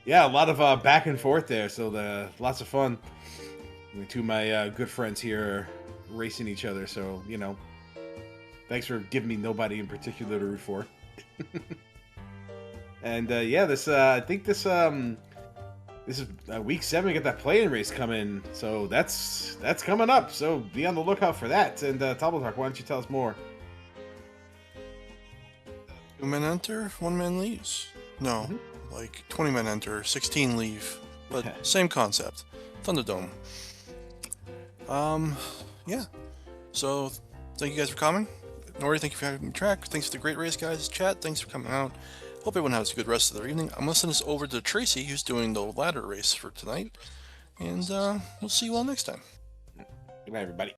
yeah, a lot of back and forth there. So lots of fun. Two of my good friends here are racing each other. So, you know, thanks for giving me nobody in particular to root for. And yeah, I think this is week 7. We got that play-in race coming. So that's coming up. So be on the lookout for that. And Tumbletalk, why don't you tell us more? 2 men enter, 1 man leaves. No, like 20 men enter, 16 leave. But same concept. Thunderdome. Yeah. So thank you guys for coming. Nori, thank you for having me track. Thanks for the great race, guys. Chat, thanks for coming out. Hope everyone has a good rest of their evening. I'm going to send this over to Tracy, who's doing the ladder race for tonight. And we'll see you all next time. Good night, everybody.